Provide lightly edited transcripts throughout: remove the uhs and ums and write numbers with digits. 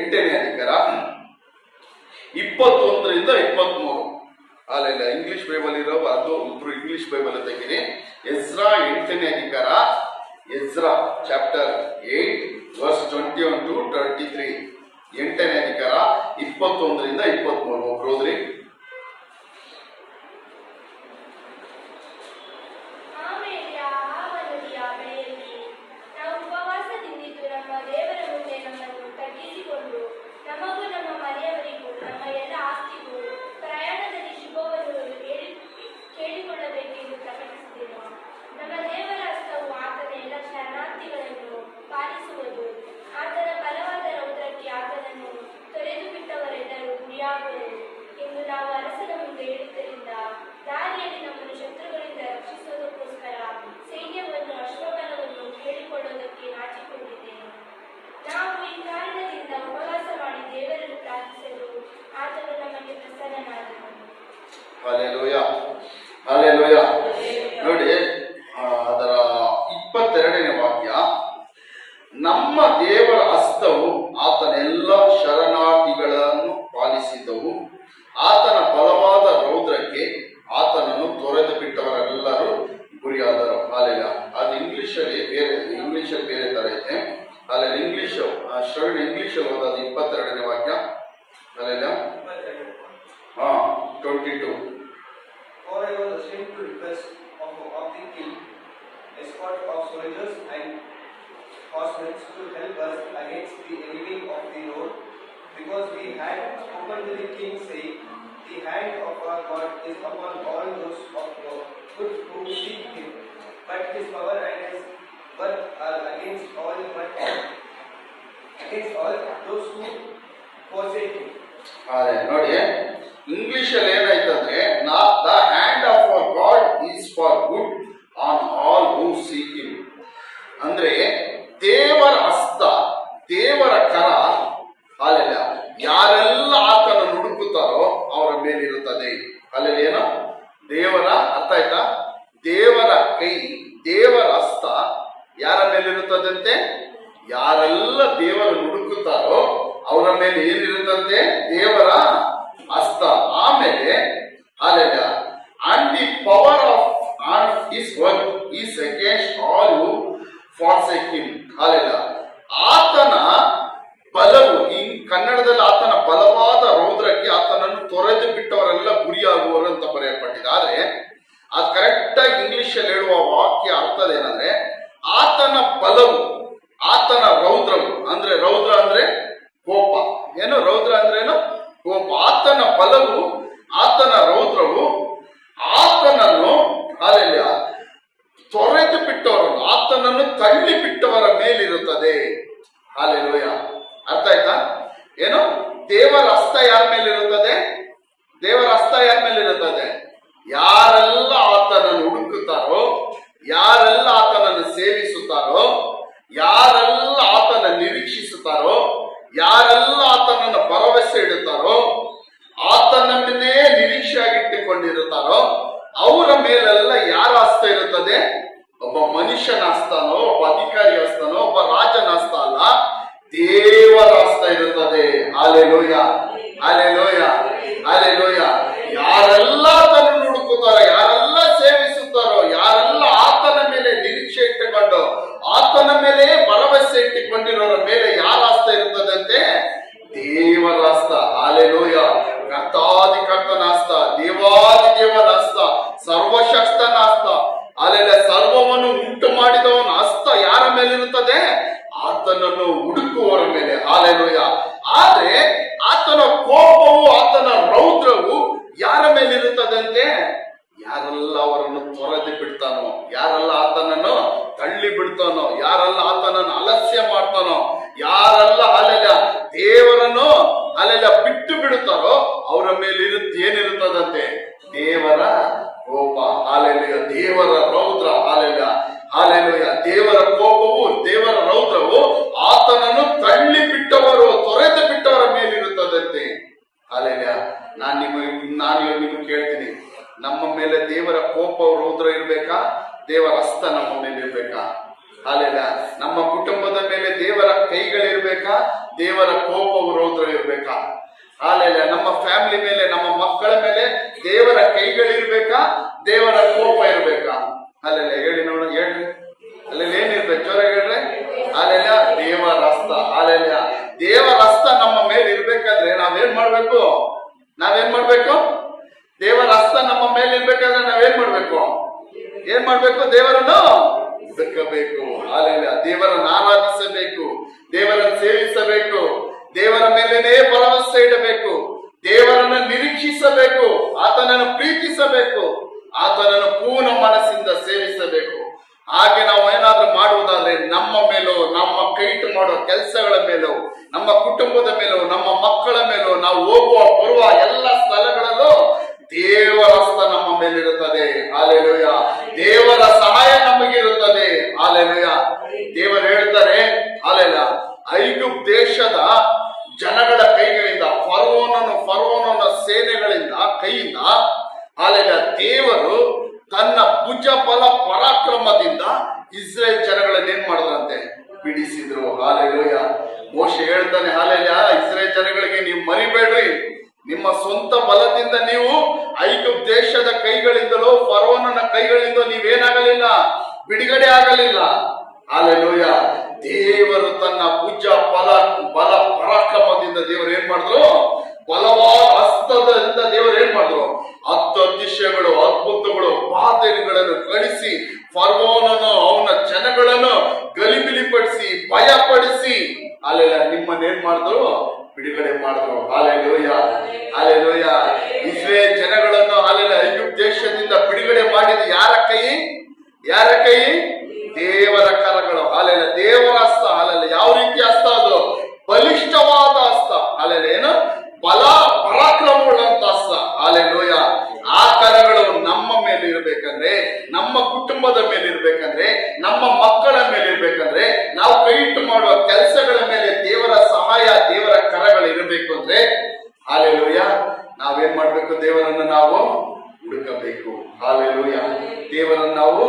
8ನೇ ಅಧಿಕಾರ 21ರಿಂದ 23. ಅಲ್ಲ English Bible ಇರೋ ಅದು ಒಬ್ರು ಇಂಗ್ಲಿಷ್ ಬೈಬಲ್ ತೆಗೀರಿ. ಎಜ್ರಾ 8ನೇ ಅಧಿಕಾರ, ಎಜ್ರಾ ಚಾಪ್ಟರ್ 8 ವರ್ಸ್ 21 to 33. 8ನೇ ಅಧಿಕಾರ 21ರಿಂದ 23. ಒಬ್ರು ಹೋದ್ರಿ. ಎಂದು ನಾವು ಅರಸನ ಮುಂದೆ ಹೇಳುತ್ತರಿಂದ ದಾರಿಯಲ್ಲಿ ನಮ್ಮನ್ನು ಶತ್ರುಗಳಿಂದ ರಕ್ಷಿಸುವುದಕ್ಕೋಸ್ಕರ ಸೈನ್ಯವನ್ನು ಅಶ್ವಬಲವನ್ನು ಕೇಳಿಕೊಳ್ಳುವುದಕ್ಕೆ ನಾಚಿಕೊಂಡಿದ್ದೇನೆ. ನಾವು ಈ ಕಾರಣದಿಂದ ಉಪವಾಸ ಮಾಡಿ ದೇವರನ್ನು ಪ್ರಾರ್ಥಿಸಲು ಆತನು ನಮಗೆ ಪ್ರಸನ್ನನಾದನು. Hallelujah, hallelujah. ನೋಡಿ ಅದರ 22ನೇ ವಾಕ್ಯ, ನಮ್ಮ ದೇವರ ಹಸ್ತವು ಆತನ ಎಲ್ಲ ಶರಣಾರ್ಥಿಗಳನ್ನು ಪಾಲಿಸಿದವು, ಆತನ ಬಲವಾದ ರೌದ್ರಕ್ಕೆ ಆತನನ್ನು ತೊರೆದು ಬಿಟ್ಟವರೆಲ್ಲರೂ ಗುರಿಯಾದರು. ಅಲ್ಲೆಲ್ಲ ಅದು ಇಂಗ್ಲಿಷಲ್ಲಿ ಬೇರೆ ತರ ಇದೆ. ಅಲ್ಲೆಲ್ಲ ಇಂಗ್ಲಿಷ್ ಓದೋದು 22ನೇ ವಾಕ್ಯ. ಅಲ್ಲೆಲ್ಲ 22. For I was ashamed to request of the king, escort of soldiers and horsemen to help us against the enemy of the Lord, because we had spoken to the king, saying, the hand of our God is upon all those of God who seek him, but his power and his work are against all those who forsake him. ನೋಡಿ, English ಅಲ್ಲಿ ಏನಾಯ್ತಂದ್ರೆ, the hand of our God is for good on all who seek him. ಅಂದ್ರೆ ದೇವರ ಹಸ್ತ, ದೇವರ ಕರ ಅಲ್ಲೆಲ್ಲ ಯಾರೆಲ್ಲ ಆತನ ಹುಡುಕುತ್ತಾರೋ ಅವರ ಮೇಲಿರುತ್ತದೆ. ಅಲ್ಲೆಲ್ಲ ಏನೋ ದೇವರ ಅರ್ಥ ಆಯ್ತಾ? ದೇವರ ಕೈ, ದೇವರ ಹಸ್ತ ಯಾರ ಮೇಲಿರುತ್ತದಂತೆ? ಯಾರೆಲ್ಲ ದೇವರ ಹುಡುಕುತ್ತಾರೋ ಅವರ ಮೇಲೆ ಏನಿರುತ್ತಂತೆ? ದೇವರ ಹಸ್ತ. ಆಮೇಲೆ ಅಲ್ಲೆಲ್ಲ and the power of his work is against all who forsake him. ಅಲ್ಲೆಲ್ಲ ಆತನ ಬಲವು, ಈ ಕನ್ನಡದಲ್ಲಿ ಆತನ ಬಲವಾದ ರೌದ್ರಕ್ಕೆ ಆತನನ್ನು ತೊರೆದು ಬಿಟ್ಟವರೆಲ್ಲ ಗುರಿಯಾಗುವರು ಅಂತ ಬರೆಯಲ್ಪಟ್ಟಿದೆ. ಆದ್ರೆ ಅದು ಕರೆಕ್ಟ್ ಆಗಿ ಇಂಗ್ಲಿಷ್ ಅಲ್ಲಿ ಹೇಳುವ ವಾಕ್ಯ ಅರ್ಥದೇನಂದ್ರೆ, ಆತನ ಬಲವು, ಆತನ ರೌದ್ರವು, ಅಂದ್ರೆ ರೌದ್ರ ಅಂದ್ರೆ ಕೋಪ. ಏನು ರೌದ್ರ ಅಂದ್ರೇನು? ಕೋಪ. ಆತನ ಬಲವು, ಆತನ ರೌದ್ರವು ಆತನನ್ನು ಅಲ್ಲೆಲ್ಲ ತೊರೆದು ಬಿಟ್ಟವರನ್ನು, ಆತನನ್ನು ತಳ್ಳಿ ಬಿಟ್ಟವರ ಮೇಲಿರುತ್ತದೆ. ಹಲ್ಲೆಲೂಯಾ. ಅರ್ಥ ಆಯ್ತಾ? ಏನು? ದೇವರ ಹಸ್ತ ಯಾರ ಮೇಲಿರುತ್ತದೆ? ದೇವರ ಹಸ್ತ ಯಾರ ಮೇಲಿರುತ್ತದೆ? ಯಾರೆಲ್ಲ ಆತನನ್ನು ಹುಡುಕುತ್ತಾರೋ, ಯಾರೆಲ್ಲ ಆತನನ್ನು ಸೇವಿಸುತ್ತಾರೋ, ಯಾರೆಲ್ಲ ಆತನ ನಿರೀಕ್ಷಿಸುತ್ತಾರೋ, ಯಾರೆಲ್ಲ ಆತನನ್ನು ಭರವಸೆ ಇಡುತ್ತಾರೋ, ಆತನನ್ನೇ ನಿರೀಕ್ಷೆಯಾಗಿಟ್ಟುಕೊಂಡಿರುತ್ತಾರೋ ಅವರ ಮೇಲೆಲ್ಲ ಯಾರ ಹಸ್ತ ಇರುತ್ತದೆ? ಒಬ್ಬ ಮನುಷ್ಯನ ಹಸ್ತನೋ, ಒಬ್ಬ ಅಧಿಕಾರಿ ಹಸ್ತನೋ, ಒಬ್ಬ ರಾಜನ ಹಸ್ತ ಅಲ್ಲ, ದೇವರ ಹಸ್ತ ಇರುತ್ತದೆ. Hallelujah, hallelujah, hallelujah. ಯಾರೆಲ್ಲ ಆತನನ್ನು ಹುಡುಕುತ್ತಾರೋ, ಯಾರೆಲ್ಲ ಸೇವಿಸುತ್ತಾರೋ, ಯಾರೆಲ್ಲ ಆತನ ಮೇಲೆ ನಿರೀಕ್ಷೆ ಇಟ್ಟುಕೊಂಡು ಆತನ ಮೇಲೆ ಭರವಸೆ ಇಟ್ಟುಕೊಂಡಿರೋರ ಮೇಲೆ ಯಾರ ಹಸ್ತ ಇರುತ್ತದಂತೆ? ದೇವರ ಹಸ್ತ. ಹಲ್ಲೆಲೂಯಾ. ಕರ್ತಾದಿ ಕರ್ತನ ಹಸ್ತ, ದೇವಾದಿ ದೇವನ ಹಸ್ತ, ಸರ್ವಶಕ್ತನ ಹಸ್ತ, ಅಲ್ಲೆಲ್ಲ ಸರ್ವವನ್ನು ಉಂಟು ಮಾಡಿದವನ ಹಸ್ತ ಯಾರ ಮೇಲಿರುತ್ತದೆ? ಆತನನ್ನು ಹುಡುಕುವವರ ಮೇಲೆ. ಹಲ್ಲೆಲೂಯಾ. ಆದ್ರೆ ಆತನ ಕೋಪವು, ಆತನ ರೌದ್ರವು ಯಾರ ಮೇಲಿರುತ್ತದಂತೆ? ಯಾರೆಲ್ಲ ಅವರನ್ನು ತೊರೆದು ಬಿಡ್ತಾನೋ, ಯಾರೆಲ್ಲ ಆತನನ್ನು ತಳ್ಳಿ ಬಿಡ್ತಾನೋ, ಯಾರೆಲ್ಲ ಆತನನ್ನು ಅಲಕ್ಷ್ಯ ಮಾಡ್ತಾನೋ, ಯಾರೆಲ್ಲ ಅಲ್ಲೆಲ್ಲ ದೇವರನ್ನು ಅಲ್ಲೆಲ್ಲ ಬಿಟ್ಟು ಬಿಡುತ್ತಾರೋ ಅವರ ಮೇಲೆ ಏನಿರುತ್ತದಂತೆ? ದೇವರ ಕೋಪ. ಹಲ್ಲೆಲೂಯಾ. ದೇವರ ರೌದ್ರ. Hallelujah, hallelujah. ದೇವರ ಕೋಪವು, ದೇವರ ರೌದ್ರವು ಆತನನ್ನು ತಳ್ಳಿ ಬಿಟ್ಟವರು, ತೊರೆದು ಬಿಟ್ಟವರ ಮೇಲಿರುತ್ತದಂತೆ. ಹಲ್ಲೆಲೂಯಾ. ನಾನು ನಿಮಗೆ ಕೇಳ್ತೀನಿ, ನಮ್ಮ ಮೇಲೆ ದೇವರ ಕೋಪ ರೌದ್ರ ಇರ್ಬೇಕಾ? ದೇವರ ಹಸ್ತ ನಮ್ಮ ಮೇಲೆ ಇರ್ಬೇಕಾ? ಅಲ್ಲೆಲ್ಲ ನಮ್ಮ ಕುಟುಂಬದ ಮೇಲೆ ದೇವರ ಕೈಗಳಿರ್ಬೇಕಾ, ದೇವರ ಕೋಪ ರೌದ್ರ ಇರ್ಬೇಕಾ? ಅಲ್ಲೆಲ್ಲ ನಮ್ಮ ಫ್ಯಾಮಿಲಿ ಮೇಲೆ, ನಮ್ಮ ಮಕ್ಕಳ ಮೇಲೆ ದೇವರ ಕೈಗಳಿರ್ಬೇಕಾ, ದೇವರ ಕೋಪ ಇರ್ಬೇಕಾ? ಅಲ್ಲೆಲ್ಲ ಹೇಳಿ ನೋಡ, ಹೇಳ್ರಿ ಅಲ್ಲೆಲ್ಲ ಏನಿರ್ಬೇಕು? ಜೋರಾಗಿ ಹೇಳ್ರಿ. ಅಲ್ಲೆಲ್ಲ ದೇವರ ಹಸ್ತ. ಅಲ್ಲೆಲ್ಲ ದೇವರ ಹಸ್ತ ನಮ್ಮ ಮೇಲೆ ಇರ್ಬೇಕಂದ್ರೆ ನಾವೇನ್ ಮಾಡ್ಬೇಕು? ದೇವರ ಹಸ್ತ ನಮ್ಮ ಮೇಲೆ ಇರ್ಬೇಕಾದ್ರೆ ನಾವೇನ್ ಮಾಡ್ಬೇಕು? ದೇವರನ್ನು ಹುಡುಕಬೇಕು. ಅಲ್ಲೆಲ್ಲ ದೇವರನ್ನು ಆರಾಧಿಸಬೇಕು, ದೇವರನ್ನು ಸೇವಿಸಬೇಕು, ದೇವರ ಮೇಲೇನೆ ಭರವಸೆ ಇಡಬೇಕು, ದೇವರನ್ನು ನಿರೀಕ್ಷಿಸಬೇಕು, ಆತನನ್ನು ಪ್ರೀತಿಸಬೇಕು, ಆತನನ್ನು ಪೂರ್ಣ ಮನಸ್ಸಿಂದ ಸೇವಿಸಬೇಕು. ಹಾಗೆ ನಾವು ಏನಾದ್ರೂ ಮಾಡುವುದಾದ್ರೆ ನಮ್ಮ ಮೇಲೋ, ನಮ್ಮ ಕೈಟ್ ಮಾಡುವ ಕೆಲಸಗಳ ಮೇಲೋ, ನಮ್ಮ ಕುಟುಂಬದ ಮೇಲೋ, ನಮ್ಮ ಮಕ್ಕಳ ಮೇಲೋ, ನಾವು ಹೋಗುವ ಬರುವ ಎಲ್ಲ ಸ್ಥಳಗಳಲ್ಲೂ ದೇವರ ಹಸ್ತ ನಮ್ಮ ಮೇಲಿರುತ್ತದೆ. ಹಾಲೆಲೂಯ. ದೇವರ ಸಹಾಯ ನಮಗಿರುತ್ತದೆ. ಹಾಲೆಲೂಯ. ದೇವರು ಹೇಳ್ತಾರೆ, ಹಾಲೆಲೂಯ, ಐಗುಪ್ತ ದೇಶದ ಜನಗಳ ಕೈಗಳಿಂದ, ಫರೋನನ ಸೇನೆಗಳಿಂದ ಕೈಯಿಂದ, ಹಾಲೆಲೂಯ, ದೇವರು ತನ್ನ ಭುಜ ಬಲ ಪರಾಕ್ರಮದಿಂದ ಇಸ್ರೇಲ್ ಜನಗಳನ್ನ ಏನ್ ಮಾಡಿದ್ರಂತೆ? ಬಿಡಿಸಿದ್ರು. ಹಾಲೆಲೂಯ. ಮೋಶೆ ಹೇಳ್ತಾನೆ, ಹಾಲೆಲೂಯ, ಇಸ್ರೇಲ್ ಜನಗಳಿಗೆ ನೀವು ಮರಿಬೇಡ್ರಿ, ನಿಮ್ಮ ಸ್ವಂತ ಬಲದಿಂದ ನೀವು ಐಗುಪ್ತ ದೇಶದ ಕೈಗಳಿಂದಲೋ ಫರೋನನ ಕೈಗಳಿಂದ ನೀವೇನಾಗಲಿಲ್ಲ, ಬಿಡುಗಡೆ ಆಗಲಿಲ್ಲ. ಹಾಲೆಲೂಯ. ದೇವರು ತನ್ನ ಭುಜ ಬಲ ಪರಾಕ್ರಮದಿಂದ ದೇವರು ಏನ್ ಮಾಡಿದ್ರು? ಬಲವಾದ ಹಸ್ತದಿಂದ ದೇವರು ಏನ್ ಮಾಡಿದ್ರು? 10 ಅತಿಶಯಗಳು, ಅದ್ಭುತಗಳು, ಬಾಧೆಗಳನ್ನು ಕಳಿಸಿ ಫರೋನನು ಅವನ ಜನಗಳನ್ನು ಗಲಿಬಿಲಿಪಡಿಸಿ ಭಯಪಡಿಸಿ ಅಲ್ಲೆಲ್ಲ ನಿಮ್ಮನ್ನೇನ್ ಮಾಡಿದ್ರು? ಬಿಡುಗಡೆ ಮಾಡಿದ್ರು. ಹಾಲೆಲೂಯ. ಹಾಲೆಲೂಯ. ಇಸ್ರೇಲ್ ಜನಗಳನ್ನು ಅಲ್ಲೆಲ್ಲ ಐಗುಪ್ತ ದೇಶದಿಂದ ಬಿಡುಗಡೆ ಮಾಡಿದ ಯಾರ ಕೈ? ದೇವರ ಕರಗಳು. ಹಾಲೆಲ್ಲ ದೇವರ ಹಸ್ತ. ಹಾಲೆಲ್ಲ ಯಾವ ರೀತಿ ಹಸ್ತ? ಅದು ಬಲಿಷ್ಠವಾದ ಹಸ್ತ. ಹಾಲೆಲ್ಲ ಏನು? ಬಲ ಪರಾಕ್ರಮವುಳ್ಳಂತ ಹಸ್ತ. ಹಾಲೆಲೂಯ. ಆ ಕರಗಳು ನಮ್ಮ ಮೇಲೆ ಇರ್ಬೇಕಂದ್ರೆ, ನಮ್ಮ ಕುಟುಂಬದ ಮೇಲೆ ಇರ್ಬೇಕಂದ್ರೆ, ನಮ್ಮ ಮಕ್ಕಳ ಮೇಲೆ ಇರ್ಬೇಕಂದ್ರೆ, ನಾವು ಕೈ ಇಟ್ಟು ಮಾಡುವ ಕೆಲಸಗಳ ಮೇಲೆ ದೇವರ ಸಹಾಯ, ದೇವರ ಕರಗಳು ಇರಬೇಕು ಅಂದ್ರೆ, ಹಾಲೆಲೂಯ, ನಾವೇನ್ ಮಾಡ್ಬೇಕು? ದೇವರನ್ನು ನಾವು ಹುಡುಕಬೇಕು. ಹಾಲೆಲೂಯ. ದೇವರನ್ನು ನಾವು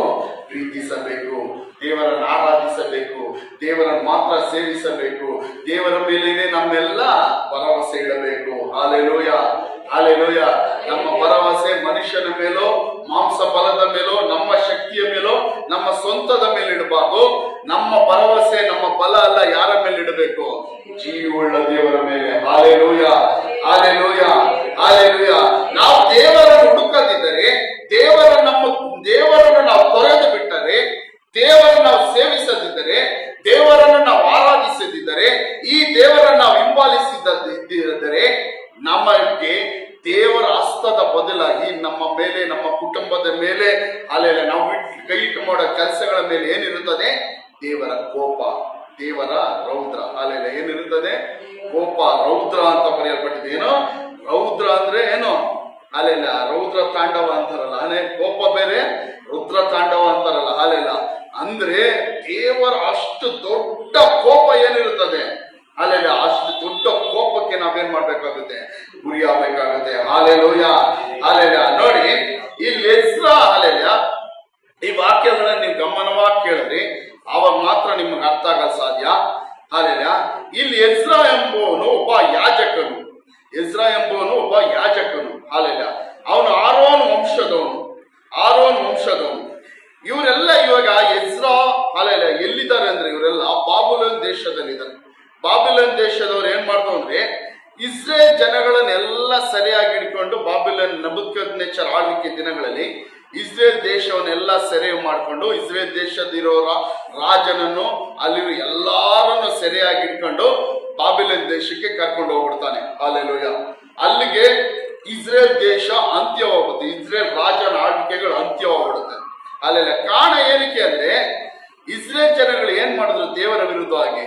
ಪ್ರೀತಿಸಬೇಕು, ದೇವರನ್ನು ಆರಾಧಿಸಬೇಕು, ದೇವರನ್ನು ಮಾತ್ರ ಸೇವಿಸಬೇಕು, ದೇವರ ಮೇಲೇನೆ ನಮ್ಮೆಲ್ಲ ಭರವಸೆ ಇಡಬೇಕು. ಹಾಲೆಲೂಯ. ಹಾಲೆಲೂಯ. ನಮ್ಮ ಭರವಸೆ ಮನುಷ್ಯನ ಮೇಲೋ, ಮಾಂಸ ಬಲದ ಮೇಲೋ, ನಮ್ಮ ಶಕ್ತಿಯ ಮೇಲೋ, ನಮ್ಮ ಸ್ವಂತದ ಮೇಲೆ ಇಡಬಾರ್ದು. ನಮ್ಮ ಭರವಸೆ, ನಮ್ಮ ಬಲ ಅಲ್ಲ, ಯಾರ ಮೇಲೆ ಇಡಬೇಕು? ಜೀವವುಳ್ಳ ದೇವರ ಮೇಲೆ. ಹಾಲೆಲೂಯ. ಹಾಲೆಲೂಯ. ಹಾಲೆಲೂಯ. ನಾವು ದೇವರನ್ನು ಹುಡುಕದಿದ್ದರೆ, ದೇವರನ್ನು ನಾವು ತೊರೆದು ಬಿಟ್ಟರೆ, ದೇವರನ್ನು ನಾವು ಸೇವಿಸದಿದ್ದರೆ, ದೇವರನ್ನು ನಾವು ಆರಾಧಿಸದಿದ್ದರೆ, ಈ ದೇವರನ್ನು ನಾವು ಹಿಂಬಾಲಿಸಿದ್ದರೆ, ನಮಗೆ ದೇವರ ಹಸ್ತದ ಬದಲಾಗಿ ನಮ್ಮ ಮೇಲೆ, ನಮ್ಮ ಕುಟುಂಬದ ಮೇಲೆ, ಅಲ್ಲೆಲ್ಲ ನಾವು ಕೈ ಇಟ್ಟು ಮಾಡೋ ಕೆಲಸಗಳ ಮೇಲೆ ಏನಿರುತ್ತದೆ? ದೇವರ ಕೋಪ, ದೇವರ ರೌದ್ರ. ಅಲ್ಲೆಲ್ಲ ಏನಿರುತ್ತದೆ? ಕೋಪ, ರೌದ್ರ ಅಂತ ಬರೆಯಲ್ಪಟ್ಟಿದೆ. ಏನು ರೌದ್ರ ಅಂದ್ರೆ? ಏನು ಅಲ್ಲೆಲ್ಲ ರೌದ್ರ ತಾಂಡವ ಅಂತಾರಲ್ಲ, ಕೋಪ ಬೇರೆ, ರುದ್ರ ತಾಂಡವ ಅಂತಾರಲ್ಲ. ಅಲ್ಲೆಲ್ಲ ಅಂದ್ರೆ ದೇವರ ಅಷ್ಟು ದೊಡ್ಡ ಕೋಪ ಏನಿರುತ್ತದೆ, ಅಲ್ಲೆಲ್ಲ ಅಷ್ಟು ದೊಡ್ಡ ಕೋಪಕ್ಕೆ ನಾವೇನ್ ಮಾಡ್ಬೇಕಾಗುತ್ತೆ? ಗುರಿ ಆಗ್ಬೇಕಾಗುತ್ತೆ. ಹಾಲೆಲೂಯ. ಹಾಲೆಲ್ಲ ನೋಡಿ, ಇಲ್ಲಿ ಎಜ್ರಾ, ಹಾಲೆಲ್ಲ, ಈ ವಾಕ್ಯಗಳನ್ನ ನೀವು ಗಮನವಾಗಿ ಕೇಳಿದ್ರಿ, ಅವಾಗ ಮಾತ್ರ ನಿಮ್ಗೆ ಅರ್ಥ ಆಗಲು ಸಾಧ್ಯ. ಹಾಲೆಲ್ಲ, ಇಲ್ಲಿ ಎಜ್ರಾ ಎಂಬುವನು ಒಬ್ಬ ಯಾಜಕನು. ಹಾಲೆಲ್ಲ, ಅವನು ಆರೋನ್ ವಂಶದವನು. ಇವರೆಲ್ಲ ಇವಾಗ ಎಜ್ರಾ, ಹಾಲೆಲ್ಲ, ಎಲ್ಲಿದ್ದಾರೆ ಅಂದ್ರೆ ಇವರೆಲ್ಲ ಬಾಬಿಲೋನ್ ದೇಶದಲ್ಲಿದ್ದಾರೆ. ಬಾಬಿಲೋನ್ ದೇಶದವ್ರು ಏನ್ ಮಾಡ್ತಾರೆ ಅಂದ್ರೆ, ಇಸ್ರೇಲ್ ಜನಗಳನ್ನೆಲ್ಲ ಸರಿಯಾಗಿ ಹಿಡ್ಕೊಂಡು, ಬಾಬಿಲೋನ್ ನೆಬೂಕದ್ನೆಚ್ಚರ್ ಆಳ್ವಿಕೆ ದಿನಗಳಲ್ಲಿ ಇಸ್ರೇಲ್ ದೇಶವನ್ನೆಲ್ಲ ಸೆರೆ ಮಾಡಿಕೊಂಡು, ಇಸ್ರೇಲ್ ದೇಶದಿರೋರ ರಾಜನನ್ನು, ಅಲ್ಲಿರೋ ಎಲ್ಲಾರನ್ನು ಸೆರೆಯಾಗಿ ಹಿಡ್ಕೊಂಡು ಬಾಬಿಲೋನ್ ದೇಶಕ್ಕೆ ಕರ್ಕೊಂಡು ಹೋಗ್ಬಿಡ್ತಾನೆ. ಹಾಲೆಲೂಯ. ಅಲ್ಲಿಗೆ ಇಸ್ರೇಲ್ ದೇಶ ಅಂತ್ಯವಾಗುತ್ತೆ, ಇಸ್ರೇಲ್ ರಾಜನ ಆಳ್ವಿಕೆಗಳು ಅಂತ್ಯವಾಗ್ಬಿಡುತ್ತೆ. ಅಲ್ಲೆಲ್ಲ ಕಾರಣ ಏನಕ್ಕೆ ಅಂದ್ರೆ, ಇಸ್ರೇಲ್ ಜನಗಳು ಏನ್ ಮಾಡಿದ್ರು? ದೇವರ ವಿರುದ್ಧವಾಗಿ,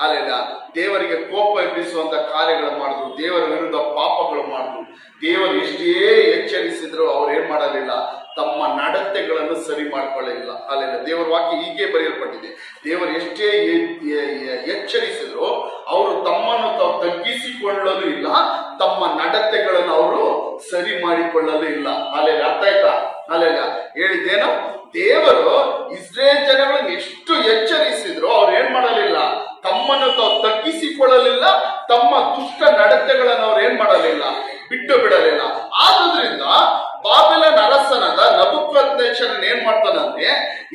ಅಲ್ಲೆಲ್ಲ ದೇವರಿಗೆ ಕೋಪ ಎಬ್ಬಿಸುವಂತ ಕಾರ್ಯಗಳು ಮಾಡಿದ್ರು, ದೇವರ ವಿರುದ್ಧ ಪಾಪಗಳು ಮಾಡಿದ್ರು. ದೇವರು ಎಷ್ಟೇ ಎಚ್ಚರಿಸಿದ್ರು ಅವ್ರು ಏನ್ ಮಾಡಲಿಲ್ಲ? ತಮ್ಮ ನಡತೆಗಳನ್ನು ಸರಿ ಮಾಡ್ಕೊಳ್ಳಲಿಲ್ಲ. ಅಲ್ಲೆಲ್ಲ ದೇವರ ವಾಕ್ಯ ಹೀಗೆ ಬರೆಯಲ್ಪಟ್ಟಿದೆ. ದೇವರು ಎಷ್ಟೇ ಎಚ್ಚರಿಸಿದ್ರು ಅವರು ತಮ್ಮನ್ನು ತಾವು ತಗ್ಗಿಸಿಕೊಳ್ಳಲು ಇಲ್ಲ, ತಮ್ಮ ನಡತೆಗಳನ್ನು ಅವರು ಸರಿ ಮಾಡಿಕೊಳ್ಳಲು ಇಲ್ಲ. ಅಲ್ಲೆಲ್ಲ ಅರ್ಥ ಆಯ್ತಾ? ಅಲ್ಲೆಲ್ಲ ಹೇಳಿದ್ದೇನು? ದೇವರು ಇಸ್ರೇಲ್ ಜನಗಳನ್ನು ಎಷ್ಟು ಬಿಟ್ಟು ಬಿಡಲಿಲ್ಲ. ಆದ್ರಿಂದ ಬಾಬೆಲನ ಅರಸನಾದ ನಬೂಕದ್ನೆಚ್ಚರನು ಏನ್ ಮಾಡ್ತಾನಂದ್ರೆ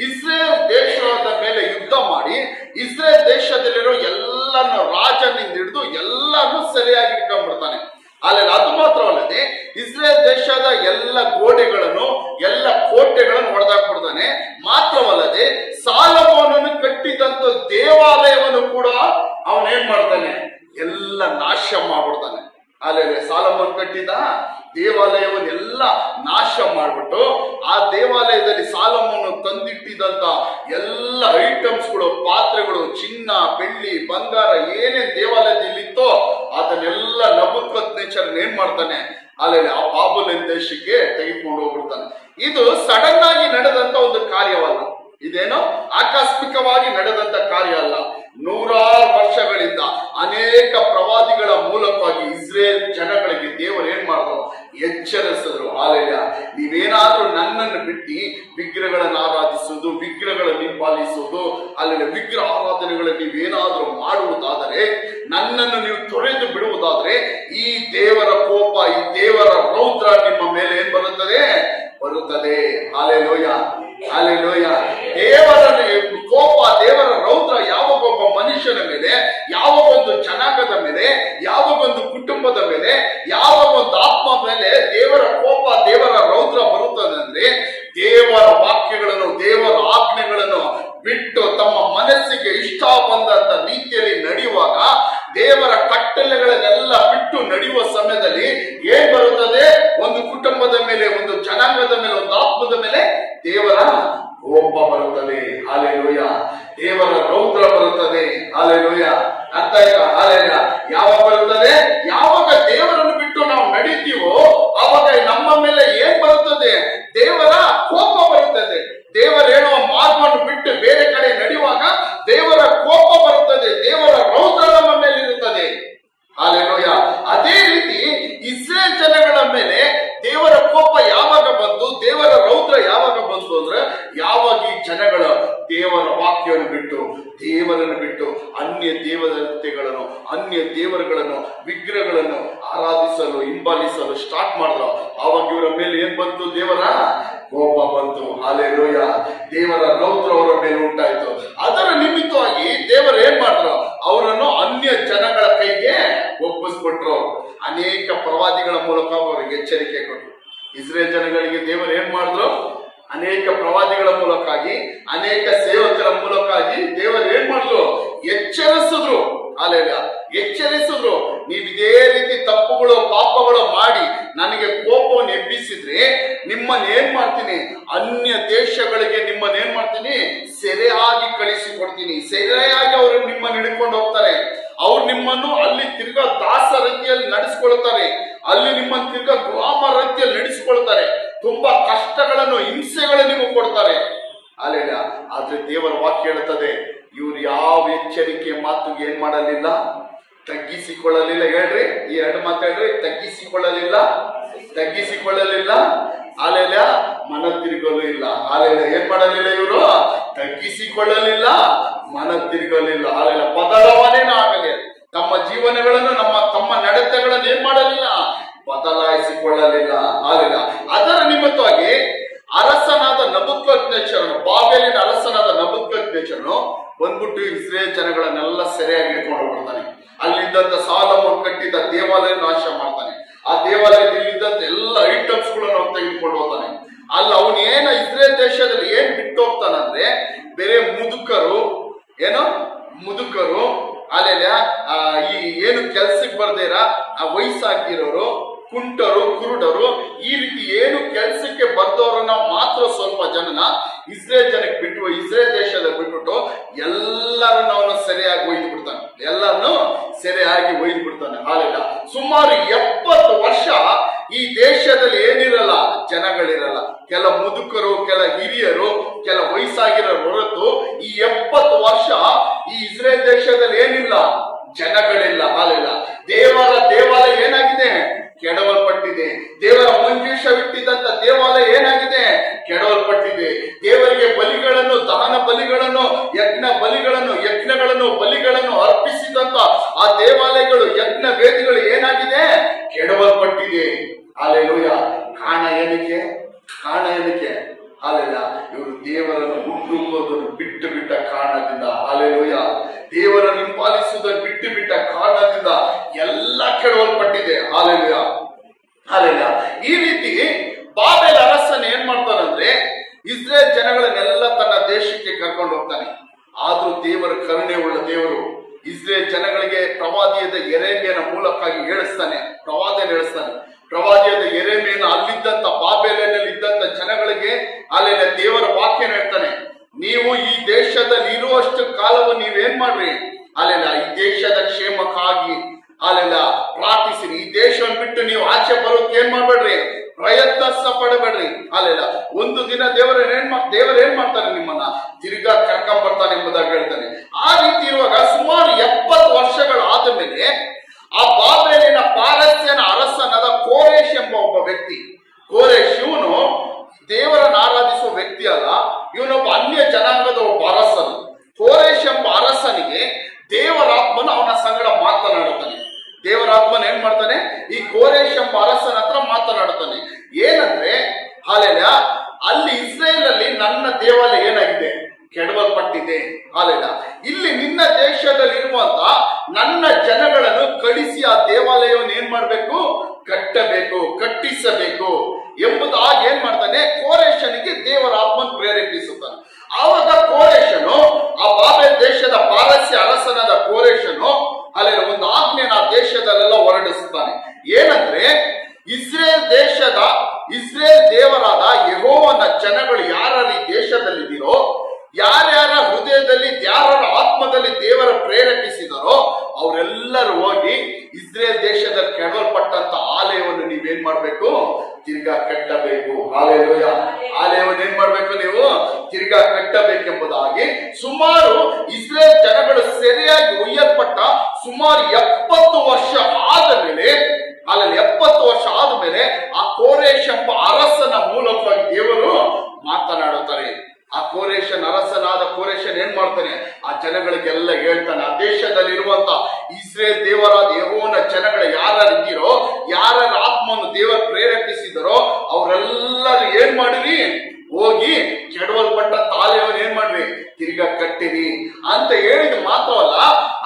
ಇಸ್ರೇಲ್ ದೇಶದ ಮೇಲೆ ಯುದ್ಧ ಮಾಡಿ ಇಸ್ರೇಲ್ ದೇಶದಲ್ಲಿರೋ ಎಲ್ಲಾನು ರಾಜನಿಂದ ಹಿಡಿದು ಎಲ್ಲಾನು ಸರಿಯಾಗಿ ಇಟ್ಕೊಂಡ್ಬಿಡ್ತಾನೆ. ಅಲ್ಲಲ್ಲ, ಅದು ಮಾತ್ರವಲ್ಲದೆ ಇಸ್ರೇಲ್ ದೇಶದ ಎಲ್ಲ ಗೋಡೆಗಳನ್ನು ಎಲ್ಲ ಕೋಟೆಗಳನ್ನು ಹೊಡೆದಾಕ್ಬಿಡ್ತಾನೆ. ಮಾತ್ರವಲ್ಲದೆ ಸಾಲಮೋನನು ಕಟ್ಟಿದಂತ ದೇವಾಲಯವನ್ನು ಕೂಡ ಅವನೇನ್ ಮಾಡ್ತಾನೆ, ಎಲ್ಲ ನಾಶ ಮಾಡ್ಬಿಡ್ತಾನೆ. ಅಲ್ಲೇ ಸಾಲಮೋನ್ ಕಟ್ಟಿದ ದೇವಾಲಯವನ್ನೆಲ್ಲ ನಾಶ ಮಾಡ್ಬಿಟ್ಟು ಆ ದೇವಾಲಯದಲ್ಲಿ ಸಾಲಮೋನು ತಂದಿಟ್ಟಿದಂತ ಎಲ್ಲ ಐಟಮ್ಸ್ಗಳು, ಪಾತ್ರೆಗಳು, ಚಿನ್ನ, ಬೆಳ್ಳಿ, ಬಂಗಾರ ಏನೇನ್ ದೇವಾಲಯದಲ್ಲಿತ್ತೋ ಅದನ್ನೆಲ್ಲ ನಬೂಕದ್ನೆಚ್ಚರನು ಏನ್ ಮಾಡ್ತಾನೆ, ಅಲ್ಲೇ ಆ ಬಾಬೆಲಿನ ದೇಶಕ್ಕೆ ತೆಗೆದುಕೊಂಡು ಹೋಗ್ಬಿಡ್ತಾನೆ. ಇದು ಸಡನ್ ಆಗಿ ನಡೆದಂತ ಒಂದು ಕಾರ್ಯವಲ್ಲ, ಇದೇನೋ ಆಕಸ್ಮಿಕವಾಗಿ ನಡೆದಂತ ಕಾರ್ಯ ಅಲ್ಲ. ನೂರಾರು ವರ್ಷಗಳಿಂದ ಅನೇಕ ಪ್ರವಾದಿಗಳ ಮೂಲಕವಾಗಿ ಇಸ್ರೇಲ್ ಜನಗಳಿಗೆ ದೇವರು ಏನ್ ಮಾಡಿದ್ರು, ಎಚ್ಚರಿಸಿದ್ರು. ಹಾಲೆಲೂಯಾ, ನೀವೇನಾದ್ರೂ ನನ್ನನ್ನು ಬಿಟ್ಟು ವಿಗ್ರಹಗಳನ್ನು ಆರಾಧಿಸುವುದು, ವಿಗ್ರಹಗಳನ್ನು ಹಿಂಬಾಲಿಸುವುದು, ಅಲ್ಲಿ ವಿಗ್ರಹ ಆರಾಧನೆಗಳನ್ನು ನೀವೇನಾದ್ರೂ ಮಾಡುವುದಾದರೆ, ನನ್ನನ್ನು ನೀವು ತೊರೆದು ಬಿಡುವುದಾದ್ರೆ ಈ ದೇವರ ಕೋಪ, ಈ ದೇವರ ರೌದ್ರ ನಿಮ್ಮ ಮೇಲೆ ಏನ್ ಬರುತ್ತದೆ. Hallelujah, hallelujah. ದೇವರ ಕೋಪ, ದೇವರ ರೌದ್ರ ಯಾವಾಗ ಒಬ್ಬ ಮನುಷ್ಯನ ಮೇಲೆ, ಯಾವಾಗ ಒಂದು ಜನಾಂಗದ ಮೇಲೆ, ಯಾವಾಗ ಒಂದು ಕುಟುಂಬದ ಮೇಲೆ, ಯಾವಾಗ ಒಂದು ಆತ್ಮ ಮೇಲೆ ದೇವರ ಕೋಪ, ದೇವರ ರೌದ್ರ ಬರುತ್ತದೆ ಅಂದ್ರೆ ದೇವರ ವಾಕ್ಯಗಳನ್ನು, ದೇವರ ಆಜ್ಞೆಗಳನ್ನು ಬಿಟ್ಟು ತಮ್ಮ ಮನಸ್ಸಿಗೆ ಇಷ್ಟ ಬಂದಂತ ರೀತಿಯಲ್ಲಿ ನಡೆಯುವಾಗ, ದೇವರ ಕಟ್ಟಳೆಗಳನ್ನೆಲ್ಲ ಬಿಟ್ಟು ನಡೆಯುವ ಸಮಯದಲ್ಲಿ ಏನ್ ಬರುತ್ತದೆ, ಒಂದು ಕುಟುಂಬದ ಮೇಲೆ, ಒಂದು ಜನಾಂಗದ ಮೇಲೆ, ಒಂದು ಆತ್ಮದ ಮೇಲೆ ದೇವರ ಕೋಪ ಬರುತ್ತದೆ. ಹಾಲೆಲೂಯಾ, ದೇವರ ರೌದ್ರ ಬರುತ್ತದೆ. ಹಾಲೆಲೂಯಾ, ಅರ್ಥ ಆಯ್ತಾ? ಹಾಲೆಲೂಯಾ. ಯಾವಾಗ ಬರುತ್ತದೆ? ಯಾವಾಗ ದೇವರನ್ನು ಬಿಟ್ಟು ನಾವು ನಡೀತೀವೋ ಆವಾಗ ನಮ್ಮ ಮೇಲೆ ಏನ್ ಬರುತ್ತದೆ, ದೇವರ ಕೋಪ ಬರುತ್ತದೆ. ದೇವರ ಹೇಳುವ ಮಾರ್ಗವನ್ನು ಬಿಟ್ಟು ಬೇರೆ ಕಡೆ ನಡೆಯುವಾಗ ದೇವರ ಕೋಪ ಬರುತ್ತದೆ, ದೇವರ ರೌದ್ರ ನಮ್ಮ ಮೇಲೆ ಇರುತ್ತದೆ. ಹಾಲೆಲೂಯಾ. ಅದೇ ರೀತಿ ಇಸ್ರೇಲ್ ಜನಗಳ ಮೇಲೆ ದೇವರ ಕೋಪ ಯಾವಾಗ ಬಂತು, ದೇವರ ರೌದ್ರ ಯಾವಾಗ ಬಂತು ಅಂದ್ರೆ ಯಾವಾಗ ಈ ಜನಗಳ ದೇವರ ವಾಕ್ಯವನ್ನು ಬಿಟ್ಟು, ದೇವರನ್ನು ಬಿಟ್ಟು ಅನ್ಯ ದೇವತೆಗಳನ್ನು, ಅನ್ಯ ದೇವರುಗಳನ್ನು, ವಿಗ್ರಹಗಳನ್ನು ಆರಾಧಿಸಲು, ಹಿಂಬಾಲಿಸಲು ಸ್ಟಾರ್ಟ್ ಮಾಡಿದ್ರು. ಆವಾಗ ಇವರ ಮೇಲೆ ಏನ್ ಬಂತು, ದೇವರ ಕೋಪ ಬಂತು. ಹಾಲೆಲೂಯಾ, ದೇವರ ರೌದ್ರ ಅವರ ಮೇಲೆ ಉಂಟಾಯ್ತು. ಅದರ ನಿಮಿತ್ತವಾಗಿ ದೇವರು ಏನ್ ಮಾಡಿದ್ರು, ಅವರನ್ನು ಅನ್ಯ ಜನಗಳ ಕೈಗೆ ಒಪ್ಪಿಸ್ಬಿಟ್ರು. ಅನೇಕ ಪ್ರವಾದಿಗಳ ಮೂಲಕ ಅವರಿಗೆ ಎಚ್ಚರಿಕೆ ಕೊಟ್ಟರು. ಇಸ್ರೇಲ್ ಜನಗಳಿಗೆ ದೇವರು ಏನ್ ಮಾಡಿದ್ರು, ಅನೇಕ ಪ್ರವಾದಿಗಳ ಮೂಲಕಾಗಿ, ಅನೇಕ ಸೇವಕರ ಮೂಲಕಾಗಿ ದೇವರು ಏನ್ ಮಾಡಿದ್ರು, ಎಚ್ಚರಿಸಿದ್ರು. ಹಾಲೆಲೂಯಾ, ಎಚ್ಚರಿಸಿದ್ರು. ನೀವು ಇದೇ ರೀತಿ ತಪ್ಪುಗಳು, ಪಾಪಗಳು ಮಾಡಿ ನನಗೆ ಕೋಪವನ್ನು ಎಬ್ಬಿಸಿದ್ರೆ ನಿಮ್ಮನ್ನ ಏನ್ ಮಾಡ್ತೀನಿ, ಅನ್ಯ ದೇಶಗಳಿಗೆ ನಿಮ್ಮನ್ನ ಏನ್ ಮಾಡ್ತೀನಿ, ಸೆರೆಯಾಗಿ ಕಳಿಸಿಕೊಡ್ತೀನಿ. ಸೆರೆಯಾಗಿ ಅವರು ನಿಮ್ಮನ್ನು ಹಿಡ್ಕೊಂಡು ಹೋಗ್ತಾರೆ. ಅವ್ರು ನಿಮ್ಮನ್ನು ಅಲ್ಲಿ ತಿರ್ಗಾ ದಾಸ ರೀತಿಯಲ್ಲಿ ನಡೆಸ್ಕೊಳ್ತಾರೆ, ಅಲ್ಲಿ ನಿಮ್ಮನ್ನು ತಿರ್ಗಾ ಗುಲಾಮ ರೀತಿಯಲ್ಲಿ ನಡೆಸಿಕೊಳ್ತಾರೆ. ತುಂಬಾ ಕಷ್ಟಗಳನ್ನು, ಹಿಂಸೆಗಳನ್ನು ನಿಮಗೆ ಕೊಡ್ತಾರೆ. ಅಲ್ಲೇನಾ? ಆದ್ರೆ ದೇವರ ವಾಕ್ಯ ಹೇಳುತ್ತದೆ, ಇವ್ರು ಯಾವ ಎಚ್ಚರಿಕೆ ಮಾತುಗೆ ಏನ್ ಮಾಡಲಿಲ್ಲ, ತಗ್ಗಿಸಿಕೊಳ್ಳಲಿಲ್ಲ. ಹೇಳ್ರಿ, ಈ ಎರಡು ಮಾತು ಹೇಳ್ರಿ. ತಗ್ಗಿಸಿಕೊಳ್ಳಲಿಲ್ಲ. ಆಲೆಲ್ಲ ಮನ ತಿರುಗಲು ಇಲ್ಲ. ಆಲೆಲ್ಲ ಏನ್ ಮಾಡಲಿಲ್ಲ ಇವರು, ತಗ್ಗಿಸಿಕೊಳ್ಳಲಿಲ್ಲ, ಮನ ತಿರುಗಲಿಲ್ಲ. ಆಲೆಲ್ಲ ಬದಲಾವಣೆನೂ ಆಗಲಿ. ತಮ್ಮ ಜೀವನಗಳನ್ನು, ತಮ್ಮ ನಡತೆಗಳನ್ನು ಏನ್ ಮಾಡಲಿಲ್ಲ, ಬದಲಾಯಿಸಿಕೊಳ್ಳಲಿಲ್ಲ. ಆಲೆಲ್ಲ ಅದರ ನಿಮಿತ್ತವಾಗಿ ಅರಸನಾದ ನಬೂಕದ್ನೆಚ್ಚರನು, ಬಾಬೆಲಿನ ಅರಸನಾದ ನಬೂಕದ್ನೆಚ್ಚರನು ಬಂದ್ಬಿಟ್ಟು ಇಸ್ರೇಲ್ ಜನಗಳನ್ನೆಲ್ಲ ಸೆರೆಯಾಗಿ ಹಿಡ್ಕೊಂಡು ಹೋಗ್ಬಿಡ್ತಾನೆ. ಅಲ್ಲಿದ್ದಂತ ಸಾಲಮೋನ್ ಕಟ್ಟಿದ್ದ ದೇವಾಲಯ ನಾಶ ಮಾಡ್ತಾನೆ. ಆ ದೇವಾಲಯದಲ್ಲಿದ್ದಂತ ಎಲ್ಲ ಐಟಮ್ಸ್ ಗಳನ್ನು ತೆಗೆದುಕೊಂಡು ಹೋಗ್ತಾನೆ. ಅಲ್ಲ, ಅವನು ಇಸ್ರೇಲ್ ದೇಶದಲ್ಲಿ ಏನ್ ಬಿಟ್ಟು ಹೋಗ್ತಾನಂದ್ರೆ, ಬೇರೆ ಮುದುಕರು ಅಲ್ಲೆಲ್ಲ ಈ ಏನು ಕೆಲ್ಸಕ್ಕೆ ಬರ್ದೇರ ವಯಸ್ಸಾಗಿರೋರು, ಕುಂಟರು, ಕುರುಡರು, ಈ ರೀತಿ ಏನು ಕೆಲಸಕ್ಕೆ ಬರ್ದವ್ರನ್ನ ಮಾತ್ರ ಸ್ವಲ್ಪ ಜನನ ಇಸ್ರೇಲ್ ಜನಕ್ಕೆ ಬಿಟ್ಟು, ಇಸ್ರೇಲ್ ದೇಶದಲ್ಲಿ ಬಿಟ್ಬಿಟ್ಟು ಎಲ್ಲರನ್ನ ಅವನು ಸರಿಯಾಗಿ ಒಯ್ದು ಬಿಡ್ತಾನೆ. ಎಲ್ಲರನ್ನು ಸರಿಯಾಗಿ ಒಯ್ದು ಬಿಡ್ತಾನೆ. ಹಾಲೆಲ್ಲ ಸುಮಾರು 70 ವರ್ಷ ಈ ದೇಶದಲ್ಲಿ ಏನಿರಲ್ಲ, ಜನಗಳಿರಲ್ಲ. ಕೆಲ ಮುದುಕರು, ಕೆಲ ಹಿರಿಯರು, ಕೆಲ ವಯಸ್ಸಾಗಿರೋ ಹೊರತು ಈ 70 ವರ್ಷ ಈ ಇಸ್ರೇಲ್ ದೇಶದಲ್ಲಿ ಏನಿಲ್ಲ, ಜನಗಳಿಲ್ಲ. ಹಾಲೆಲ್ಲ ದೇವರ ದೇವಾಲಯ ಏನಾಗಿದೆ, ಕೆಡವಲ್ಪಟ್ಟಿದೆ. ದೇವರ ಮಂಜೂಷವಿಟ್ಟಿದ್ದಂತ ದೇವಾಲಯ ಏನಾಗಿದೆ, ಕೆಡವಲ್ಪಟ್ಟಿದೆ. ದೇವರಿಗೆ ಬಲಿಗಳನ್ನು, ದಹನ ಬಲಿಗಳನ್ನು, ಯಜ್ಞಗಳನ್ನು, ಬಲಿಗಳನ್ನು ಅರ್ಪಿಸಿದಂತ ಆ ದೇವಾಲಯಗಳು, ಯಜ್ಞ ವೇದಿಗಳು ಏನಾಗಿದೆ, ಕೆಡವಲ್ಪಟ್ಟಿದೆ. ಹಾಲೆಲೂಯ. ಕಾರಣ ಏನಕ್ಕೆ? ಹಾಲೆಲ್ಲ ಇವರು ದೇವರನ್ನು ಹುಟ್ಟುವುದನ್ನು ಬಿಟ್ಟ ಕಾರಣದಿಂದ, ಹಾಲೆಲೂಯ, ದೇವರನ್ನು ಹಿಂಪಾಲಿಸುವುದನ್ನು ಬಿಟ್ಟ ಕಾರಣದಿಂದ ಎಲ್ಲ ಕೆಡವಲ್ಪಟ್ಟಿದೆ. ಹಾಲೆಲೂಯ. ಈ ರೀತಿ ಬಾಬೆಲ್ ಅರಸನ ಏನ್ ಮಾಡ್ತಾನಂದ್ರೆ ಇಸ್ರೇಲ್ ಜನಗಳನ್ನೆಲ್ಲ ತನ್ನ ದೇಶಕ್ಕೆ ಕರ್ಕೊಂಡು ಹೋಗ್ತಾನೆ. ಆದ್ರೂ ದೇವರ ಕರುಣೆ ಉಳ್ಳ ದೇವರು ಇಸ್ರೇಲ್ ಜನಗಳಿಗೆ ಪ್ರವಾದಿಯಾದ ಯೆರೆಮೀಯನ ಮೂಲಕವಾಗಿ ಹೇಳಿಸ್ತಾನೆ. ಪ್ರವಾದಿಯಾದ ಯೆರೆಮೀಯನ ಅಲ್ಲಿದ್ದಂತ ಬಾಬೆಲಿನಲ್ಲಿ ಇದ್ದಂತ ಜನಗಳಿಗೆ ಅಲ್ಲೆಲ್ಲ ದೇವರ ವಾಕ್ಯನ ಹೇಳ್ತಾನೆ. ನೀವು ಈ ದೇಶದಲ್ಲಿ ಇರುವಷ್ಟು ಕಾಲವನ್ನು ನೀವೇನ್ ಮಾಡ್ರಿ, ಅಲ್ಲೆಲ್ಲ ಈ ದೇಶದ ಕ್ಷೇಮಕ್ಕಾಗಿ ಅಲ್ಲೆಲ್ಲ ಪ್ರಾರ್ಥಿಸಿರಿ. ಈ ದೇಶವನ್ನು ಬಿಟ್ಟು ನೀವು ಆಚೆ ಬರೋಕೆ ಏನ್ ಮಾಡ್ಬೇಡ್ರಿ, ಪ್ರಯತ್ನ ಪಡಬೇಡ್ರಿ. ಅಲ್ಲೆಲ್ಲ ಒಂದು ದಿನ ದೇವರ ಏನ್ ಮಾಡ್ತಾರೆ, ನಿಮ್ಮನ್ನ ತಿರ್ಗಾ ಕರ್ಕೊಂಡ್ ಬರ್ತಾನೆ ಎಂಬುದಾಗಿ ಹೇಳ್ತಾನೆ. ಆ ರೀತಿ ಇರುವಾಗ ಸುಮಾರು 70 ವರ್ಷಗಳಾದ ಮೇಲೆ ಆ ಬಾಬೆಲಿನ ಪಾರಸ್ಯನ ಅರಸನಾದ ಕೋರೇಶ್ ಎಂಬ ಒಬ್ಬ ವ್ಯಕ್ತಿ, ಇವನು ದೇವರನ್ನು ಆರಾಧಿಸುವ ವ್ಯಕ್ತಿ ಅಲ್ಲ, ಇವನೊಬ್ಬ ಅನ್ಯ ಜನಾಂಗದ ಒಬ್ಬ ಅರಸನು. ಕೋರೇಶ್ ಎಂಬ ಅರಸನಿಗೆ ದೇವರಾತ್ಮನು ಅವನ ಸಂಗಡ ಮಾತನಾಡುತ್ತಾನೆ. ದೇವರಾತ್ಮನ ಏನ್ ಮಾಡ್ತಾನೆ, ಈ ಕೋರೇಶ್ ಎಂಬ ಅರಸನ ಹತ್ರ ಮಾತನಾಡುತ್ತಾನೆ. ಏನಂದ್ರೆ ಅಲ್ಲಿ ಇಸ್ರೇಲ್ ಅಲ್ಲಿ ನನ್ನ ದೇವಾಲಯ ಏನಾಗಿದೆ, ಕೆಡವಲ್ಪಟ್ಟಿದೆ. ಇಲ್ಲಿ ನಿನ್ನ ದೇಶದಲ್ಲಿ ಇರುವಂತ ನನ್ನ ಜನಗಳನ್ನು ಕಳಿಸಿ ಆ ದೇವಾಲಯವನ್ನು ಏನ್ ಮಾಡ್ಬೇಕು, ಕಟ್ಟಿಸಬೇಕು ಎಂಬುದಾಗಿ ಏನ್ ಮಾಡ್ತಾನೆ, ಕೋರೇಶನಿಗೆ ದೇವರ ಆತ್ಮನ್ ಪ್ರೇರೇಪಿಸುತ್ತಾನೆ. ಆವಾಗ ಕೋರೇಶನು ಆ ಬಾಬೆಲ್ ದೇಶದ ಪಾರಸ್ಯ ಅರಸನಾದ ಕೋರೇಶನು ಒಂದು ಆಜ್ಞೆನ ಆ ದೇಶದಲ್ಲೆಲ್ಲ ಹೊರಡಿಸುತ್ತಾನೆ. ಏನಂದ್ರೆ ಇಸ್ರೇಲ್ ದೇವರಾದ ಯೆಹೋವನ ಜನಗಳು ಯಾರು ಈ ದೇಶದಲ್ಲಿದ್ದೀರೋ, ಯಾರ್ಯಾರ ಹೃದಯದಲ್ಲಿ ಯಾರ ಆತ್ಮದಲ್ಲಿ ದೇವರ ಪ್ರೇರೇಪಿಸಿದರೋ ಅವರೆಲ್ಲರೂ ಹೋಗಿ ಇಸ್ರೇಲ್ ದೇಶದಲ್ಲಿ ಕೆಡವಲ್ಪಟ್ಟಂತ ಆಲಯವನ್ನು ನೀವೇನ್ ಮಾಡ್ಬೇಕು, ತಿರ್ಗಾ ಕಟ್ಟಬೇಕು. ಆಲಯವನ್ನು ಏನ್ ಮಾಡ್ಬೇಕು, ನೀವು ತಿರ್ಗಾ ಕಟ್ಟಬೇಕೆಂಬುದಾಗಿ ಸುಮಾರು ಇಸ್ರೇಲ್ ಜನಗಳು ಸೆರೆಯಾಗಿ ಒಯ್ಯಲ್ಪಟ್ಟ ಸುಮಾರು 70 ವರ್ಷ ಆದ ಮೇಲೆ, 70 ವರ್ಷ ಆದ್ಮೇಲೆ ಆ ಕೋರೇಶ್ ಎಂಬ ಅರಸನ ಮೂಲಕವಾಗಿ ದೇವರು ಮಾತನಾಡುತ್ತಾರೆ. ಆ ಅರಸನಾದ ಕೋರೇಶನ್ ಏನ್ ಮಾಡ್ತಾನೆ, ಆ ಜನಗಳಿಗೆಲ್ಲ ಹೇಳ್ತಾನೆ, ಆ ದೇಶದಲ್ಲಿ ಇರುವಂತ ಇಸ್ರೇಲ್ ದೇವರಾದ ಯೆಹೋವನ ಜನಗಳ ಯಾರಿದ್ದೀರೋ, ಯಾರ ಆತ್ಮವನ್ನು ದೇವರು ಪ್ರೇರೇಪಿಸಿದರೋ ಅವರೆಲ್ಲರೂ ಏನ್ ಮಾಡಿರಿ, ಹೋಗಿ ಕೆಡವಲ್ಪಟ್ಟ ಆಲಯವನ್ನು ಏನ್ ಮಾಡ್ರಿ, ತಿರ್ಗಾ ಕಟ್ಟಿರಿ ಅಂತ ಹೇಳಿದ ಮಾತ್ರವಲ್ಲ,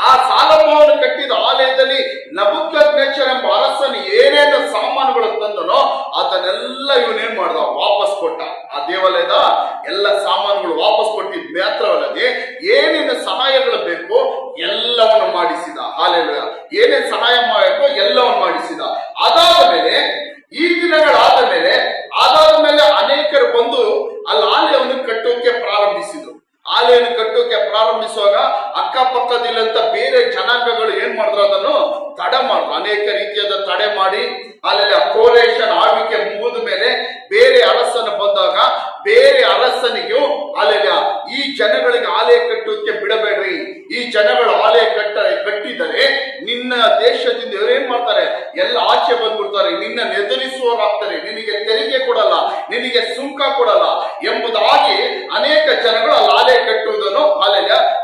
ಆ ಸಾಲೋಮೋನನು ಕಟ್ಟಿದ ಆಲಯದಲ್ಲಿ ನೆಬೂಕದ್ನೆಚ್ಚರ್ ಎಂಬ ಅರಸನು ಏನೇನು ಸಾಮಾನುಗಳು ತಂದನೋ ಅದನ್ನೆಲ್ಲ ಇವನೇನ್ ಮಾಡ್ದ, ವಾಪಸ್ ಕೊಟ್ಟ. ಆ ದೇವಾಲಯದ ಎಲ್ಲ ಸಾಮಾನುಗಳು ವಾಪಸ್ ಕೊಟ್ಟಿದ್ ಮಾತ್ರವಲ್ಲದೆ ಏನೇನು ಸಹಾಯಗಳು ಬೇಕು ಎಲ್ಲವನ್ನು ಮಾಡಿಸಿದ. ಏನೇನು ಸಹಾಯ ಮಾಡಬೇಕು ಎಲ್ಲವನ್ನು ಮಾಡಿಸಿದ. ಅದಾದ ಮೇಲೆ ಈ ದಿನಗಳಾದ ಮೇಲೆ ಅನೇಕರು ಬಂದು ಅಲ್ಲಿ ಆಲಯವನ್ನು ಕಟ್ಟೋಕೆ ಪ್ರಾರಂಭಿಸಿದ್ರು. ಆಲಯವನ್ನು ಕಟ್ಟೋಕೆ ಪ್ರಾರಂಭಿಸುವಾಗ ಅಕ್ಕಪಕ್ಕದಿಲ್ಲಂತ ಬೇರೆ ಜನಾಂಗಗಳು ಏನ್ ಮಾಡಿದ್ರು, ಅದನ್ನು ತಡೆ ಮಾಡಿದ್ರು. ಅನೇಕ ರೀತಿಯಾದ ತಡೆ ಮಾಡಿ ಕೋರೇಶನ ಆಳ್ವಿಕೆ ಮುಗಿದ ಮೇಲೆ ಬೇರೆ ಅರಸನು ಬಂದಾಗ ಬೇರೆ ಅರಸನಿಗೂ ಈ ಜನಗಳಿಗೆ ಆಲಯ ಕಟ್ಟೋಕೆ ಬಿಡಬೇಡ್ರಿ, ಈ ಜನಗಳು ಆಲಯ ಕಟ್ಟಿದರೆ ನಿನ್ನ ದೇಶದಿಂದ ಏನ್ ಮಾಡ್ತಾರೆ, ಎಲ್ಲ ಆಚೆ ಬಂದ್ಬಿಡ್ತಾರೆ, ನಿನ್ನ ಎದುರಿಸುವವರಾಗ್ತಾರೆ, ನಿನಗೆ ತೆರಿಗೆ ಕೊಡಲ್ಲ, ನಿನಗೆ ಸುಂಕ ಕೊಡಲ್ಲ ಎಂಬುದಾಗಿ ಅನೇಕ ಜನಗಳು ಅಲ್ಲಿ ಆಲಯ ಕಟ್ಟುವುದನ್ನು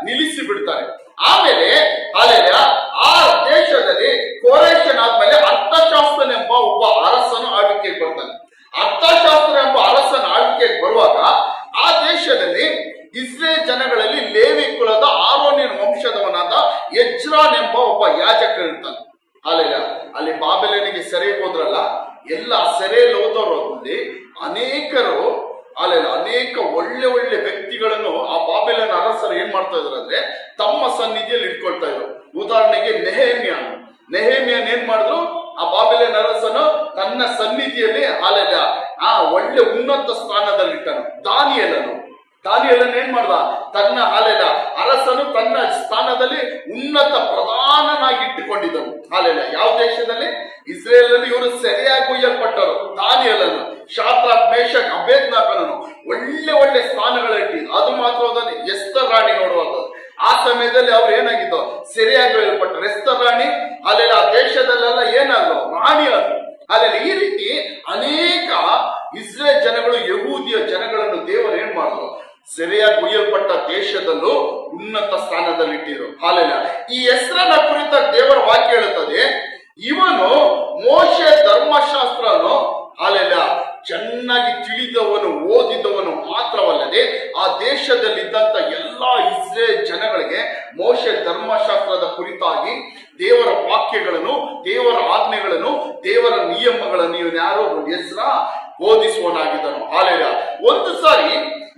ನಿಲ್ಲಿಸಿ ಬಿಡ್ತಾರೆ. ಆಮೇಲೆ ಆ ದೇಶದಲ್ಲಿ ಕೋರೇಶನ್ ಆದ್ಮೇಲೆ ಅರ್ಥಶಾಸ್ತ್ರನ್ ಎಂಬ ಒಬ್ಬ ಅರಸನು ಆಳ್ವಿಕೆಗೆ ಬರ್ತಾನೆ. ಅರ್ಥಶಾಸ್ತ್ರ ಎಂಬ ಅರಸನ ಆಳ್ವಿಕೆಗೆ ಬರುವಾಗ ಆ ದೇಶದಲ್ಲಿ ಇಸ್ರೇಲ್ ಜನಗಳಲ್ಲಿ ಲೇವಿ ಕುಲದ ಆರೋನ್ಯನ ವಂಶದವನಾದ ಎಜ್ರಾನ್ ಎಂಬ ಒಬ್ಬ ಯಾಜಕ ಇರ್ತಾನೆ. ಅಲ್ಲಿ ಬಾಬೆಲಿನಿಗೆ ಸೆರೆ ಹೋದ್ರಲ್ಲ, ಎಲ್ಲ ಸೆರೆಯಲ್ಲಿ ಹೋದವರಲ್ಲಿ ಅನೇಕರು ಅನೇಕ ಒಳ್ಳೆ ವ್ಯಕ್ತಿಗಳನ್ನು ಆ ಬಾಬೆಲಿನ ಅರಸರು ಏನ್ ಮಾಡ್ತಾ ಇದ್ರು ಅಂದ್ರೆ ತಮ್ಮ ಸನ್ನಿಧಿಯಲ್ಲಿ ಇಟ್ಕೊಳ್ತಾ ಇದ್ರು. ಉದಾಹರಣೆಗೆ ನೆಹೆಮ್ಯನ್ ಏನ್ ಮಾಡಿದ್ರು, ಆ ಬಾಬೆಲಿನ ಅರಸನು ತನ್ನ ಸನ್ನಿಧಿಯಲ್ಲಿ ಆ ಒಳ್ಳೆ ಉನ್ನತ ಸ್ಥಾನದಲ್ಲಿಟ್ಟನು. ದಾನಿಯೇಲನು ಏನ್ ಮಾಡ್ದ, ತನ್ನ ಅರಸನು ತನ್ನ ಸ್ಥಾನದಲ್ಲಿ ಉನ್ನತ ಪ್ರಧಾನನಾಗಿ ಇಟ್ಟುಕೊಂಡಿದ್ದನು. ಯಾವ ದೇಶದಲ್ಲಿ, ಇಸ್ರೇಲ್ ಅಲ್ಲಿ ಇವರು ಸೆರೆಯಾಗಿ ಒಯ್ಯಲ್ಪಟ್ಟರು. ದಾನಿಯೇಲನು, ಶಾದ್ರಾಕ್, ಮೇಷಕ್, ಅಬೇದ್ನೆಗೋರನ್ನು ಒಳ್ಳೆ ಸ್ಥಾನಗಳಿಟ್ಟಿದ್ದು. ಅದು ಮಾತ್ರವಲ್ಲ, ಎಸ್ತರ್ ರಾಣಿ ನೋಡುವಾಗ ಆ ಸಮಯದಲ್ಲಿ ಅವ್ರು ಏನಾಗಿದ್ದು, ಸೆರೆಯಾಗಿ ಒಯ್ಯಲ್ಪಟ್ಟರು. ಎಸ್ತರ್ ರಾಣಿ ಆ ದೇಶದಲ್ಲೆಲ್ಲ ಏನಾದ್ರು, ರಾಣಿ ಆದ್ರು. ಈ ರೀತಿ ಅನೇಕ ಇಸ್ರೇಲ್ ಜನಗಳು, ಯಹೂದಿಯ ಜನಗಳನ್ನು ದೇವರು ಏನ್ ಮಾಡಿದ್ರು, ಸೆರೆಯಾಗಿ ಒಯ್ಯಲ್ಪಟ್ಟ ದೇಶದಲ್ಲೂ ಉನ್ನತ ಸ್ಥಾನದಲ್ಲಿ ಇಟ್ಟಿದ್ರು. ಈ ಎಸ್ರನ ಕುರಿತ ದೇವರ ವಾಕ್ಯ ಹೇಳುತ್ತದೆ, ಇವನು ಮೋಶೆ ಧರ್ಮಶಾಸ್ತ್ರನು ಮೋಶೆ ಧರ್ಮಶಾಸ್ತ್ರದ ಕುರಿತಾಗಿ ದೇವರ ವಾಕ್ಯಗಳನ್ನು, ದೇವರ ಆಜ್ಞೆಗಳನ್ನು, ದೇವರ ನಿಯಮಗಳನ್ನು ಇವನು ಯಾರು? ಎಜ್ರಾ ಬೋಧಿಸುವನಾಗಿದ್ದನು. ಹಾಲೆಲೂಯಾ. ಒಂದು ಸಾರಿ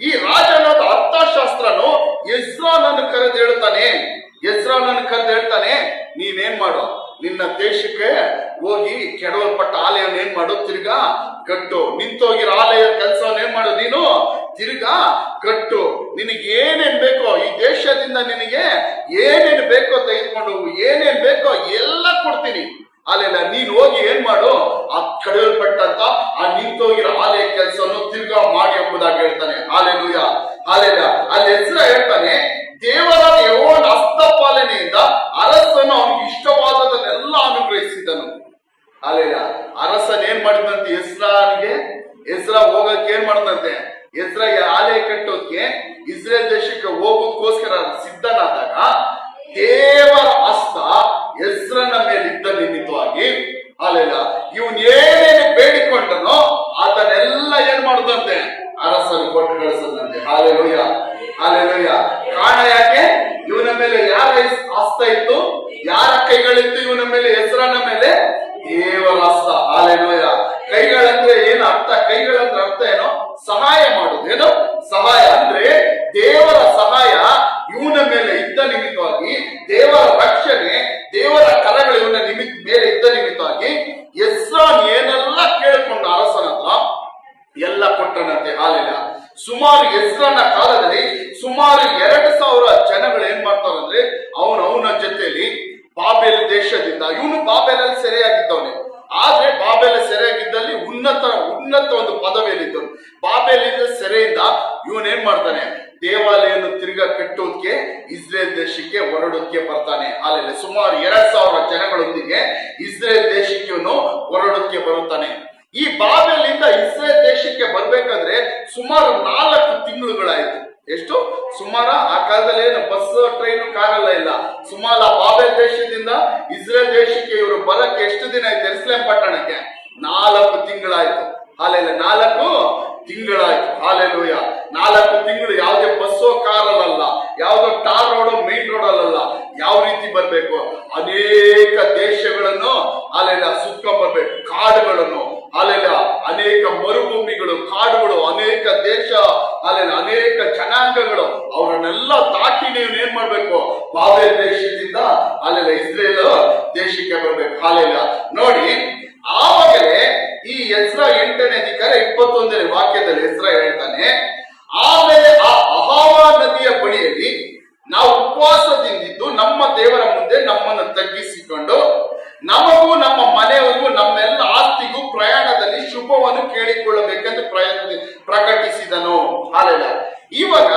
ಈ ರಾಜನಾದ ಅರ್ಥಶಾಸ್ತ್ರನು ಎಜ್ರಾನನ್ನು ಕರೆದು ಹೇಳ್ತಾನೆ, ನೀನೇನ್ ಮಾಡು, ನಿನ್ನ ದೇಶಕ್ಕೆ ಹೋಗಿ ಕೆಡವಲ್ಪಟ್ಟ ಆಲಯವನ್ನು ಏನ್ ಮಾಡು, ತಿರ್ಗಾ ಕಟ್ಟು. ನಿಂತೋಗಿರೋ ಆಲಯ ಕೆಲಸವನ್ನು ಏನ್ ಮಾಡು, ನೀನು ತಿರ್ಗಾ ಕಟ್ಟು. ನಿನಗೆ ಏನೇನ್ ಬೇಕೋ ಈ ದೇಶದಿಂದ, ನಿನಗೆ ಏನೇನ್ ಬೇಕೋ ತೆಗೆದುಕೊಂಡು ಹೋಗು, ಏನೇನ್ ಬೇಕೋ ಎಲ್ಲ ಕೊಡ್ತೀನಿ. ಅಲ್ಲೆಲ್ಲ ನೀನ್ ಹೋಗಿ ಏನ್ ಮಾಡು, ಆ ಕಡಿಯಲ್ಪಟ್ಟಂತ ಆ ನಿಂತೋಗಿರೋ ಆಲಯ ಕೆಲಸವನ್ನು ತಿರ್ಗಾ ಮಾಡಿ ಎಂಬುದಾಗಿ ಹೇಳ್ತಾನೆ. Hallelujah, hallelujah. ಅಲ್ಲಿ ಎಜ್ರಾ ಹೇಳ್ತಾನೆ, ದೇವರಾದ ಯೆಹೋವನ ಹಸ್ತಪಾಲನೆಯಿಂದ ಅರಸನು ಅವನಿಗೆ ಇಷ್ಟವಾದದನ್ನೆಲ್ಲ ಅನುಗ್ರಹಿಸಿದನು. ಹಾಲೆಲೂಯಾ. ಅರಸನ್ ಏನ್ ಮಾಡಿದಂತೆ ಎಜ್ರಾ ಹೋಗಕ್ಕೆ ಏನ್ ಮಾಡಿದಂತೆ, ಎಜ್ರಾ ಆಲಯ ಕಟ್ಟೋಕೆ ಇಸ್ರೇಲ್ ದೇಶಕ್ಕೆ ಹೋಗೋದಕ್ಕೋಸ್ಕರ ಸಿದ್ಧನಾದಾಗ ದೇವರ ಹಸ್ತ ಎಜ್ರನ ಮೇಲೆ ಇದ್ದ ನಿಮಿತ್ತವಾಗಿ ಹಾಲೆಲೂಯಾ ಇವನ್ ಏನೇನು ಬೇಡಿಕೊಂಡನೋ ಅದನ್ನೆಲ್ಲ ಏನ್ ಮಾಡುದಂತೆ, ಅರಸನು ಕೊಟ್ಟು ಕಳಿಸದಂತೆ. Hallelujah, hallelujah. ಕಾರಣ ಯಾಕೆ? ಇವನ ಮೇಲೆ ಯಾರ ಹಸ್ತ ಇತ್ತು, ಯಾರ ಕೈಗಳಿತ್ತು ಇವನ ಮೇಲೆ? ಎಜ್ರನ ಮೇಲೆ ದೇವರ ಹಸ್ತ. ಹಾಲೆಲೂಯಾ. ಕೈಗಳಂದ್ರೆ ಏನು ಅರ್ಥ? ಕೈಗಳಂದ್ರೆ ಅರ್ಥ ಏನೋ? ಸಹಾಯ ಮಾಡುದು. ಏನೋ ಸಹಾಯ ಅಂದ್ರೆ ದೇವರ ಸಹಾಯ ಇವನ ಮೇಲೆ ಇದ್ದ ನಿಮಿತ್ತವಾಗಿ, ದೇವರ ರಕ್ಷಣೆ, ದೇವರ ಕರಗಳು ಇವನ ಮೇಲೆ ಇದ್ದ ನಿಮಿತ್ತವಾಗಿ ಎಜ್ರಾನ್ ಏನೆಲ್ಲ ಕೇಳಿಕೊಂಡ ಅರಸನ ಹತ್ರ ಎಲ್ಲ ಕೊಟ್ಟನಂತೆ. ಹಾಲೆಲೂಯಾ. ಸುಮಾರು ಎಜ್ರನ ಕಾಲದಲ್ಲಿ ಸುಮಾರು 2000 ಜನಗಳು ಏನ್ ಮಾಡ್ತಾರಂದ್ರೆ ಅವನ ಜೊತೆಯಲ್ಲಿ ಬಾಬೆಲ್ ದೇಶದಿಂದ, ಇವನು ಬಾಬೆಲಲ್ಲಿ ಸೆರೆಯಾಗಿದ್ದವನೇ. ಆದ್ರೆ ಬಾಬೆಲ ಸೆರೆಯಾಗಿದ್ದಲ್ಲಿ ಉನ್ನತ ಒಂದು ಪದವಿಯಲ್ಲಿದ್ದವನು. ಬಾಬೆಲಿಂದ ಸೆರೆಯಿಂದ ಇವನೇನ್ ಮಾಡ್ತಾನೆ, ದೇವಾಲಯನ್ನು ತಿರ್ಗಾ ಕಟ್ಟೋದಕ್ಕೆ ಇಸ್ರೇಲ್ ದೇಶಕ್ಕೆ ಹೊರಡೋದಕ್ಕೆ ಬರ್ತಾನೆ. ಅಲ್ಲಿ ಸುಮಾರು 2000 ಜನಗಳೊಂದಿಗೆ ಇಸ್ರೇಲ್ ದೇಶಕ್ಕೆ ಇವನು ಹೊರಡೋದಕ್ಕೆ ಬರುತ್ತಾನೆ. ಈ ಬಾಬೆಲಿಂದ ಇಸ್ರೇಲ್ ದೇಶಕ್ಕೆ ಬರ್ಬೇಕಂದ್ರೆ ಸುಮಾರು 4 ತಿಂಗಳುಗಳಾಯ್ತು. ಎಷ್ಟು? ಸುಮಾರು ಆ ಕಾಲದಲ್ಲಿ ಏನು ಬಸ್, ಟ್ರೈನ್, ಕಾರೆಲ್ಲ ಇಲ್ಲ. ಸುಮಾರು ಆ ಬಾಬೆಲ್ ದೇಶದಿಂದ ಇಸ್ರೇಲ್ ದೇಶಕ್ಕೆ ಇವರು ಬರಕ್ಕೆ ಎಷ್ಟು ದಿನ ಆಯ್ತು? ಯೆರೂಸಲೇಮ್ ಪಟ್ಟಣಕ್ಕೆ 4 ತಿಂಗಳಾಯ್ತು. ಹಾಲೆಲೂಯಾ, 4 ತಿಂಗಳಾಯ್ತು. ಹಾಲೆಲೂಯಾ. 4 ತಿಂಗಳು ಯಾವುದೇ ಬಸ್ಸೋ ಕಾರಲ್ಲ, ಯಾವುದೋ ಟಾರ್ ರೋಡ್, ಮೇನ್ ರೋಡ್ ಅಲ್ಲ. ಯಾವ ರೀತಿ ಬರ್ಬೇಕು? ಅನೇಕ ದೇಶಗಳನ್ನು ಹಾಲೆಲೂಯಾ ಸುತ್ಕೊಂಡ್ ಬರ್ಬೇಕು, ಕಾಡುಗಳನ್ನು. ಹಾಲೆಲೂಯಾ. ಅನೇಕ ಮರುಭೂಮಿಗಳು, ಕಾಡುಗಳು, ಅನೇಕ ದೇಶ, ಹಾಲೆಲೂಯಾ ಅನೇಕ ಜನಾಂಗಗಳು, ಅವರನ್ನೆಲ್ಲ ದಾಟಿ ನೀವು ಏನ್ ಮಾಡ್ಬೇಕು? ಬಾಬೆಲ್ ದೇಶದಿಂದ ಹಾಲೆಲೂಯಾ ಇಸ್ರೇಲ್ ದೇಶಕ್ಕೆ ಬರ್ಬೇಕು. ಹಾಲೆಲೂಯಾ. ನೋಡಿ, ಆವಾಗಲೇ ಈ ಎಜ್ರಾ 8ನೇ ಅಧಿಕಾರ 21ನೇ ವಾಕ್ಯದಲ್ಲಿ ಎಜ್ರಾ ಹೇಳ್ತಾನೆ, ಆಮೇಲೆ ಆ ಅಹಾವಾ ನದಿಯ ಬಳಿಯಲ್ಲಿ ನಾವು ಉಪವಾಸದಿಂದಿದ್ದು ನಮ್ಮ ದೇವರ ಮುಂದೆ ನಮ್ಮನ್ನು ತಗ್ಗಿಸಿಕೊಂಡು ನಮಗೂ ನಮ್ಮ ಮನೆಯವರಿಗೂ ನಮ್ಮೆಲ್ಲ ಆಸ್ತಿಗೂ ಪ್ರಯಾಣದಲ್ಲಿ ಶುಭವನ್ನು ಕೇಳಿಕೊಳ್ಳಬೇಕೆಂದು ಪ್ರಕಟಿಸಿದನು. ಹಾಲೆಲೂಯಾ. ಇವಾಗ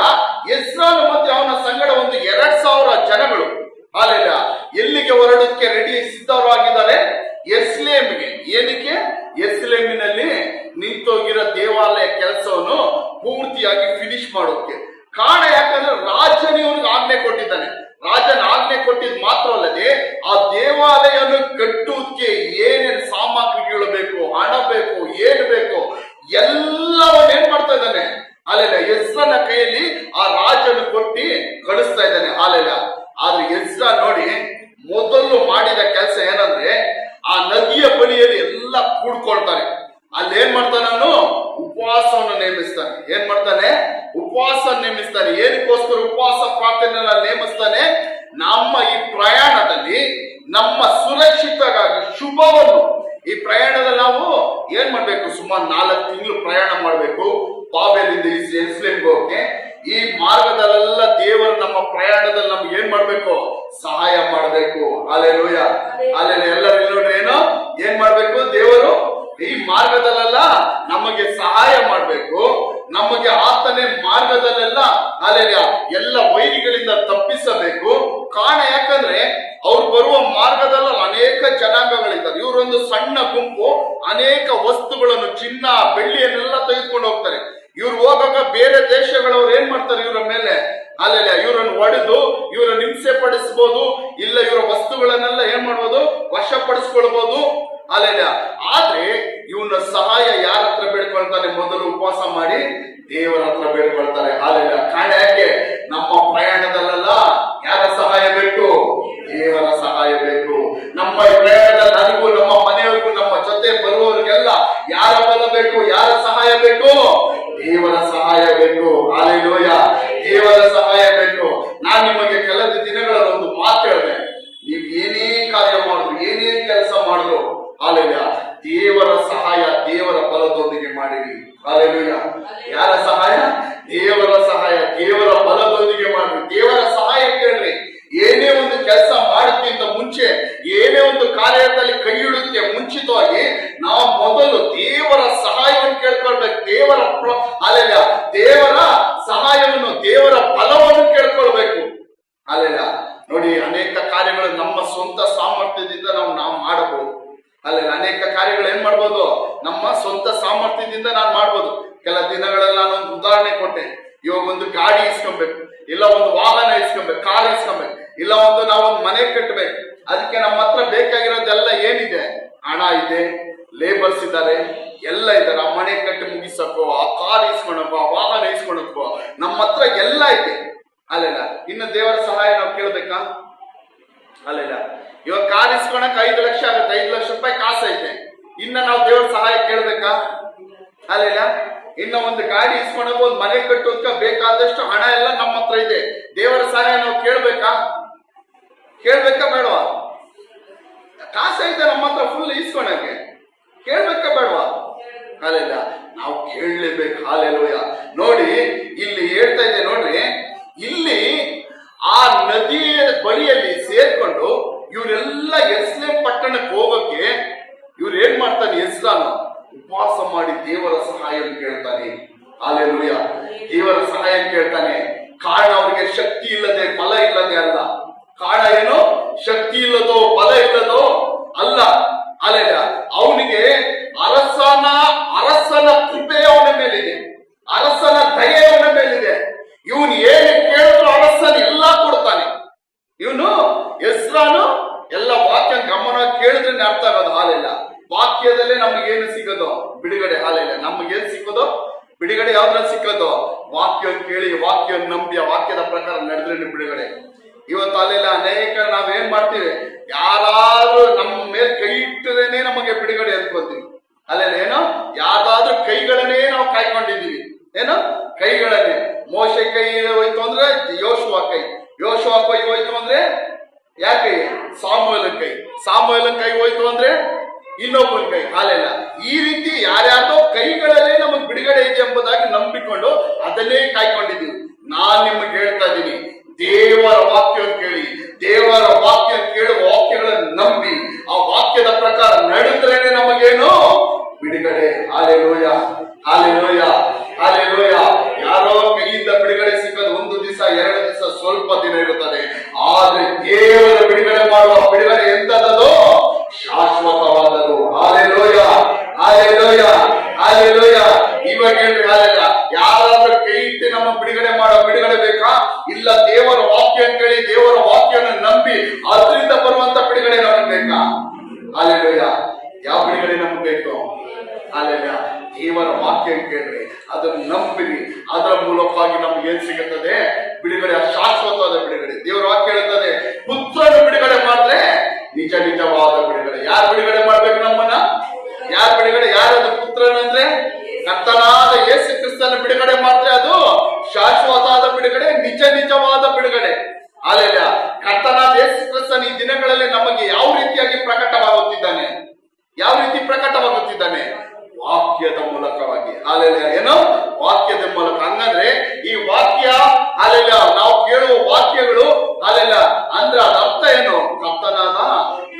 ಎಜ್ರಾನು ಮತ್ತೆ ಅವನ ಸಂಗಡ ಒಂದು 2000 ಜನಗಳು ಹಾಲೆಲೂಯಾ ಎಲ್ಲಿಗೆ ಹೊರಡೋದಕ್ಕೆ ರೆಡಿ ಸಿದ್ಧರಾಗಿದ್ದಾರೆ? ಯೆರೂಸಲೇಮಿಗೆ. ಏನಕ್ಕೆ? ಯೆರೂಸಲೇಮಿನಲ್ಲಿ ನಿಂತೋಗಿರೋ ದೇವಾಲಯ ಕೆಲಸವನ್ನು ಪೂರ್ತಿಯಾಗಿ ಫಿನಿಶ್ ಮಾಡೋಕೆ. ಕಾರಣ ಯಾಕಂದ್ರೆ ರಾಜನ ಇವ್ರಿಗೆ ಆಜ್ಞೆ ಕೊಟ್ಟಿದ್ದಾನೆ. ರಾಜನ ಆಜ್ಞೆ ಕೊಟ್ಟಿದ್ ಮಾತ್ರ ಅಲ್ಲದೆ ಆ ದೇವಾಲಯವನ್ನು ಕಟ್ಟುವುದಕ್ಕೆ ಏನೇನು ಸಾಮಗ್ರಿಗಳು ಬೇಕು, ಹಣ ಬೇಕು, ಏನು ಬೇಕು, ಎಲ್ಲವನ್ನ ಏನ್ ಮಾಡ್ತಾ ಇದ್ದಾನೆ? ಹಾಲೆಲೂಯಾ ಎಜ್ರನ ಕೈಯಲ್ಲಿ ಆ ರಾಜನು ಕೊಟ್ಟಿ ಕಳಿಸ್ತಾ ಇದ್ದಾನೆ. ಹಾಲೆಲೂಯಾ. ಆದ್ರೆ ಎಜ್ರಾ ನೋಡಿ, ಮೊದಲು ಮಾಡಿದ ಕೆಲಸ ಏನಂದ್ರೆ ಆ ನದಿಯ ಬಳಿಯಲ್ಲಿ ಎಲ್ಲ ಕೂಡ್ಕೊಳ್ತಾನೆ. ಅಲ್ಲಿ ಏನ್ ಮಾಡ್ತಾನೆ? ಅವನು ಉಪವಾಸವನ್ನು ನೇಮಿಸ್ತಾನೆ. ಏನ್ ಮಾಡ್ತಾನೆ? ಉಪವಾಸ ನೇಮಿಸ್ತಾನೆ. ಏನಕ್ಕೋಸ್ಕರ ಉಪವಾಸ ಪ್ರಾರ್ಥನೆಯನ್ನ ನೇಮಿಸ್ತಾನೆ? ನಮ್ಮ ಈ ಪ್ರಯಾಣದಲ್ಲಿ ನಮ್ಮ ಸುರಕ್ಷಿತಗಾಗಿ ಶುಭವನ್ನು, ಈ ಪ್ರಯಾಣದಲ್ಲಿ ನಾವು ಏನ್ ಮಾಡ್ಬೇಕು? ಸುಮಾರು 4 ತಿಂಗಳು ಪ್ರಯಾಣ ಮಾಡ್ಬೇಕು ಬಾಬೆಲಿಂದ ಯೆರೂಸಲೇಮ್ಗೆ ಹೋಗಕ್ಕೆ. ಈ ಮಾರ್ಗದಲ್ಲೆಲ್ಲ ದೇವರು ನಮ್ಮ ಪ್ರಯಾಣದಲ್ಲಿ ನಮ್ಗೆ ಏನ್ ಮಾಡ್ಬೇಕು? ಸಹಾಯ ಮಾಡ್ಬೇಕು. Hallelujah, hallelujah. ಎಲ್ಲರೂ ನೋಡ್ರಿ, ಏನ್ ಮಾಡ್ಬೇಕು? ದೇವರು ಈ ಮಾರ್ಗದಲ್ಲೆಲ್ಲ ನಮಗೆ ಸಹಾಯ ಮಾಡ್ಬೇಕು. ನಮಗೆ ಆತನೇ ಮಾರ್ಗದಲ್ಲೆಲ್ಲ ಹಾಲೆಲೂಯಾ ಎಲ್ಲ ವೈರಿಗಳಿಂದ ತಪ್ಪಿಸಬೇಕು. ಕಾರಣ ಯಾಕಂದ್ರೆ ಅವ್ರು ಬರುವ ಮಾರ್ಗದಲ್ಲಿ ಅನೇಕ ಜನಾಂಗಗಳಿದ್ದಾರೆ. ಇವರೊಂದು ಸಣ್ಣ ಗುಂಪು ಅನೇಕ ವಸ್ತುಗಳನ್ನು, ಚಿನ್ನ, ಬೆಳ್ಳಿಯನ್ನೆಲ್ಲ ತೆಗೆದುಕೊಂಡು ಹೋಗ್ತಾರೆ. ಇವ್ರು ಹೋಗಾಗ ಬೇರೆ ದೇಶಗಳವ್ರು ಏನ್ ಮಾಡ್ತಾರೆ? ಇವರ ಮೇಲೆ ಹಾಲೆಲೂಯಾ ಇವರನ್ನು ಹೊಡೆದು ಇವರನ್ನು ಹಿಂಸೆ ಪಡಿಸಬಹುದು, ಇಲ್ಲ ಇವರ ವಸ್ತುಗಳನ್ನೆಲ್ಲ ಏನ್ ಮಾಡ್ಬೋದು? ವಶಪಡಿಸ್ಕೊಳ್ಬಹುದು. ಹಾಲೆಲೂಯಾ. ಆದ್ರೆ ಇವನ ಸಹಾಯ ಯಾರ ಹತ್ರ ಬೇಡ್ಕೊಳ್ತಾನೆ? ಮೊದಲು ಉಪವಾಸ ಮಾಡಿ ದೇವರ ಹತ್ರ ಬೇಡ್ಕೊಳ್ತಾರೆ. ಹಾಲೆಲೂಯಾ. ಕಾರಣ ಯಾಕೆ? ನಮ್ಮ ಪ್ರಯಾಣದಲ್ಲೆಲ್ಲ ಯಾರ ಸಹಾಯ ಯಾರ ಬಲ ಬೇಕು? ಯಾರ ಸಹಾಯ ಬೇಕು? ದೇವರ ಸಹಾಯ ಬೇಕು. ಹಾಲೆಲೂಯ, ದೇವರ ಸಹಾಯ ಬೇಕು. ನಾನ್ ನಿಮಗೆ ಕಳೆದ ದಿನಗಳಲ್ಲಿ ಒಂದು ಮಾತು ಹೇಳಿದೆ, ನೀವು ಏನೇ ಕಾರ್ಯ ಮಾಡಿದ್ರು, ಏನೇ ಕೆಲಸ ಮಾಡಿದ್ರು, ಹಾಲೆಲೂಯ, ದೇವರ ಸಹಾಯ, ದೇವರ ಬಲದೊಂದಿಗೆ ಮಾಡಿರಿ. ಹಾಲೆಲೂಯ. ಯಾರ ಸಹಾಯ? ದೇವರ ಸಹಾಯ, ದೇವರ ಬಲದೊಂದಿಗೆ ಮಾಡ್ರಿ. ದೇವರ ಸಹಾಯ ಕೇಳ್ರಿ. ಏನೇ ಒಂದು ಕೆಲಸ ಮಾಡೋಕ್ಕಿಂತ ಮುಂಚೆ, ಏನೇ ಒಂದು ಕಾರ್ಯದಲ್ಲಿ ಕೈ ಇಡುತ್ತೆ ಮುಂಚಿತವಾಗಿ ನಾವು ಮೊದಲು ದೇವರ ಸಹಾಯವನ್ನು ಕೇಳ್ಕೊಳ್ಬೇಕು. ಹಾಲೆಲೂಯ, ದೇವರ ಸಹಾಯವನ್ನು, ದೇವರ ಬಲವನ್ನು ಕೇಳ್ಕೊಳ್ಬೇಕು. ಹಾಲೆಲೂಯ. ನೋಡಿ, ಅನೇಕ ಕಾರ್ಯಗಳು ನಮ್ಮ ಸ್ವಂತ ಸಾಮರ್ಥ್ಯದಿಂದ ನಾವು ಮಾಡಬಹುದು. ಅಲ್ಲಿ ಅನೇಕ ಕಾರ್ಯಗಳು ಏನ್ ಮಾಡ್ಬೋದು? ನಮ್ಮ ಸ್ವಂತ ಸಾಮರ್ಥ್ಯದಿಂದ ನಾನು ಮಾಡ್ಬೋದು. ಕೆಲ ದಿನಗಳಲ್ಲಿ ನಾನೊಂದು ಉದಾಹರಣೆ ಕೊಟ್ಟೆ. ಇವಾಗ ಒಂದು ಗಾಡಿ ಇಸ್ಕೊಬೇಕು, ಇಲ್ಲ ಒಂದು ವಾಹನ ಇಸ್ಕೊಬೇಕು, ಕಾರ್ ಇಸ್ಕೊಬೇಕು, ಇಲ್ಲ ನಾವೊಂದು ಮನೆ ಕಟ್ಟಬೇಕು. ಅದಕ್ಕೆ ನಮ್ಮ ಹತ್ರ ಬೇಕಾಗಿರೋದೆಲ್ಲ ಏನಿದೆ? ಹಣ ಇದೆ, ಲೇಬರ್ಸ್ ಇದ್ದಾರೆ, ಎಲ್ಲ ಇದ್ದಾರೆ. ಆ ಮನೆ ಕಟ್ಟಿ ಮುಗಿಸಕ್ಕೋ, ಆ ಕಾರ್ ಇಸ್ಕೊಳಕ್ಕೋ, ಆ ವಾಹನ ಇಸ್ಕೊಳಕ್ಕೋ ನಮ್ಮ ಹತ್ರ ಎಲ್ಲ ಇದೆ. ಅಲ್ಲೆಲ್ಲ ಇನ್ನು ದೇವರ ಸಹಾಯ ನಾವು ಕೇಳ್ಬೇಕಾ? ಅಲ್ಲೆಲ್ಲ ಇವಾಗ ಕಾರ್ ಇಸ್ಕೊಳಕ್ 5 ಲಕ್ಷ ಆಗುತ್ತೆ, 5 ಲಕ್ಷ ರೂಪಾಯಿ ಕಾಸು ಐತೆ. ಇನ್ನ ನಾವು ದೇವರ ಸಹಾಯ ಕೇಳ್ಬೇಕಾ? ಅಲ್ಲೆಲ್ಲ ಇನ್ನ ಒಂದು ಗಾಡಿ ಇಸ್ಕೊಳಕ್, ಒಂದು ಮನೆ ಕಟ್ಟೋದಕ್ಕೆ ಬೇಕಾದಷ್ಟು ಹಣ ಎಲ್ಲ ನಮ್ಮ ಹತ್ರ ಇದೆ. ದೇವರ ಸಹಾಯ ನಾವು ಕೇಳ್ಬೇಕಾ ಬೇಡವಾ? ಕಾಸು ಐತೆ ನಮ್ಮ ಹತ್ರ ಫುಲ್ ಇಸ್ಕೊಳಕ್ಕೆ, ಕೇಳ್ಬೇಕಾ ಬೇಡವಾ? ಅಲ್ಲೆಲ್ಲ ನಾವು ಕೇಳಲೇಬೇಕು. ಹಾಲೆಲೂಯ. ನೋಡಿ, ಇಲ್ಲಿ ಹೇಳ್ತಾ ಇದೆ ನೋಡ್ರಿ, ಇಲ್ಲಿ ಆ ನದಿಯ ಬಳಿಯಲ್ಲಿ ಸೇರ್ಕೊಂಡು ಇವರೆಲ್ಲ ಯೆರೂಸಲೇಮ್ ಪಟ್ಟಣಕ್ಕೆ ಹೋಗೋಕೆ ಇವ್ರು ಏನ್ ಮಾಡ್ತಾನೆ? ಎಜ್ರನು ಉಪವಾಸ ಮಾಡಿ ದೇವರ ಸಹಾಯ ಕೇಳ್ತಾನೆ. ಹಾಲೆಲೂಯ. ದೇವರ ಸಹಾಯ ಕೇಳ್ತಾನೆ. ಕಾರಣ ಅವ್ರಿಗೆ ಶಕ್ತಿ ಇಲ್ಲದೆ, ಬಲ ಇಲ್ಲದೆ ಅಲ್ಲ. ಕಾರಣ ಏನು? ಶಕ್ತಿ ಇಲ್ಲದೋ, ಬಲ ಇಲ್ಲದೋ ಅಲ್ಲ. ಅಲ್ಲೆಲ್ಲ ಅವನಿಗೆ ಅರಸನ ಕೃಪೆ ಅವನ ಮೇಲಿದೆ, ಅರಸನ ದಯೆ ಅವನ ಮೇಲಿದೆ. ಇವನು ಏನು ಕೇಳಿದ್ರು ಅರಸನ ಎಲ್ಲಾ ಕೊಡ್ತಾನೆ. ಇವನು ಎಸ್ರಾನು ಎಲ್ಲ ವಾಕ್ಯ ಗಮನವಾಗಿ ಕೇಳಿದ್ರೆ ಅರ್ಥ ಆಗೋದು. ಹಾಲೆಲ್ಲ ವಾಕ್ಯದಲ್ಲೇ ನಮಗೇನು ಸಿಗೋದು? ಬಿಡುಗಡೆ. ಹಾಲೆಲ್ಲ ನಮಗೇನು ಸಿಕ್ಕೋದು? ಬಿಡುಗಡೆ. ಯಾವ್ದ್ರಲ್ಲಿ ಸಿಕ್ಕೋದು? ವಾಕ್ಯ ಕೇಳಿ, ವಾಕ್ಯ ನಂಬಿ, ಆ ವಾಕ್ಯದ ಪ್ರಕಾರ ನಡೆದ್ರೆ ಬಿಡುಗಡೆ. ಇವತ್ತು ಅಲ್ಲೆಲ್ಲ ಅನೇಕ ನಾವೇನ್ ಮಾಡ್ತೀವಿ? ಯಾರಾದ್ರೂ ನಮ್ಮ ಮೇಲೆ ಕೈ ಇಟ್ಟರೇನೆ ನಮಗೆ ಬಿಡುಗಡೆ ಅನ್ಕೋತೀವಿ. ಅಲ್ಲೆಲ್ಲ ಏನೋ ಯಾವ್ದಾದ್ರೂ ಕೈಗಳನ್ನೇ ನಾವು ಕಾಯ್ಕೊಂಡಿದೀವಿ. ಏನೋ ಕೈಗಳನ್ನೇ. ಮೋಶೆ ಕೈ ಹೋಯ್ತು ಅಂದ್ರೆ ಯೋಶುವ ಕೈ, ಯೋಶುವ ಕೈ ಹೋಯ್ತು ಅಂದ್ರೆ ಯಾಕೆ? ಸಾಮುವೇಲನ ಕೈ, ಸಾಮುವೇಲನ ಕೈ ಹೋಯ್ತು ಅಂದ್ರೆ ಇನ್ನೊಬ್ಬನ ಕೈ. ಹಾಲೆಲ್ಲ ಈ ರೀತಿ ಯಾರ್ಯಾರ್ದೋ ಕೈಗಳಲ್ಲೇ ನಮಗ್ ಬಿಡುಗಡೆ ಇದೆ ಎಂಬುದಾಗಿ ನಂಬಿಕೊಂಡು ಅದನ್ನೇ ಕಾಯ್ಕೊಂಡಿದ್ದೀವಿ. ನಾನ್ ನಿಮ್ಗೆ ಹೇಳ್ತಾ ಇದ್ದೀನಿ, ದೇವರ ವಾಕ್ಯವನ್ನು ಕೇಳಿ, ದೇವರ ವಾಕ್ಯ ಕೇಳುವ ವಾಕ್ಯಗಳನ್ನು ನಂಬಿ ಆ ವಾಕ್ಯದ ಪ್ರಕಾರ ನಡೆದ್ರೇನೆ ನಮಗೇನು? ಬಿಡುಗಡೆ. Hallelujah, hallelujah, hallelujah. ಯಾರೋ ಕೈಯಿಂದ ಬಿಡುಗಡೆ ಸಿಕ್ಕದು 1 ದಿವಸ, 2 ದಿವಸ, ಸ್ವಲ್ಪ ದಿನ ಇರುತ್ತದೆ. ಆದ್ರೆ ದೇವರ ಬಿಡುಗಡೆ ಮಾಡುವ ಬಿಡುಗಡೆ ಎಂತದದು? ಶಾಶ್ವತವಾದದು. Hallelujah, hallelujah, hallelujah. ಇವಾಗ ಹೇಳ್ರಿ, ಹಾಲೆಲ್ಲ ಯಾರಾದ್ರೂ ಕೈ ಇಟ್ಟು ನಮ್ಮ ಬಿಡುಗಡೆ ಮಾಡೋ ಬಿಡುಗಡೆ ಬೇಕಾ? ಇಲ್ಲ, ದೇವರ ವಾಕ್ಯ ಕೇಳಿ, ದೇವರ ವಾಕ್ಯವನ್ನು ನಂಬಿ ಅದರಿಂದ ಬರುವಂತ ಬಿಡುಗಡೆ ನಮಗೆ ಬೇಕಾ? ಹಾಲೆಲೂಯ. ಯಾವ ಬಿಡುಗಡೆ ನಮ್ಗೆ ಬೇಕು? ಹಾಲೆಲೂಯ. ದೇವರ ವಾಕ್ಯ ಕೇಳ್ರಿ, ಅದನ್ನು ನಂಬಿರಿ, ಅದರ ಮೂಲಕವಾಗಿ ನಮ್ಗೆ ಏನ್ ಸಿಗುತ್ತದೆ? ಬಿಡುಗಡೆ, ಶಾಶ್ವತವಾದ ಬಿಡುಗಡೆ. ದೇವರ ವಾಕ್ಯ ಹೇಳ್ತದೆ, ಪುತ್ರನ ಬಿಡುಗಡೆ ಮಾಡಿದ್ರೆ ನಿಜವಾದ ಬಿಡುಗಡೆ. ಯಾರು ಬಿಡುಗಡೆ ಮಾಡ್ಬೇಕು ನಮ್ಮನ್ನ? ಯಾರು ಬಿಡುಗಡೆ? ಯಾರದು ಪುತ್ರನಂದ್ರೆ? ಕರ್ತನಾದ ಯೇಸು ಕ್ರಿಸ್ತನ ಬಿಡುಗಡೆ ಮಾಡಿದ್ರೆ ಅದು ಶಾಶ್ವತವಾದ ಬಿಡುಗಡೆ, ನಿಜವಾದ ಬಿಡುಗಡೆ. ಹಾಲೆಲೂಯ. ಕರ್ತನಾದ ಯೇಸು ಕ್ರಿಸ್ತನ ಈ ದಿನಗಳಲ್ಲಿ ನಮಗೆ ಯಾವ ರೀತಿಯಾಗಿ ಪ್ರಕಟವಾಗುತ್ತಿದ್ದಾನೆ? ಯಾವ ರೀತಿ ಪ್ರಕಟವಾಗುತ್ತಿದ್ದಾನೆ? ವಾಕ್ಯದ ಮೂಲಕವಾಗಿ. ಹಾಲೆಲೂಯ. ಏನೋ ವಾಕ್ಯದ ಮೂಲಕ. ಹಂಗಂದ್ರೆ ಈ ವಾಕ್ಯ, ಹಾಲೆಲೂಯ, ನಾವು ಕೇಳುವ ವಾಕ್ಯಗಳು, ಹಾಲೆಲೂಯ, ಅಂದ್ರೆ ಅದ ಅರ್ಥ ಏನು? ಕರ್ತನಾದ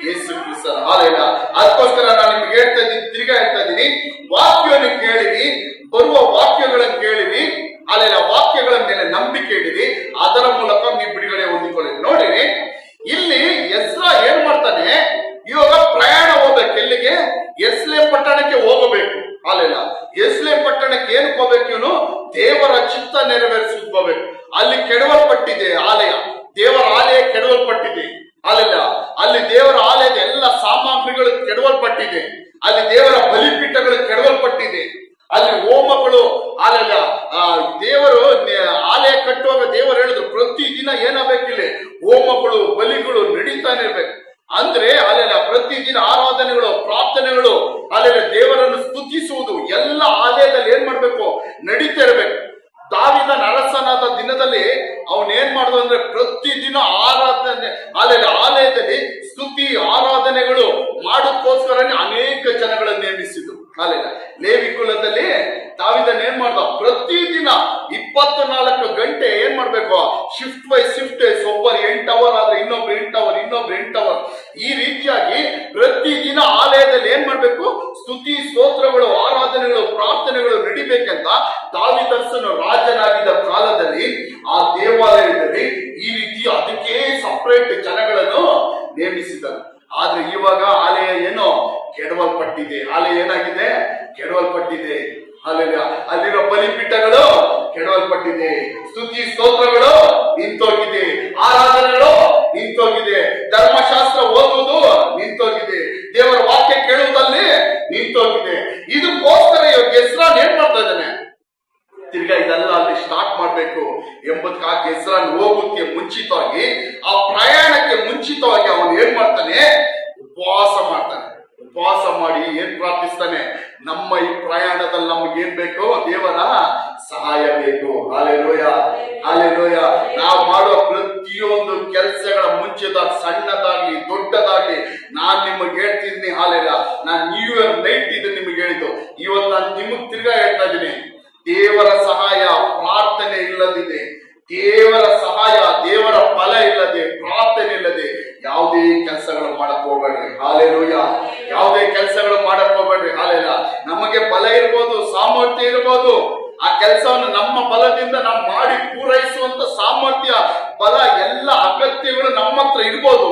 ಯೇಸು ಕ್ರಿಸ್ತನ. ಹಾಲೆಲೂಯ. ಅದಕ್ಕೋಸ್ಕರ ನಾನು ನಿಮ್ಗೆ ಹೇಳ್ತಾ ಇದ್ದೀನಿ, ತಿರ್ಗಾ ಹೇಳ್ತಾ ಇದ್ದೀನಿ, ವಾಕ್ಯವನ್ನು ಕೇಳಿರಿ, ಬರುವ ವಾಕ್ಯಗಳನ್ನು ಕೇಳಿರಿ. ಹಾಲೆಲೂಯ. ವಾಕ್ಯಗಳ ಮೇಲೆ ನಂಬಿಕೆ ಇಡಿರಿ, ಅದರ ಮೂಲಕ ನೀವು ಬಿಡುಗಡೆ ಹೊಂದಿಕೊಳ್ಳಿ. ನೋಡಿ, ಇಲ್ಲಿ ಎಜ್ರ ಏನ್ ಮಾಡ್ತಾನೆ? ಇವಾಗ ಪ್ರಯಾಣ ಹೋಗ್ಬೇಕು. ಎಲ್ಲಿಗೆ? ಯೆರೂಸಲೇಮ್ ಪಟ್ಟಣಕ್ಕೆ ಹೋಗಬೇಕು. ಹಾಲೆಲೂಯ. ಯೆರೂಸಲೇಮ್ ಪಟ್ಟಣಕ್ಕೆ ಏನಕ್ಕೆ ಹೋಗ್ಬೇಕು? ಇವನು ದೇವರ ಚಿತ್ತ ನೆರವೇರಿಸಬೇಕು. ಅಲ್ಲಿ ಕೆಡವಲ್ಪಟ್ಟಿದೆ ಆಲಯ, ದೇವರ ಆಲಯ ಕೆಡವಲ್ಪಟ್ಟಿದೆ. ಹಾಲೆಲೂಯ. ಅಲ್ಲಿ ದೇವರ ಆಲಯದ ಎಲ್ಲ ಸಾಮಗ್ರಿಗಳು ಕೆಡವಲ್ಪಟ್ಟಿದೆ. ಅಲ್ಲಿ ದೇವರ ಬಲಿಪೀಠಗಳು ಕೆಡವಲ್ಪಟ್ಟಿದೆ. ಅಲ್ಲಿ ಹೋಮಗಳು, ಹಾಲೆಲೂಯ, ದೇವರು ಆಲಯ ಕಟ್ಟುವಾಗ ದೇವರು ಹೇಳಿದ್ರು, ಪ್ರತಿದಿನ ಏನಾಗಬೇಕಿಲ್ಲ? ಹೋಮಗಳು, ಬಲಿಗಳು ನಡೀತಾನೆ ಇರ್ಬೇಕು. ಅಂದ್ರೆ ಅಲ್ಲೆಲ್ಲ ಪ್ರತಿದಿನ ಆರಾಧನೆಗಳು, ಪ್ರಾರ್ಥನೆಗಳು, ಅಲ್ಲೆಲ್ಲ ದೇವರನ್ನು ಸ್ತುತಿಸುವ ಲೇವಿ ಕುಲದಲ್ಲಿ ದಾವೀದನ ಏನ್ ಮಾಡ್ದ, ಪ್ರತಿದಿನ 24 ಗಂಟೆ ಏನ್ ಮಾಡ್ಬೇಕು, ಶಿಫ್ಟ್ ಬೈ ಶಿಫ್ಟ್, ಒಬ್ಬರು 8 ಅವರ್ ಆದ್ರೆ ಇನ್ನೊಬ್ರು 8 ಅವರ್, ಇನ್ನೊಬ್ರು 8 ಅವರ್, ಈ ರೀತಿಯಾಗಿ ಪ್ರತಿದಿನ ಆಲಯದಲ್ಲಿ ಏನ್ ಮಾಡ್ಬೇಕು, ಸ್ತುತಿ ಸ್ತೋತ್ರಗಳು, ಆರಾಧನೆಗಳು, ಪ್ರಾರ್ಥನೆಗಳು ನಡಿಬೇಕಂತ ದಾವೀದನು ರಾಜನಾಗಿದ್ದ ಕಾಲದಲ್ಲಿ ಆ ದೇವಾಲಯದಲ್ಲಿ ಈ ರೀತಿ ಅದಕ್ಕೆ ಸಪರೇಟ್ ಜನಗಳನ್ನು ನೇಮಿಸಿದರು. ಆದ್ರೆ ಇವಾಗ ಆಲಯ ಏನೋ ಕೆಡವಲ್ಪಟ್ಟಿದೆ. ಆಲಯ ಏನಾಗಿದೆ, ಕೆಡವಲ್ಪಟ್ಟಿದೆ. ಅಲ್ಲಿರೋ ಬಲಿಪೀಠಗಳು ಕೆಡವಲ್ಪಟ್ಟಿದೆ, ಸ್ತುತಿ ಸ್ತೋತ್ರಗಳು ನಿಂತೋಗಿದೆ, ಆರಾಧನೆಗಳು ನಿಂತೋಗಿದೆ, ಧರ್ಮಶಾಸ್ತ್ರ ಓದುವುದು ನಿಂತೋಗಿದೆ, ದೇವರ ವಾಕ್ಯ ಕೇಳುವುದಲ್ಲಿ ನಿಂತೋಗಿದೆ. ಇದಕ್ಕೋಸ್ಕರ ಇವಾಗ ಎಜ್ರಾನ್ ಏನ್ ಮಾಡ್ತಾ ಇದ್ದಾನೆ, ತಿರ್ಗಾ ಇದೆಲ್ಲ ಅಲ್ಲಿ ಸ್ಟಾರ್ಟ್ ಮಾಡ್ಬೇಕು ಎಂಬುದಕ್ಕಾಗಿ ಎಜ್ರಾನ್ ಹೋಗೋಕ್ಕೆ ಮುಂಚಿತವಾಗಿ, ಆ ಪ್ರಯಾಣಕ್ಕೆ ಮುಂಚಿತವಾಗಿ ಅವನು ಏನ್ ಮಾಡ್ತಾನೆ, ಉಪವಾಸ ಮಾಡ್ತಾನೆ. ಉಪವಾಸ ಮಾಡಿ ಏನ್ ಪ್ರಾರ್ಥಿಸ್ತಾನೆ, ನಮ್ಮ ಈ ಪ್ರಯಾಣದಲ್ಲಿ ನಮ್ಗೆ ಏನ್ ಬೇಕು, ದೇವರ ಸಹಾಯ ಬೇಕು. Hallelujah, hallelujah. ನಾವು ಮಾಡುವ ಪ್ರತಿಯೊಂದು ಕೆಲಸಗಳ ಮುಂಚಿತವಾಗಿ, ಸಣ್ಣದಾಗ್ಲಿ ದೊಡ್ಡದಾಗ್ಲಿ, ನಾನ್ ನಿಮಗೆ ಹೇಳ್ತಿದ್ದೀನಿ, ಹಾಲೆಲ್ಲ ನಾನ್ ನ್ಯೂ ಇಯರ್ ನೈಟ್ ಇದು ನಿಮಗೆ ಹೇಳಿದ್ದು, ಇವತ್ತು ನಾನು ನಿಮಗ್ ತಿರ್ಗಾ ಹೇಳ್ತಾ ಇದ್ದೀನಿ, ದೇವರ ಸಹಾಯ ಪ್ರಾರ್ಥನೆ ಇಲ್ಲದಿದೆ, ದೇವರ ಸಹಾಯ ದೇವರ ಫಲ ಇಲ್ಲದೆ, ಪ್ರಾರ್ಥನೆ ಇಲ್ಲದೆ ಯಾವುದೇ ಕೆಲಸಗಳು ಮಾಡಕ್ ಹೋಗ್ಬೇಡ್ರಿ. ಹಾಲೆಲೂಯ. ಯಾವುದೇ ಕೆಲಸಗಳು ಮಾಡಕ್ ಹೋಗ್ಬೇಡ್ರಿ. ಹಾಲೆಲ್ಲ ನಮಗೆ ಬಲ ಇರ್ಬೋದು, ಸಾಮರ್ಥ್ಯ ಇರ್ಬೋದು, ಆ ಕೆಲಸವನ್ನು ನಮ್ಮ ಬಲದಿಂದ ನಾವು ಮಾಡಿ ಪೂರೈಸುವಂತ ಸಾಮರ್ಥ್ಯ, ಬಲ, ಎಲ್ಲ ಅಗತ್ಯಗಳು ನಮ್ಮ ಹತ್ರ ಇರ್ಬೋದು.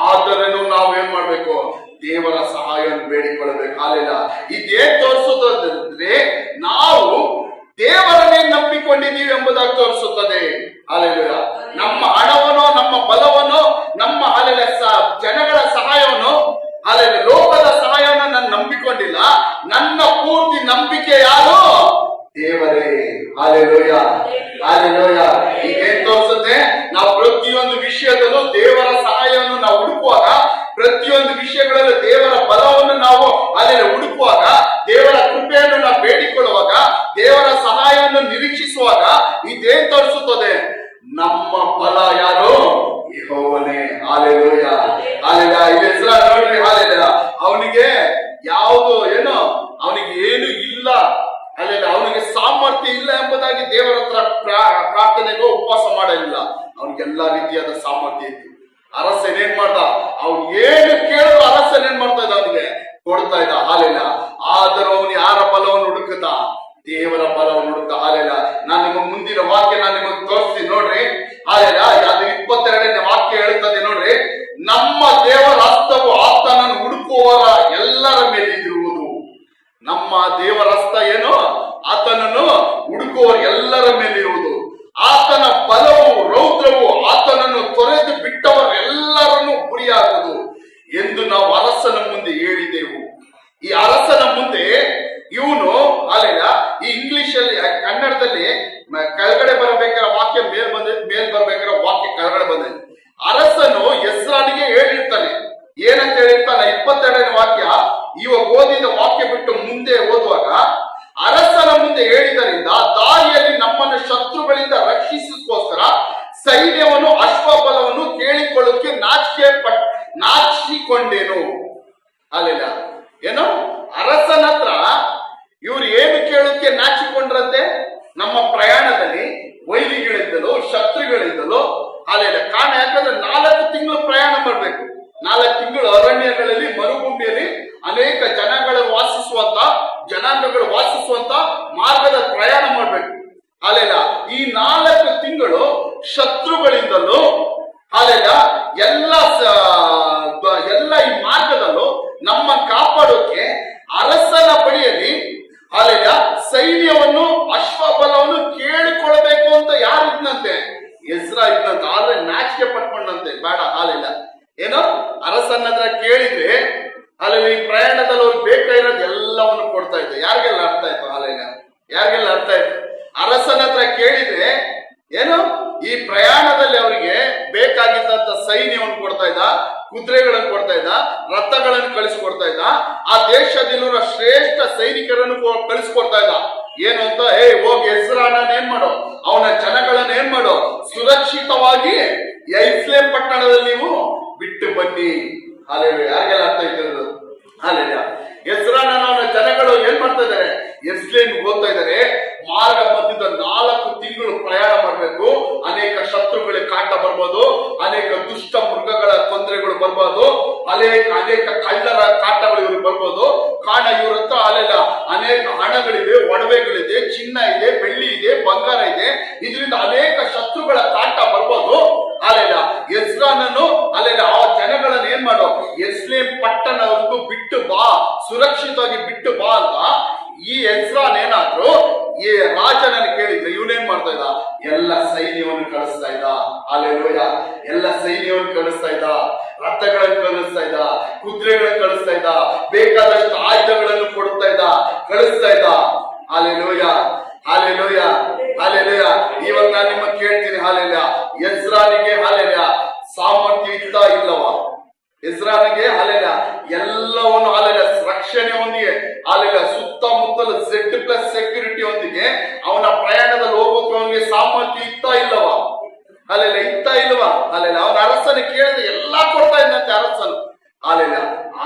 ಆದರೇನು ನಾವೇನ್ ಮಾಡ್ಬೇಕು, ದೇವರ ಸಹಾಯವನ್ನು ಬೇಡಿಕೊಳ್ಳಬೇಕು. ಹಾಲೆಲ್ಲ ಇದೇನ್ ತೋರಿಸುತ್ತದೆ, ನಾವು ದೇವರನ್ನೇ ನಂಬಿಕೊಂಡಿದ್ದೀವಿ ಎಂಬುದಾಗಿ ತೋರಿಸುತ್ತದೆ. ಹಾಲೆಲೂಯ. ನಮ್ಮ ಹಣವನ್ನೋ, ನಮ್ಮ ಬಲವನ್ನೋ, ನಮ್ಮ ಜನಗಳ ಸಹಾಯವನ್ನು, ಲೋಕದ ಸಹಾಯವನ್ನು ನಾನು ನಂಬಿಕೊಂಡಿಲ್ಲ. ನನ್ನ ಪೂರ್ತಿ ನಂಬಿಕೆ ಯಾರು, ದೇವರೇ. Hallelujah, hallelujah. ಈಗೇನ್ ತೋರಿಸುತ್ತೆ, ನಾವು ಪ್ರತಿಯೊಂದು ವಿಷಯದಲ್ಲೂ ದೇವರ ಸಹಾಯವನ್ನು ನಾವು ಹುಡುಕುವಾಗ, ಪ್ರತಿಯೊಂದು ವಿಷಯಗಳಲ್ಲೂ ದೇವರ ಬಲವನ್ನು ನಾವು ಅಲ್ಲಿ ಹುಡುಕುವಾಗ, ದೇವರ ಕೃಪೆಯನ್ನು ನಾವು ಬೇಡಿಕೊಳ್ಳುವಾಗ, ದೇವರ ಸಹಾಯವನ್ನು ನಿರೀಕ್ಷಿಸುವಾಗ ಇದೇನ್ ತೋರಿಸುತ್ತದೆ, ನಮ್ಮ ಬಲ ಯಾರು, ಯೆಹೋವನೇ. Hallelujah, hallelujah. ಈ ಹೆಸರ ನೋಡ್ರಿ, ಹಾಲೆಲೂಯ. ಅವನಿಗೆ ಯಾವುದು ಏನು, ಅವನಿಗೆ ಏನು ಇಲ್ಲ, ಅಲ್ಲೆಲ್ಲ ಅವನಿಗೆ ಸಾಮರ್ಥ್ಯ ಇಲ್ಲ ಎಂಬುದಾಗಿ ದೇವರ ಹತ್ರ ಪ್ರಾರ್ಥನೆಗೂ ಉಪವಾಸ ಮಾಡಲಿಲ್ಲ. ಅವನಿಗೆಲ್ಲಾ ರೀತಿಯಾದ ಸಾಮರ್ಥ್ಯ ಇತ್ತು. ಅರಸನೇನ್ ಮಾಡ್ದ, ಅವ್ನು ಏನು ಕೇಳಿದ್ರು ಅರಸನೇನ್ ಮಾಡ್ತಾ ಇದ್ದ, ಅವನಿಗೆ ಕೊಡ್ತಾ ಇದ್ದ. ಹಾಲೆಲ್ಲ. ಆದರೂ ಅವನು ಯಾರ ಬಲವನ್ನು ಹುಡುಕುತ್ತ, ದೇವರ ಬಲವನ್ನು ಹುಡುಕ. ಹಾಲೆಲ್ಲ. ನಾನು ನಿಮ್ಮ ಮುಂದಿನ ವಾಕ್ಯ ನಾನು ನಿಮಗೆ ತೋರಿಸ್ತೀನಿ ನೋಡ್ರಿ. ಹಾಲೆಲ್ಲ. ಅದು 22ನೇ ವಾಕ್ಯ ಹೇಳುತ್ತದೆ ನೋಡ್ರಿ, ನಮ್ಮ ದೇವರ ಹಸ್ತವು ಆತನನ್ನು ಹುಡುಕುವವರ ಎಲ್ಲರ ಮೇಲೆ ಇರುವುದು. ನಮ್ಮ ದೇವರ ಹಸ್ತ ಏನು, ಆತನನ್ನು ಹುಡುಕುವವರ ಎಲ್ಲರ ಮೇಲೆ ಇರುವುದು. ಆತನ ಬಲವು, ರೌದ್ರವು ಆತನನ್ನು ತೊರೆದು ಬಿಟ್ಟವರೆಲ್ಲರನ್ನು ಗುರಿಯಾಗುವುದು ಎಂದು ನಾವು ಅರಸನ ಮುಂದೆ ಹೇಳಿದೆವು. ಈ ಅರಸನ ಮುಂದೆ ಇವನು, ಅಲ್ಲ, ಈ ಇಂಗ್ಲಿಷ್ ಅಲ್ಲಿ, ಕನ್ನಡದಲ್ಲಿ ಕೆಳಗಡೆ ಬರಬೇಕಾದ ವಾಕ್ಯ ಮೇಲ್ ಬರ್ಬೇಕಾದ್ರೆ ವಾಕ್ಯ ಕೆಳಗಡೆ ಬಂದಿದೆ. ಅರಸನು ಎಜ್ರನಿಗೆ ಹೇಳಿರ್ತಾನೆ, ಏನಂತ ಹೇಳಿರ್ತಾನೆ, 22ನೇ ವಾಕ್ಯ. ಇವಾಗ ಓದಿದ ವಾಕ್ಯ ಬಿಟ್ಟು ಮುಂದೆ ಓದುವಾಗ, ಅರಸನ ಮುಂದೆ ಹೇಳಿದರಿಂದ ದಾರಿಯಲ್ಲಿ ನಮ್ಮನ್ನು ಶತ್ರುಗಳಿಂದ ರಕ್ಷಿಸೋಸ್ಕರ ಸೈನ್ಯವನ್ನು, ಅಶ್ವಬಲವನ್ನು ಕೇಳಿಕೊಳ್ಳೋಕೆ ನಾಚಿಕೊಂಡೇನು. ಅಲ್ಲ, ಏನು, ಅರಸನ ಹತ್ರ ಇವ್ರು ಏನು ಕೇಳೋಕೆ ನಾಚಿಕೊಂಡ್ರಂತೆ, ನಮ್ಮ ಪ್ರಯಾಣದಲ್ಲಿ ವೈರಿಗಳಿದ್ದಲು, ಶತ್ರುಗಳಿದ್ದಲು. ಅಲ್ಲೆಲ್ಲ ಕಾರಣ ಯಾಕಂದ್ರೆ 4 ತಿಂಗಳು ಪ್ರಯಾಣ ಮಾಡ್ಬೇಕು. 4 ತಿಂಗಳು ಅರಣ್ಯಗಳಲ್ಲಿ, ಮರುಭೂಮಿಯಲ್ಲಿ ಅನೇಕ ಜನಾಂಗಗಳು ವಾಸಿಸುವಂತ ಮಾರ್ಗದ ಪ್ರಯಾಣ ಮಾಡ್ಬೇಕು. ಅಲ್ಲೆಲ್ಲ ಈ 4 ತಿಂಗಳು ಶತ್ರುಗಳಿಂದಲೂ, ಅಲ್ಲೆಲ್ಲ ಎಲ್ಲ ಈ ಮಾರ್ಗದಲ್ಲೂ ನಮ್ಮ ಕಾಪಾಡೋಕೆ ಅರಸನ ಬಳಿಯಲ್ಲಿ, ಅಲ್ಲೆಲ್ಲ ಸೈನ್ಯವನ್ನು, ಅಶ್ವಬಲವನ್ನು ಕೇಳಿಕೊಳ್ಬೇಕು ಅಂತ ಯಾರು ಇದ್ನಂತೆ, ಎಜ್ರಾ ಇದ್ನಂತೆ. ಆದ್ರೆ ನಾಚಿಕೆ ಪಟ್ಕೊಂಡಂತೆ, ಬೇಡ. ಹಾಲೆಲ್ಲ ಏನೋ ಅರಸನ ಹತ್ರ ಕೇಳಿದ್ರೆ ಅಲ್ಲಿ ಈ ಪ್ರಯಾಣದಲ್ಲಿ ಅವ್ರಿಗೆ ಬೇಕಾಗಿರೋದು ಎಲ್ಲವನ್ನು ಕೊಡ್ತಾ ಇದ್ದೆ. ಯಾರಿಗೆಲ್ಲ ಅರ್ಥ ಆಯ್ತು? ಹಾಲೆಲ್ಲ ಯಾರಿಗೆಲ್ಲ ಅರ್ಥ ಆಯ್ತು? ಅರಸನ ಹತ್ರ ಕೇಳಿದ್ರೆ ಏನು, ಈ ಪ್ರಯಾಣದಲ್ಲಿ ಅವರಿಗೆ ಬೇಕಾಗಿದ್ದಂತ ಸೈನ್ಯವನ್ನು ಕೊಡ್ತಾ ಇದ್ದ, ಕುದುರೆಗಳನ್ನು ಕೊಡ್ತಾ ಇದ್ದ, ರಥಗಳನ್ನು ಕಳಿಸ್ಕೊಡ್ತಾ ಇದ್ದ, ಆ ದೇಶದಲ್ಲಿರುವ ಶ್ರೇಷ್ಠ ಸೈನಿಕರನ್ನು ಕಳಿಸ್ಕೊಡ್ತಾ ಇದ್ದ. ಏನು ಅಂತ, ಹೋಗಿ ಎಜ್ರಾನ ಏನ್ ಮಾಡೋ, ಅವನ ಜನಗಳನ್ನ ಏನ್ ಮಾಡೋ, ಸುರಕ್ಷಿತವಾಗಿ ಯೆರೂಸಲೇಮ್ ಪಟ್ಟಣದಲ್ಲಿ ನೀವು ಬಿಟ್ಟು ಬನ್ನಿ. ಹಾಲೆಲೂಯ. ಯಾರಿಗೆಲ್ಲ ಅರ್ಥ ಆಯ್ತು? ಅಲ್ಲ ಎಸ್ರಾನ ಜನಗಳು ಏನ್ ಮಾಡ್ತಾ ಇದ್ದಾರೆ, ಎರ್ಸ್ಲೇಮ್ ಹೋಗ್ತಾ ಇದ್ದಾರೆ. ಮಾರ್ಗ ಮಧ್ಯದ 4 ತಿಂಗಳು ಪ್ರಯಾಣ ಮಾಡಬೇಕು. ಅನೇಕ ಶತ್ರುಗಳಿಗೆ ಕಾಟ ಬರ್ಬೋದು, ಅನೇಕ ದುಷ್ಟ ಮೃಗಗಳ ತೊಂದರೆಗಳು ಬರ್ಬೋದು, ಅನೇಕ ಕಳ್ಳರ ಕಾಟಗಳು ಇವ್ರಿಗೆ ಬರ್ಬೋದು. ಕಾರಣ ಇವ್ರ ಹತ್ರ ಅಲ್ಲೆಲ್ಲ ಅನೇಕ ಹಣಗಳಿವೆ, ಒಡವೆಗಳಿದೆ, ಚಿನ್ನ ಇದೆ, ಬೆಳ್ಳಿ ಇದೆ, ಬಂಗಾರ ಇದೆ. ಇದರಿಂದ ಅನೇಕ ಶತ್ರುಗಳ ಕಾಟ ಬರ್ಬೋದು. ಅಲ್ಲೆಲ್ಲ ಎಸ್ರಾನನ್ನು ಅಲ್ಲೆಲ್ಲ ಆ ಜನಗಳನ್ನ ಏನ್ ಮಾಡೋ, ಎರ್ಸ್ಲೇಮ್ ಪಟ್ಟಣವರೆಗೂ ಬಿಟ್ಟು ಬಾ, ಸುರಕ್ಷಿತವಾಗಿ ಬಿಟ್ಟು ಬಾ ಅಂತ ಈ ಎಜ್ರಾನ್ ಏನಾದ್ರು ಈ ರಾಜನನ್ನು ಕೇಳಿದ್ರೆ ಇವನೇನ್ ಮಾಡ್ತಾ ಇದ್ದ, ಎಲ್ಲ ಸೈನ್ಯವನ್ನು ಕಳಿಸ್ತಾ ಇದ್ದ. ಅಲ್ಲೆಲೂಯ, ಎಲ್ಲ ಸೈನ್ಯವನ್ನು ಕಳಿಸ್ತಾ ಇದ್ದ, ರಥಗಳನ್ನು ಕಳಿಸ್ತಾ ಇದ್ದ, ಕುದುರೆಗಳನ್ನು ಕಳಿಸ್ತಾ ಇದ್ದ, ಬೇಕಾದಷ್ಟು ಆಯುಧಗಳನ್ನು ಕಳಿಸ್ತಾ ಇದ್ದ. Alleluia, alleluia, alleluia. ಇವಾಗ ನಾನು ನಿಮಗೆ ಕೇಳ್ತೀನಿ, ಅಲ್ಲೆಲೂಯ, ಎಜ್ರಾನಿಗೆ ಅಲ್ಲೆಲೂಯ ಸಾಮರ್ಥ್ಯ ಇತ್ತ ಇಲ್ಲವ? ಇಸ್ರಾಯೇಲಿಗೆ ಅಲ್ಲೆಲ್ಲ ಎಲ್ಲವನ್ನು ಅಲ್ಲೆಲ್ಲ ರಕ್ಷಣೆ ಹೊಂದಿಗೆ ಅಲ್ಲೆಲ್ಲ ಸುತ್ತಮುತ್ತಲು Z+ ಸೆಕ್ಯೂರಿಟಿ ಹೊಂದಿಗೆ ಅವನ ಪ್ರಯಾಣದಲ್ಲಿ ಹೋಗೋಕೆ ಅವನಿಗೆ ಸಾಮರ್ಥ್ಯ ಇತ್ತ ಇಲ್ಲವ? ಅಲ್ಲೆಲ್ಲ ಇತ್ತ ಇಲ್ವಾ? ಅಲ್ಲೆಲ್ಲ ಅವನ ಅರಸನ ಕೇಳಿದ್ರೆ ಎಲ್ಲಾ ಕೊಡ್ತಾ ಇದ್ದಂತೆ ಅರಸನು. ಅಲ್ಲೆಲ್ಲ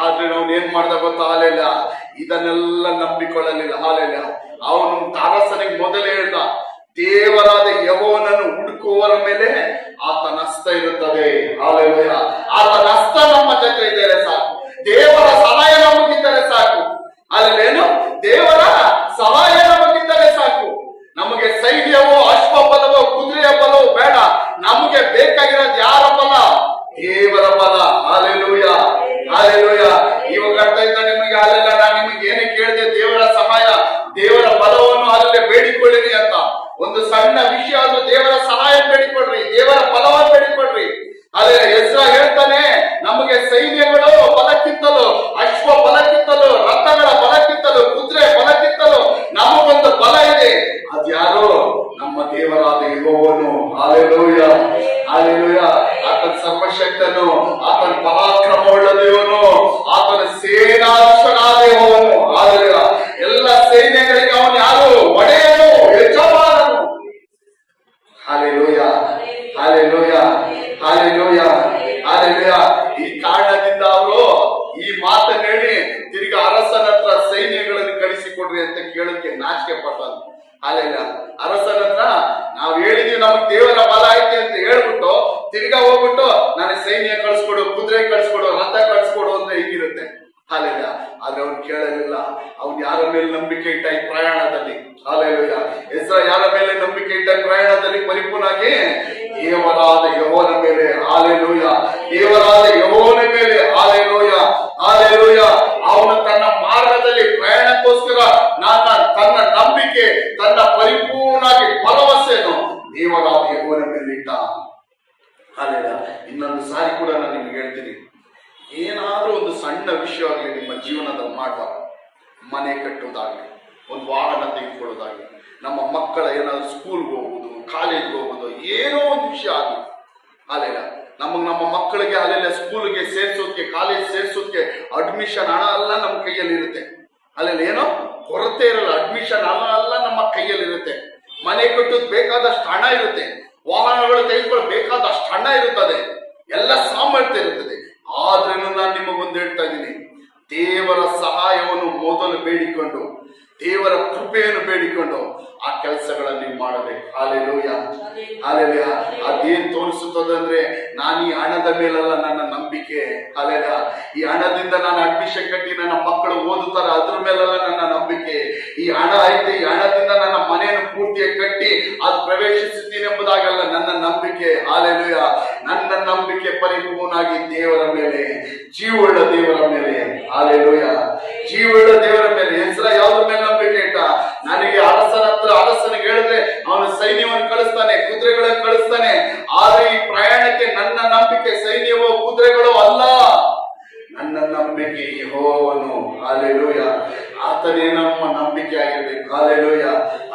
ಆದ್ರೆ ಅವನು ಏನ್ ಮಾಡ್ದ ಗೊತ್ತಾ? ಅಲ್ಲೆಲ್ಲ ಇದನ್ನೆಲ್ಲ ನಂಬಿಕೊಳ್ಳಲಿಲ್ಲ. ಅಲ್ಲೆಲ್ಲ ಅವನು ಅರಸನಿಗೆ ಮೊದಲೇ ಹೇಳ್ದ, ದೇವರಾದ ಯೆಹೋವನನ್ನು ಹುಡುಕುವವರ ಮೇಲೆ ಆತನ ಹಸ್ತ ಇರುತ್ತದೆ. ಹಲ್ಲೆಲೂಯ. ಆತನ ಹಸ್ತ ನಮ್ಮ ಜೊತೆ ಇದ್ದರೆ ಸಾಕು, ದೇವರ ಸಹಾಯ ನಮಗಿದ್ದರೆ ಸಾಕು. ಅಲ್ಲೇನು, ದೇವರ ಸಹಾಯ ನಮಗಿದ್ದರೆ ಸಾಕು. ನಮಗೆ ಸೈನ್ಯವೋ, ಅಶ್ವ ಬಲವೋ, ಕುದುರೆಯ ಬಲವೋ ಬೇಡ. ನಮಗೆ ಬೇಕಾಗಿರೋದು ಯಾರ ಬಲ? ದೇವರ ಬಲ. Hallelujah, hallelujah. ಇವಾಗ ಅರ್ಥ ಆಯ್ತಾ ನಿಮಗೆ? ಅಲ್ಲೆಲ್ಲ ನಾನು ನಿಮಗೆ ಏನೇ ಕೇಳಿದೆ, ದೇವರ ಸಹಾಯ, ದೇವರ ಬಲವನ್ನು ಅಲ್ಲೇ ಬೇಡಿಕೊಳ್ಳಿರಿ ಅಂತ. ಒಂದು ಸಣ್ಣ ವಿಷಯ ಆದ್ರೂ ದೇವರ ಸಹಾಯ ಬೇಡಿಕೊಡ್ರಿ, ದೇವರ ಬಲವನ್ನು ಬೇಡಿಕೊಡ್ರಿ. ಅದೇ ಎಸ್ರಾ ಹೇಳ್ತಾನೆ, ನಮಗೆ ಸೈನ್ಯಗಳು ಬಲಕ್ಕಿತ್ತಲು, ಅಶ್ವ ಬಲಕ್ಕಿತ್ತಲು, ರಥಗಳ ಬಲಕ್ಕಿತ್ತಲು, ಕುದುರೆ ಬಲಕ್ಕಿತ್ತಲು ನಮಗೊಂದು ಬಲ ಇದೆ. ಅದ್ಯಾರೋ? ನಮ್ಮ ದೇವರಾದ ಯೆಹೋವನು. Hallelujah, hallelujah. ಆತನ ಸರ್ವಶಕ್ತನು, ಆತನ ಪರಾಕ್ರಮವುಳ್ಳ ದೇವನು, ಆತನ ಸೇನಾಧೀಶನಾದ ಯೆಹೋವನು. ಹಲ್ಲೆಲೂಯ. ಎಲ್ಲ ಸೈನ್ಯಗಳಿಗೆ ಅವನು ಯಾರು? ಒಡೆಯನು, ಯಜಮಾನನು. Hallelujah, hallelujah, hallelujah, hallelujah. ಈ ಕಾರಣದಿಂದ ಅವರು ಈ ಮಾತನ್ನ ಹೇಳಿ ತಿರ್ಗಿ ಅರಸನ ಹತ್ರ ಸೈನ್ಯಗಳನ್ನು ಕಳಿಸಿಕೊಡ್ರಿ ಅಂತ ಕೇಳೋಕೆ ನಾಚಿಕೆ ಪಡ್ತಾನೆ. ಅಲ್ಲೆಲ್ಲ ಅರಸನ ಹತ್ರ ನಾವ್ ಹೇಳಿದ್ವಿ ನಮಗ್ ದೇವರ ಬಲ ಐತೆ ಅಂತ ಹೇಳ್ಬಿಟ್ಟು ತಿರ್ಗಾ ಹೋಗ್ಬಿಟ್ಟು ನನಗೆ ಸೈನ್ಯ ಕಳ್ಸ್ಕೊಡು, ಕುದುರೆ ಕಳ್ಸ್ಕೊಡು, ರಥ ಕಳ್ಸ್ಕೊಡು ಅಂದ್ರೆ ಹೀಗಿರುತ್ತೆ. ಅಲ್ಲೆಲ್ಲ ಆದ್ರೆ ಅವ್ನು ಕೇಳಲಿಲ್ಲ. ಅವ್ನು ಯಾರ ಮೇಲೆ ನಂಬಿಕೆ ಇಟ್ಟ ಈ ಪ್ರಯಾಣದಲ್ಲಿ? ಹಲ್ಲೆಲೂಯ. ಎಸ್ರಾ ಯಾರ ಮೇಲೆ ನಂಬಿಕೆ ಇಟ್ಟ ಪ್ರಯಾಣದಲ್ಲಿ? ಪರಿಪೂರ್ಣಾಗಿ ದೇವರಾದ ಯೆಹೋವನ ಮೇಲೆ. ಹಲ್ಲೆಲೂಯ, ದೇವರಾದ ಯೆಹೋವನ ಮೇಲೆ. Hallelujah, hallelujah. ಅವನು ತನ್ನ ಮಾರ್ಗದಲ್ಲಿ ಪ್ರಯಾಣಕ್ಕೋಸ್ಕರ ತನ್ನ ನಂಬಿಕೆ, ತನ್ನ ಪರಿಪೂರ್ಣಾಗಿ ಭರವಸೆಯನ್ನು ದೇವರಾದ ಯೆಹೋವನ ಮೇಲೆ ಇಟ್ಟ. ಹಲ್ಲೆಲೂಯ. ಇನ್ನೊಂದು ಸಾರಿ ಕೂಡ ನಾನು ನಿಮ್ಗೆ ಹೇಳ್ತೀನಿ, ಏನಾದ್ರೂ ಒಂದು ಸಣ್ಣ ವಿಷಯವಾಗಲಿ ನಿಮ್ಮ ಜೀವನದಲ್ಲಿ ಮಾಡಬಾರ್ದು. ಮನೆ ಕಟ್ಟುವುದಾಗಲಿ, ಒಂದು ವಾಹನ ತೆಗೆದುಕೊಳ್ಳೋದಾಗಲಿ, ನಮ್ಮ ಮಕ್ಕಳ ಏನಾದ್ರು ಸ್ಕೂಲ್ಗೆ ಹೋಗುದು, ಕಾಲೇಜ್ಗೆ ಹೋಗುದು, ಏನೋ ಒಂದು ವಿಷಯ ಆಗಲಿ. ಅಲ್ಲೆಲ್ಲ ನಮ್ಮ ಮಕ್ಕಳಿಗೆ ಅಲ್ಲೆಲ್ಲ ಸ್ಕೂಲ್ಗೆ ಸೇರ್ಸೋದಕ್ಕೆ, ಕಾಲೇಜ್ ಸೇರ್ಸೋದಕ್ಕೆ ಅಡ್ಮಿಷನ್ ಹಣ ಎಲ್ಲ ನಮ್ಮ ಕೈಯಲ್ಲಿ ಇರುತ್ತೆ. ಅಲ್ಲೆಲ್ಲ ಏನೋ ಕೊರತೆ ಇರಲ್ಲ, ಅಡ್ಮಿಷನ್ ಹಣ ಎಲ್ಲ ನಮ್ಮ ಕೈಯಲ್ಲಿ ಇರುತ್ತೆ. ಮನೆ ಕಟ್ಟೋದು ಬೇಕಾದಷ್ಟು ಹಣ ಇರುತ್ತೆ, ವಾಹನಗಳು ತೆಗೆದುಕೊಳ್ಳ ಬೇಕಾದಷ್ಟು ಹಣ ಇರುತ್ತದೆ, ಎಲ್ಲ ಸಾಮರ್ಥ್ಯ ಇರುತ್ತದೆ. ಆದ್ರೂ ನಾನು ನಿಮಗೊಂದು ಹೇಳ್ತಾ ಇದ್ದೀನಿ, ದೇವರ ಸಹಾಯವನ್ನು ಮೊದಲು ಬೇಡಿಕೊಂಡು, ದೇವರ ಕೃಪೆಯನ್ನು ಬೇಡಿಕೊಂಡು ಆ ಕೆಲಸಗಳನ್ನು ನೀವು ಮಾಡಬೇಕು. Hallelujah, hallelujah. ಅದೇನ್ ತೋರಿಸುತ್ತದೆ ಅಂದ್ರೆ, ನಾನು ಈ ಹಣದ ಮೇಲಲ್ಲ ನನ್ನ ನಂಬಿಕೆ. ಹಲ್ಲೆಲೂಯ. ಈ ಹಣದಿಂದ ನಾನು ಅಡ್ಮಿಷನ್ ಕಟ್ಟಿ ನನ್ನ ಮಕ್ಕಳು ಓದುತ್ತಾರೆ, ಅದ್ರ ಮೇಲಲ್ಲ ನನ್ನ ನಂಬಿಕೆ. ಈ ಹಣ ಐತೆ, ಈ ಹಣದಿಂದ ನನ್ನ ಮನೆಯನ್ನು ಪೂರ್ತಿಯಾಗಿ ಕಟ್ಟಿ ಅದು ಪ್ರವೇಶಿಸುತ್ತೀನಿ ಎಂಬುದಾಗಲ್ಲ ನನ್ನ ನಂಬಿಕೆ. ಹಲ್ಲೆಲೂಯ. ನನ್ನ ನಂಬಿಕೆ ಪರಿಪೂರ್ಣವಾಗಿ ದೇವರ ಮೇಲೆ, ಜೀವವುಳ್ಳ ದೇವರ ಮೇಲೆ. ಹಲ್ಲೆಲೂಯ, ಜೀವವುಳ್ಳ ದೇವರ ಮೇಲೆ. ಎಸ್ರಾ ಯಾವ್ದ್ರ ಮೇಲೆ ನಂಬಿಕೆ ಇಟ್ಟ? ನನಗೆ ಅರಸನಿಗೆ ಹೇಳಿದ್ರೆ ಅವನು ಸೈನ್ಯವನ್ನು ಕಳಿಸ್ತಾನೆ, ಕುದುರೆಗಳನ್ನು ಕಳಿಸ್ತಾನೆ. ಆದ್ರೆ ಈ ಪ್ರಯಾಣಕ್ಕೆ ನನ್ನ ನಂಬಿಕೆ ಸೈನ್ಯವೋ ಕುದುರೆಗಳೋ ಅಲ್ಲ, ನನ್ನ ನಂಬಿಕೆ ಯೆಹೋವನು. ಹಲ್ಲೆಲೂಯ. ಆತನೇ ನಮ್ಮ ನಂಬಿಕೆ ಆಗಿರ್ಬೇಕು. ಹಲ್ಲೆಲೂಯ.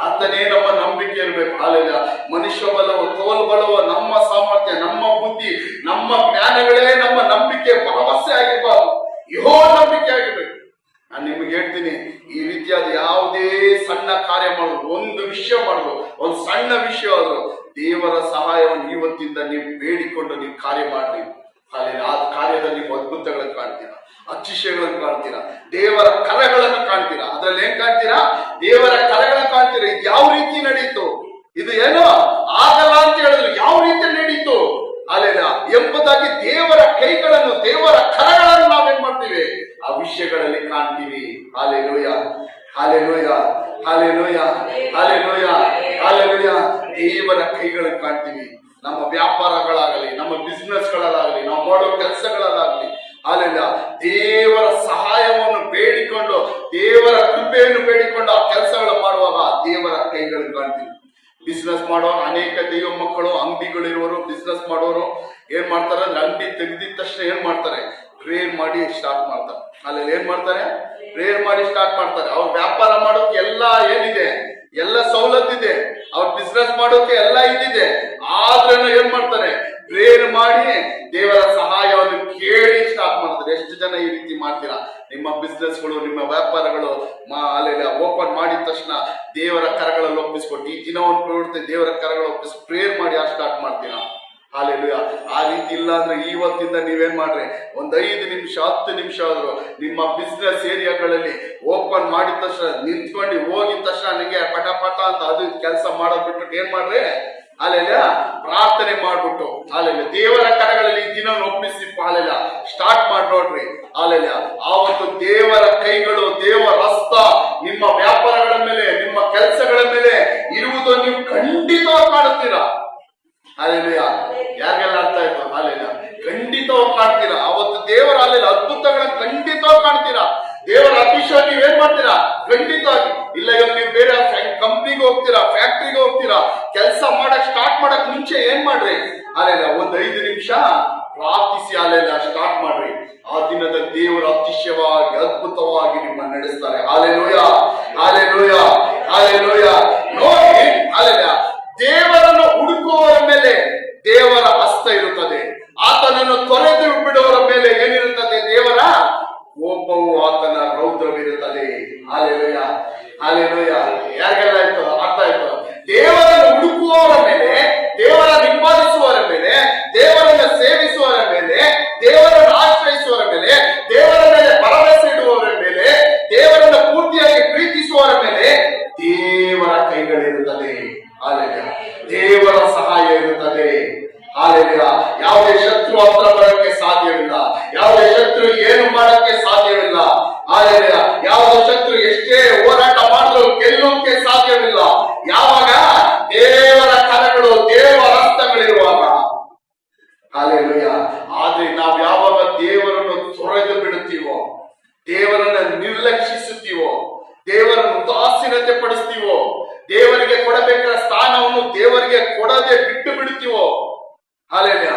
ಆತನೇ ನಮ್ಮ ನಂಬಿಕೆ ಇರ್ಬೇಕು. ಹಲ್ಲೆಲೂಯ. ಮನುಷ್ಯ ಬಲವೋ, ತೋಲ್ ಬಲವೋ, ನಮ್ಮ ಸಾಮರ್ಥ್ಯ, ನಮ್ಮ ಬುದ್ಧಿ, ನಮ್ಮ ಜ್ಞಾನಗಳೇ ನಮ್ಮ ನಂಬಿಕೆ, ಭರವಸೆ ಆಗಿರ್ಬಾರ್ದು. ಯೆಹೋವನ ನಂಬಿಕೆ ಆಗಿರ್ಬೇಕು. ನಾನು ನಿಮ್ಗೆ ಹೇಳ್ತೀನಿ, ಈ ರೀತಿಯಾದ ಯಾವುದೇ ಸಣ್ಣ ಕಾರ್ಯ ಮಾಡೋದು, ಒಂದು ವಿಷಯ ಮಾಡೋದು, ಒಂದು ಸಣ್ಣ ವಿಷಯ ಆದ್ರೂ ದೇವರ ಸಹಾಯವನ್ನು ಇವತ್ತಿಂದ ನೀವು ಬೇಡಿಕೊಂಡು ನೀವು ಕಾರ್ಯ ಮಾಡ್ರಿ. ಅಲ್ಲಿ ಆ ಕಾರ್ಯದಲ್ಲಿ ನೀವು ಅದ್ಭುತಗಳನ್ನು ಕಾಣ್ತೀರಾ, ಅತಿಶಯಗಳನ್ನು ಕಾಣ್ತೀರಾ, ದೇವರ ಕರಗಳನ್ನು ಕಾಣ್ತೀರಾ. ಅದ್ರಲ್ಲಿ ಏನ್ ಕಾಣ್ತೀರಾ? ದೇವರ ಕರಗಳನ್ನು ಕಾಣ್ತೀರಾ. ಇದು ಯಾವ ರೀತಿ ನಡೀತು, ಇದು ಏನೋ ಆಗಲ್ಲ ಅಂತ ಹೇಳಿದ್ರು, ಯಾವ ರೀತಿ ನಡೀತು ಅಲ್ಲೆಲ್ಲ ಎಂಬುದಾಗಿ ದೇವರ ಕೈಗಳನ್ನು, ದೇವರ ಕರಗಳನ್ನು ನಾವೇನ್ ಮಾಡ್ತೀವಿ, ಆ ವಿಷಯಗಳಲ್ಲಿ ಕಾಣ್ತೀವಿ. Hallelujah, hallelujah, hallelujah, hallelujah, hallelujah. ದೇವರ ಕೈಗಳನ್ನು ಕಾಣ್ತೀವಿ. ನಮ್ಮ ವ್ಯಾಪಾರಗಳಾಗಲಿ, ನಮ್ಮ ಬಿಸ್ನೆಸ್ಗಳಲ್ಲಾಗಲಿ, ನಾವು ಮಾಡೋ ಕೆಲಸಗಳಲ್ಲಾಗಲಿ, ಅಲ್ಲೆಲ್ಲ ದೇವರ ಸಹಾಯವನ್ನು ಬೇಡಿಕೊಂಡು, ದೇವರ ಕೃಪೆಯನ್ನು ಬೇಡಿಕೊಂಡು ಆ ಕೆಲಸಗಳು ಮಾಡುವಾಗ ದೇವರ ಕೈಗಳನ್ನು ಕಾಣ್ತೀವಿ. ಬಿಸ್ನೆಸ್ ಮಾಡೋ ಅನೇಕ ದೈವ ಮಕ್ಕಳು, ಅಂಗಡಿಗಳಿರುವರು, ಬಿಸ್ನೆಸ್ ಮಾಡೋರು ಏನ್ ಮಾಡ್ತಾರೆ ಅಂದ್ರೆ ಅಂಗಡಿ ತೆಗೆದಿದ ತಕ್ಷಣ ಏನ್ ಮಾಡ್ತಾರೆ, ಪ್ರೇಯರ್ ಮಾಡಿ ಸ್ಟಾರ್ಟ್ ಮಾಡ್ತಾರೆ. ಅಲ್ಲಿ ಏನ್ ಮಾಡ್ತಾರೆ, ಪ್ರೇಯರ್ ಮಾಡಿ ಸ್ಟಾರ್ಟ್ ಮಾಡ್ತಾರೆ. ಅವ್ರ ವ್ಯಾಪಾರ ಮಾಡೋಕೆ ಎಲ್ಲ ಏನಿದೆ, ಎಲ್ಲ ಸವಲತ್ತಿದೆ, ಅವ್ರ ಬಿಸ್ನೆಸ್ ಮಾಡೋಕೆ ಎಲ್ಲ ಇದಿದೆ. ಆದ್ರೂ ಏನ್ ಮಾಡ್ತಾರೆ, ಪ್ರೇಯರ್ ಮಾಡಿ ದೇವರ ಸಹಾಯವನ್ನು ಕೇಳಿ ಸ್ಟಾರ್ಟ್ ಮಾಡ್ತಾರೆ. ಎಷ್ಟು ಜನ ಈ ರೀತಿ ಮಾಡ್ತೀರಾ? ನಿಮ್ಮ ಬಿಸ್ನೆಸ್ಗಳು, ನಿಮ್ಮ ವ್ಯಾಪಾರಗಳು ಅಲ್ಲೆಲ್ಲ ಓಪನ್ ಮಾಡಿದ ತಕ್ಷಣ ದೇವರ ಕರಗಳಲ್ಲಿ ಒಪ್ಪಿಸ್ಕೊಟ್ಟು ಈ ದಿನವನ್ನು ಕೊಡುತ್ತೆ, ದೇವರ ಕರಗಳು ಒಪ್ಪಿಸಿ ಪ್ರೇಯರ್ ಮಾಡಿ ಸ್ಟಾರ್ಟ್ ಮಾಡ್ತೀರಾ? ಹಾಲೆಲೂಯ. ಆ ರೀತಿ ಇಲ್ಲ ಅಂದ್ರೆ ಇವತ್ತಿಂದ ನೀವೇನ್ ಮಾಡ್ರಿ, ಒಂದ್ 5 ನಿಮಿಷ 10 ನಿಮಿಷ ಆದ್ರು ನಿಮ್ಮ ಬಿಸ್ನೆಸ್ ಏರಿಯಾಗಳಲ್ಲಿ ಓಪನ್ ಮಾಡಿದ ತಕ್ಷಣ ನಿಂತ್ಕೊಂಡು ಹೋಗಿದ ತಕ್ಷಣ ನನಗೆ ಪಟ ಪಟ ಅಂತ ಅದು ಕೆಲಸ ಮಾಡೋದ್ ಬಿಟ್ಟು ಏನ್ ಮಾಡ್ರಿ, ಅಲ್ಲೆಲ್ಲ ಪ್ರಾರ್ಥನೆ ಮಾಡ್ಬಿಟ್ಟು ಅಲ್ಲೆಲ್ಲ ದೇವರ ಕರಗಳಲ್ಲಿ ಈ ದಿನ ಒಪ್ಪಿಸಿ ಅಲ್ಲೆಲ್ಲ ಸ್ಟಾರ್ಟ್ ಮಾಡಿ ನೋಡ್ರಿ. ಅಲ್ಲೆಲ್ಲ ಆವತ್ತು ದೇವರ ಕೈಗಳು, ದೇವರ ಹಸ್ತ ನಿಮ್ಮ ವ್ಯಾಪಾರಗಳ ಮೇಲೆ, ನಿಮ್ಮ ಕೆಲಸಗಳ ಮೇಲೆ ಇರುವುದು ನೀವು ಖಂಡಿತವಾಗಿ ಕಾಣುತ್ತೀರಾ. ಅಲ್ಲೆಲ್ಲ ಯಾರಿಗೆಲ್ಲ ಅರ್ಥ ಆಯ್ತು? ಅಲ್ಲೆಲ್ಲ ಖಂಡಿತವಾಗಿ ಕಾಣ್ತೀರಾ. ಅವತ್ತು ದೇವರ ಅಲ್ಲೆಲ್ಲ ಅದ್ಭುತಗಳನ್ನ ಖಂಡಿತವಾಗಿ ಕಾಣ್ತೀರಾ. ದೇವರ ಅತಿಶಯ ನೀವೇನ್ ಮಾಡ್ತೀರಾ? ಖಂಡಿತವಾಗಿ. ಇಲ್ಲ ಇವಾಗ ನೀವು ಬೇರೆ ಕಂಪ್ನಿಗೆ ಹೋಗ್ತೀರಾ, ಫ್ಯಾಕ್ಟ್ರಿಗೆ ಹೋಗ್ತೀರಾ, ಕೆಲಸ ಮಾಡಕ್ ಸ್ಟಾರ್ಟ್ ಮಾಡಕ್ ಮುಂಚೆ ಏನ್ ಮಾಡ್ರಿ, ಅಲ್ಲೆಲ್ಲ ಒಂದ್ 5 ನಿಮಿಷ ಪ್ರಾರ್ಥಿಸಿ ಅಲ್ಲೆಲ್ಲ ಸ್ಟಾರ್ಟ್ ಮಾಡ್ರಿ. ಆ ದಿನದ ದೇವರ ಅತಿಶಯವಾಗಿ ಅದ್ಭುತವಾಗಿ ನಿಮ್ಮನ್ನು ನಡೆಸ್ತಾರೆ. Hallelujah, hallelujah, hallelujah. ನೋಡಿ ಅಲ್ಲೆಲ್ಲ ದೇವರನ್ನು ಹುಡುಕುವವರ ಮೇಲೆ ದೇವರ ಹಸ್ತ ಇರುತ್ತದೆ. ಆತನನ್ನು ತೊರೆದು ಬಿಡುವವರ ಮೇಲೆ ಏನಿರುತ್ತದೆ? ದೇವರ ಕೋಪವು, ಆತನ ರೌದ್ರವಿರುತ್ತದೆ. Hallelujah, hallelujah. ಯಾರಿಗೆಲ್ಲ ಆಯ್ತು? ಅರ್ಥ ಆಯ್ತು? ದೇವರನ್ನು ಹುಡುಕುವವರ ಮೇಲೆ, ದೇವರ ನಿಂಬಾಲಿಸುವವರ ಮೇಲೆ, ದೇವರನ್ನು ಸೇವಿಸುವವರ ಮೇಲೆ, ದೇವರನ್ನು ಆಶ್ರಯಿಸುವವರ ಮೇಲೆ, ದೇವರ ಮೇಲೆ ಭರವಸೆ ಇಡುವವರ ಮೇಲೆ, ದೇವರನ್ನು ಪೂರ್ತಿಯಾಗಿ ಪ್ರೀತಿಸುವವರ ಮೇಲೆ ದೇವರ ಕೈಗಳಿರುತ್ತದೆ. ಹಾಲೆಲೂಯ. ದೇವರ ಸಹಾಯ ಇರುತ್ತದೆ. ಹಾಲೆಲೂಯ. ಯಾವುದೇ ಶತ್ರು ಹತ್ರ ಬರೋಕ್ಕೆ ಸಾಧ್ಯವಿಲ್ಲ. ಯಾವುದೇ ಶತ್ರು ಏನು ಮಾಡಕ್ಕೆ ಸಾಧ್ಯವಿಲ್ಲ. ಹಾಲೆಲೂಯ. ಯಾವುದೇ ಶತ್ರು ಎಷ್ಟೇ ಹೋರಾಟ ಮಾಡಿದ್ರು ಗೆಲ್ಲೋಕೆ ಸಾಧ್ಯವಿಲ್ಲ. ಯಾವಾಗ ದೇವರ ಕರಗಳು, ದೇವರ ಹಸ್ತಗಳಿರುವಾಗ. ಹಾಲೆಲೂಯ. ಆದ್ರೆ ನಾವು ಯಾವಾಗ ದೇವರನ್ನು ತೊರೆದು ಬಿಡುತ್ತೀವೋ, ದೇವರನ್ನ ನಿರ್ಲಕ್ಷಿಸುತ್ತೀವೋ, ದೇವರನ್ನು ಉದಾಸೀನತೆ ಪಡಿಸ್ತೀವೋ, ದೇವರಿಗೆ ಕೊಡಬೇಕಾದ ಸ್ಥಾನವನ್ನು ದೇವರಿಗೆ ಕೊಡದೆ ಬಿಟ್ಟು ಬಿಡುತ್ತೀವೋ, ಹಾಲೆಲೂಯ,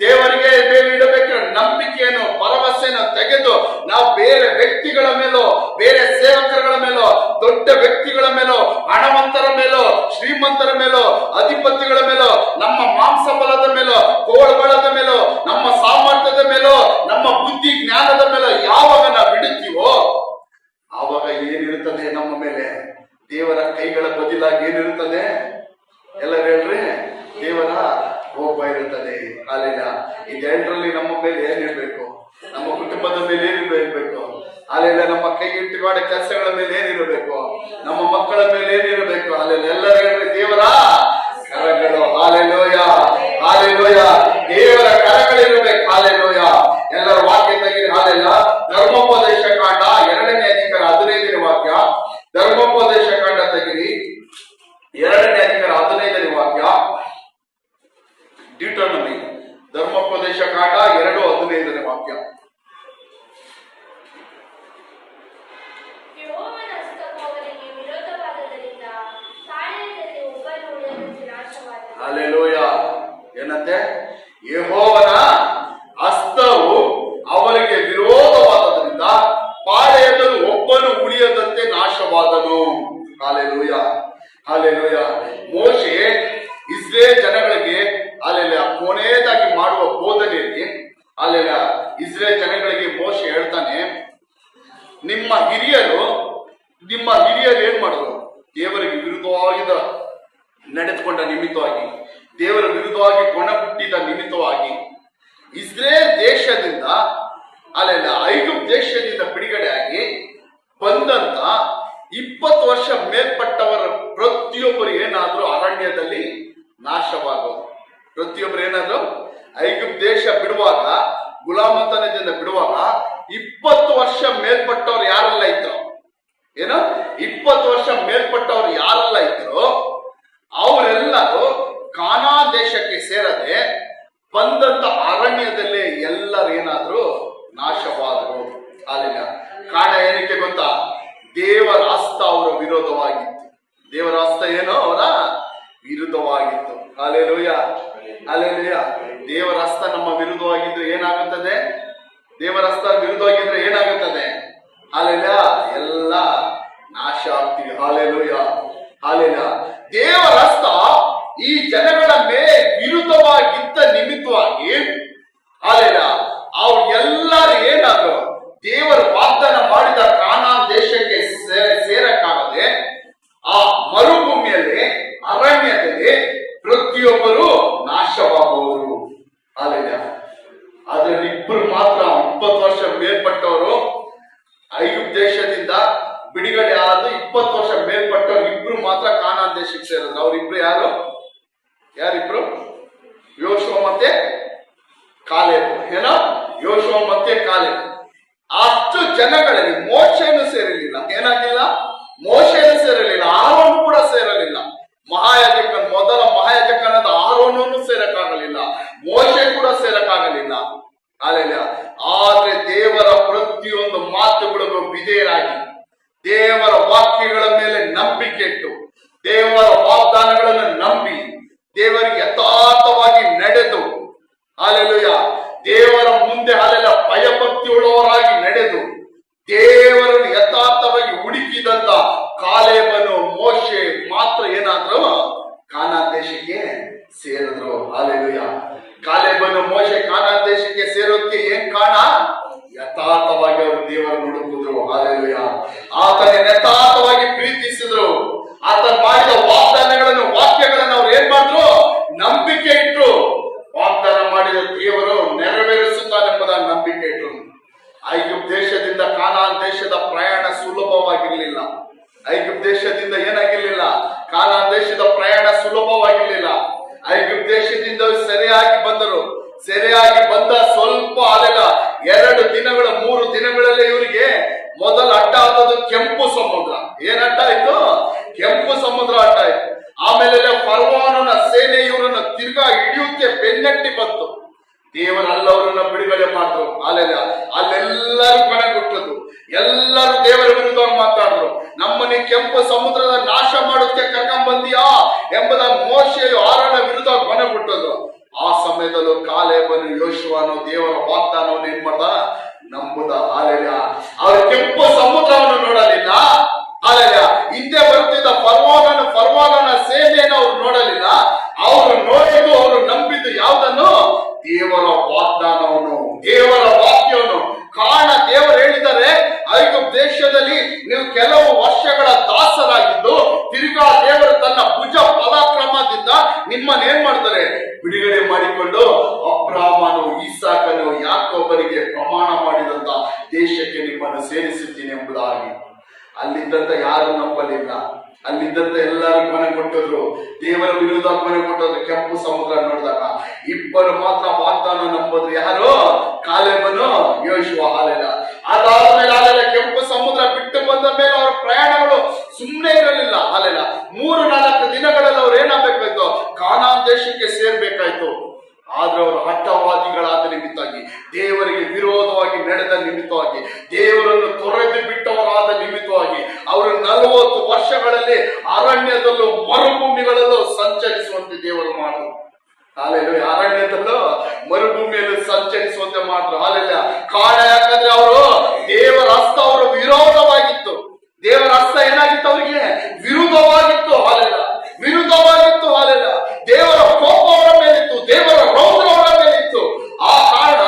ದೇವರಿಗೆ ಮೇಲೆ ಇಡಬೇಕಾದ ನಂಬಿಕೆಯನ್ನು, ಭರವಸೆಯನ್ನು ತೆಗೆದು ನಾವು ಬೇರೆ ವ್ಯಕ್ತಿಗಳ ಮೇಲೋ, ಬೇರೆ ಸೇವಕರುಗಳ ಮೇಲೋ, ದೊಡ್ಡ ವ್ಯಕ್ತಿಗಳ ಮೇಲೋ, ಹಣವಂತರ ಮೇಲೋ, ಶ್ರೀಮಂತರ ಮೇಲೋ, ಅಧಿಪತಿಗಳ ಮೇಲೋ, ನಮ್ಮ ಮಾಂಸ ಬಲದ ಮೇಲೋ, ತೋಳ್ಬಲದ ಮೇಲೋ, ನಮ್ಮ ಸಾಮರ್ಥ್ಯದ ಮೇಲೋ, ನಮ್ಮ ಬುದ್ಧಿ ಜ್ಞಾನದ ಮೇಲೋ ಯಾವಾಗ ನಾವು ಬಿಡುತ್ತೀವೋ ಆವಾಗ ಏನಿರುತ್ತದೆ ನಮ್ಮ ಮೇಲೆ? ದೇವರ ಕೈಗಳ ಬದಲಾಗಿ ಏನಿರುತ್ತದೆ? ಎಲ್ಲರೂ ಹೇಳ್ರಿ, ದೇವರ ಕೋಪ ಇರುತ್ತದೆ. ಅಲ್ಲಿನ ಇದೆರಡರಲ್ಲಿ ನಮ್ಮ ಮೇಲೆ ಏನಿರ್ಬೇಕು? ನಮ್ಮ ಕುಟುಂಬದ ಮೇಲೆ ಏನಿರಬೇಕು? ಅಲ್ಲೆಲ್ಲ ನಮ್ಮ ಕೈ ಇಟ್ಟುಕೊಂಡ ಕೆಲಸಗಳ ಮೇಲೆ ಏನಿರಬೇಕು? ನಮ್ಮ ಮಕ್ಕಳ ಮೇಲೆ ಏನಿರಬೇಕು? ಅಲ್ಲೆಲ್ಲ ಎಲ್ಲರೂ ಹೇಳ್ರಿ, ದೇವರ ಕರಗಳು. Hallelujah, hallelujah. ದೇವರ ಕರಗಳಿರಬೇಕು. ಹಾಲೆಲೂಯ. ಎಲ್ಲರ ವಾಕ್ಯ ತೆಗೀರಿ. ಹಾಲೆಲ್ಲ ಧರ್ಮೋಪದೇಶ ಕಾಂಡ 2ನೇ ಅಧಿಕಾರ 15ನೇ ವಾಕ್ಯ. ಧರ್ಮೋಪದೇಶ ಕಾಂಡ ತೆಗಿರಿ 2ನೇ ಅಧಿಕಾರ 15ನೇ ವಾಕ್ಯ. ಡ್ಯೂಟೋನಮಿ ಧರ್ಮೋಪದೇಶ ಕಾಂಡ 2:15ನೇ ವಾಕ್ಯ. ಯೆಹೋವನ ಹಸ್ತವು ಅವರಿಗೆ ವಿರೋಧವಾದದರಿಂದ ಪಾಳೆಯದಲ್ಲಿ ಒಬ್ಬನು ಉಳಿಯದಂತೆ ನಾಶವಾದನು. ಹಲ್ಲೆಲೂಯ. ಏನಂತೆ? ಯೆಹೋವನ ಹಸ್ತವು ಅವರಿಗೆ ವಿರೋಧವಾದದ್ರಿಂದ ಪಾಳೆಯದಲ್ಲಿ ಒಬ್ಬನು ಉಳಿಯದಂತೆ ನಾಶವಾದನು. Hallelujah, hallelujah. ಮೋಶೆ ಇಸ್ರೇಲ್ ಜನಗಳಿಗೆ ಅಲ್ಲೆಲ್ಲ ಕೊನೆಯದಾಗಿ ಮಾಡುವ ಬೋಧನೆಯಲ್ಲಿ ಅಲ್ಲೆಲ್ಲ ಇಸ್ರೇಲ್ ಜನಗಳಿಗೆ ಮೋಶೆ ಹೇಳ್ತಾನೆ, ನಿಮ್ಮ ಹಿರಿಯರು ಏನ್ ಮಾಡಿದ್ರು? ದೇವರಿಗೆ ವಿರುದ್ಧವಾಗಿ ನಡೆದುಕೊಂಡ ನಿಮಿತ್ತವಾಗಿ, ದೇವರ ವಿರುದ್ಧವಾಗಿ ಗುಣ ಹುಟ್ಟಿದ ನಿಮಿತ್ತವಾಗಿ ಇಸ್ರೇಲ್ ದೇಶದಿಂದ ಅಲ್ಲೆಲ್ಲ ಐಗುಪ್ತ ದೇಶದಿಂದ ಬಿಡುಗಡೆ ಆಗಿ ಬಂದಂತ 20 ವರ್ಷ ಮೇಲ್ಪಟ್ಟವರ ಪ್ರತಿಯೊಬ್ಬರು ಏನಾದ್ರೂ ಅರಣ್ಯದಲ್ಲಿ ನಾಶವಾಗೋದು. ಪ್ರತಿಯೊಬ್ಬರು ಏನಾದ್ರು ಐಗುಪ್ತ ದೇಶ ಬಿಡುವಾಗ, ಗುಲಾಮತನದಿಂದ ಬಿಡುವಾಗ 20 ವರ್ಷ ಮೇಲ್ಪಟ್ಟವ್ರು ಯಾರೆಲ್ಲ ಇದ್ರು, ಏನು 20 ವರ್ಷ ಮೇಲ್ಪಟ್ಟವ್ರು ಯಾರೆಲ್ಲ ಇದ್ರು ಅವರೆಲ್ಲರೂ ಕಾನಾನ್ ದೇಶಕ್ಕೆ ಸೇರದೆ ಬಂದಂತ ಅರಣ್ಯದಲ್ಲೇ ಎಲ್ಲರೂ ಏನಾದ್ರು ನಾಶವಾದರು. ಅಲ್ಲಿನ ಕಾರಣ ಏನಕ್ಕೆ ಗೊತ್ತಾ? ದೇವರ ಹಸ್ತ ಅವರ ವಿರೋಧವಾಗಿತ್ತು. ದೇವರ ಹಸ್ತ ಏನೋ ಅವರ ವಿರುದ್ಧವಾಗಿತ್ತು. Hallelujah, hallelujah. ದೇವರ ಹಸ್ತ ನಮ್ಮ ವಿರುದ್ಧವಾಗಿದ್ರೆ ಏನಾಗುತ್ತದೆ? ದೇವರ ಹಸ್ತ ವಿರುದ್ಧವಾಗಿದ್ರೆ ಏನಾಗುತ್ತದೆ? ಹಲ್ಲೆಲೂಯಾ, ಎಲ್ಲ ನಾಶ ಆಗ್ತೀವಿ. Hallelujah, hallelujah. ದೇವರ ಹಸ್ತ ಈ ಜನಗಳ ಮೇಲೆ ವಿರುದ್ಧವಾಗಿದ್ದ ನಿಮಿತ್ತವಾಗಿ ಹಲ್ಲೆಲೂಯಾ ಅವ್ರು ಎಲ್ಲರೂ ಏನಾದ್ರು ದೇವರು ವಾಗ್ದಾನ ಮಾಡಿದ ಕಾನಾನ್ ದೇಶಕ್ಕೆ ಸೇರಕ್ಕಾಗದೆ ಆ ಮರುಭೂಮಿಯಲ್ಲಿ, ಅರಣ್ಯದಲ್ಲಿ ಪ್ರತಿಯೊಬ್ಬರು ನಾಶವಾಗುವರು. ಹಲ್ಲೆಲೂಯಾ. ಅದರಲ್ಲಿ ಇಬ್ಬರು ಮಾತ್ರ 20 ವರ್ಷ ಮೇಲ್ಪಟ್ಟವರು ಐಗುಪ್ತ ದೇಶದಿಂದ ಬಿಡುಗಡೆ ಆದ 20 ವರ್ಷ ಮೇಲ್ಪಟ್ಟವ್ರು ಇಬ್ರು ಮಾತ್ರ ಕಾನಾನ್ ದೇಶಕ್ಕೆ ಸೇರಿದ್ರು. ಅವ್ರಿಬ್ರು ಯಾರಿಬ್ರು? ಯೋಶುವ ಮತ್ತೆ ಕಾಲೇಬ್. ಏನೋ ಯೋಶುವ ಮತ್ತೆ ಕಾಲೇಬ್. ಅಷ್ಟು ಜನಗಳಲ್ಲಿ ಮೋಶೆಯನ್ನು ಸೇರಲಿಲ್ಲ. ಏನಾಗಿಲ್ಲ? ಮೋಶೆಯನ್ನು ಸೇರಲಿಲ್ಲ, ಆರೋನು ಕೂಡ ಸೇರಲಿಲ್ಲ. ಮೊದಲ ಮಹಾಯಾಜಕನಾದ ಆರೋನನ್ನು ಸೇರಕ್ಕಾಗಲಿಲ್ಲ, ಮೋಶೆ ಕೂಡ ಸೇರಕ್ಕಾಗಲಿಲ್ಲ. ಅಲ್ಲೆಲ್ಲ ಆದ್ರೆ ದೇವರ ಪ್ರತಿಯೊಂದು ಮಾತುಗಳಿಗೂ ವಿಧೇಯರಾಗಿ, ದೇವರ ವಾಕ್ಯಗಳ ಮೇಲೆ ನಂಬಿಕೆ ಇಟ್ಟು, ದೇವರ ವಾಗ್ದಾನಗಳನ್ನು ನಂಬಿ, ದೇವರಿಗೆ ಯಥಾರ್ಥವಾಗಿ ನಡೆದು, ಹಲ್ಲೆಲೂಯಾ, ದೇವರ ಮುಂದೆ ಅಲ್ಲೆಲ್ಲ ಭಯಭಕ್ತಿಯುಳ್ಳವರಾಗಿ ನಡೆದು ದೇವರನ್ನು ಯಥಾರ್ಥವಾಗಿ ಹುಡುಕಿದಂತ ಕಾಲೇಬನು, ಮೋಶೆ ಮಾತ್ರ ಏನಾದ್ರು ಕಾನಾನ್ ದೇಶಕ್ಕೆ ಸೇರಿದ್ರು. ಹಲ್ಲೆಲೂಯಾ. ಕಾಲೇಬನು, ಮೋಶೆ ಕಾನಾನ್ ದೇಶಕ್ಕೆ ಸೇರೋದಕ್ಕೆ ಏನ್ ಕಾರಣ? ಯಥಾರ್ಥವಾಗಿ ಅವರು ದೇವರನ್ನು ಹುಡುಕಿದ್ರು. ಹಲ್ಲೆಲೂಯಾ. ಆತನ ಯಥಾರ್ಥವಾಗಿ ಪ್ರೀತಿಸಿದ್ರು. ಆತ ಮಾಡಿದ ವಾಕ್ಯಗಳನ್ನು ಅವ್ರು ಏನ್ ಮಾಡಿದ್ರು? ನಂಬಿಕೆ ಇಟ್ರು. ವಾಗ್ದಾನ ಮಾಡಿದ ದೇವರು ನೆರವೇರಿಸುತ್ತಾನೆಂಬುದಾಗಿ ನಂಬಿಕೆ ಇಟ್ರು. ಐಗುಪ್ತ ದೇಶದಿಂದ ಕಾನಾನ್ ದೇಶದ ಪ್ರಯಾಣ ಸುಲಭವಾಗಿರ್ಲಿಲ್ಲ. ಐಗುಪ್ತ ದೇಶದಿಂದ ಏನಾಗಿರ್ಲಿಲ್ಲ? ಕಾನಾನ್ ದೇಶದ ಪ್ರಯಾಣ ಸುಲಭವಾಗಿರ್ಲಿಲ್ಲ. ಐಗುಪ್ತ ದೇಶದಿಂದ ಸರಿಯಾಗಿ ಬಂದರು. ಸರಿಯಾಗಿ ಬಂದ ಸ್ವಲ್ಪ ಅಲೆಲ್ಲ 2 ದಿನಗಳು 3 ದಿನಗಳಲ್ಲೇ ಇವರಿಗೆ ಮೊದಲ ಅಡ್ಡ ಆದದ್ದು ಕೆಂಪು ಸಮುದ್ರ. ಏನ್ ಅಡ್ಡ ಆಯ್ತು? ಕೆಂಪು ಸಮುದ್ರ ಅಡ್ಡ ಆಯ್ತು. ಆಮೇಲೆ ಫರೋಹನ ಸೇನೆ ಇವರನ್ನು ತಿರ್ಗಾ ಹಿಡಿಯುತ್ತೆ ಬೆನ್ನಟ್ಟಿ ಬಂತು. ದೇವರಲ್ಲವರನ್ನ ಬಿಡುಗಡೆ ಮಾಡಿದ್ರು. ಅಲ್ಲೆಲ್ಲರೂ ಕೊನೆಗುಟ್ಟದು. ಎಲ್ಲರೂ ದೇವರ ವಿರುದ್ಧ ಮಾತಾಡಿದ್ರು. ನಮ್ಮನ್ನ ಕೆಂಪು ಸಮುದ್ರದ ನಾಶ ಮಾಡೋದಕ್ಕೆ ಕರ್ಕೊಂಡ್ ಬಂದಿಯಾ ಎಂಬುದ ಮೋಶೆಯು ಆರೋನ ವಿರುದ್ಧ ಕೊನೆಗುಟ್ಟದು. ಆ ಸಮಯದಲ್ಲೂ ಕಾಲೇಬನು, ಯೋಶುವನು ದೇವರ ವಾಗ್ದಾನವನ್ನು ಏನ್ ಮಾಡ್ದ? ನಂಬುದ. ಹಲ್ಲೆಲೂಯಾ. ಅವರು ಕೆಂಪು ಸಮುದ್ರವನ್ನು ನೋಡಲಿಲ್ಲ. ಹಲ್ಲೆಲೂಯಾ. ಹಿಂದೆ ಬರುತ್ತಿದ್ದ ಫರೋಹನ ಸೇನೆಯನ್ನು ಅವ್ರು ನೋಡಲಿಲ್ಲ. ಅವರು ನೋಡಿದ್ದು, ಅವರು ನಂಬಿದ್ದು ಯಾವುದನ್ನು? ದೇವರ ವಾಗ್ದಾನವನ್ನು, ದೇವರ ವಾಕ್ಯವನ್ನು. ಕಾರಣ ದೇವರು ಹೇಳಿದ್ದಾರೆ, ಐಗುಪ್ತ ದೇಶದಲ್ಲಿ ನೀವು ಕೆಲವು ವರ್ಷಗಳ ದಾಸರಾಗಿದ್ದು ತಿರ್ಗಾ ದೇವರು ತನ್ನ ಭುಜ ಪರಾಕ್ರಮದಿಂದ ನಿಮ್ಮನ್ನು ಏನ್ ಮಾಡ್ತಾರೆ? ಬಿಡುಗಡೆ ಮಾಡಿಕೊಂಡು ಅಬ್ರಹಾಮನು, ಇಸಾಕನು, ಯಾಕೋಬರಿಗೆ ಪ್ರಮಾಣ ಮಾಡಿದಂತ ದೇಶಕ್ಕೆ ನಿಮ್ಮನ್ನು ಸೇರಿಸುತ್ತೀನಿ ಎಂಬುದಾಗಿ. ಅಲ್ಲಿದ್ದಂತ ಯಾರು ನಂಬಲಿಲ್ಲ. ಅಲ್ಲಿದ್ದಂತ ಎಲ್ಲರೂ ಕೊನೆ ಕೊಟ್ಟಿದ್ರು. ದೇವರ ವಿರುದ್ಧ ಕೊನೆ ಕೊಟ್ಟರು. ಕೆಂಪು ಸಮುದ್ರ ನೋಡಿದಾಗ ಇಬ್ಬರು ಮಾತ್ರ ವಾಗ್ದಾನ ನಂಬುದ್ರು. ಯಾರು? ಕಾಲೇಬನು, ಯೋಶುವ. ಹಲ್ಲೆಲೂಯಾ. ಅದಾದ್ಮೇಲೆ ಕೆಂಪು ಸಮುದ್ರ ಬಿಟ್ಟು ಬಂದ ಮೇಲೆ ಅವರ ಪ್ರಯಾಣಗಳು ಸುಮ್ಮನೆ ಇರಲಿಲ್ಲ. ಹಲ್ಲೆಲೂಯಾ. 3-4 ದಿನಗಳಲ್ಲಿ ಅವ್ರು ಏನಾಗಬೇಕಾಯ್ತು? ಕಾನಾನ್ ದೇಶಕ್ಕೆ ಸೇರ್ಬೇಕಾಯ್ತು. ಆದ್ರೆ ಅವರು ಹಠವಾದಿಗಳಾದ ನಿಮಿತ್ತವಾಗಿ, ದೇವರಿಗೆ ವಿರೋಧವಾಗಿ ನಡೆದ ನಿಮಿತ್ತವಾಗಿ, ದೇವರನ್ನು ತೊರೆದು ಬಿಟ್ಟವರಾದ ನಿಮಿತ್ತವಾಗಿ ಅವರು 40 ವರ್ಷಗಳಲ್ಲಿ ಅರಣ್ಯದಲ್ಲೂ ಮರುಭೂಮಿಗಳಲ್ಲೂ ಸಂಚರಿಸುವಂತೆ ದೇವರು ಮಾಡಿದ್ರು. ಹಲ್ಲೆಲೂಯಾ. ಅರಣ್ಯದಲ್ಲೂ ಮರುಭೂಮಿಯಲ್ಲೂ ಸಂಚರಿಸುವಂತೆ ಮಾಡಿದ್ರು. ಹಲ್ಲೆಲೂಯಾ. ಕಾರಣ ಯಾಕಂದ್ರೆ ಅವರು ದೇವರ ಹಸ್ತ ಅವರ ವಿರೋಧವಾಗಿತ್ತು. ದೇವರ ಹಸ್ತ ಏನಾಗಿತ್ತು? ಅವರಿಗೆ ವಿರುದ್ಧವಾಗಿತ್ತು. ಹಲ್ಲೆಲೂಯಾ. ವಿರುದ್ಧವಾಗಿತ್ತು. ಹಲ್ಲೆಲೂಯಾ. ದೇವರ ಕೋಪ ಅವರ ಮೇಲಿತ್ತು, ದೇವರ ರೌದ್ರ ಅವರ ಮೇಲಿತ್ತು. ಆ ಕಾರಣ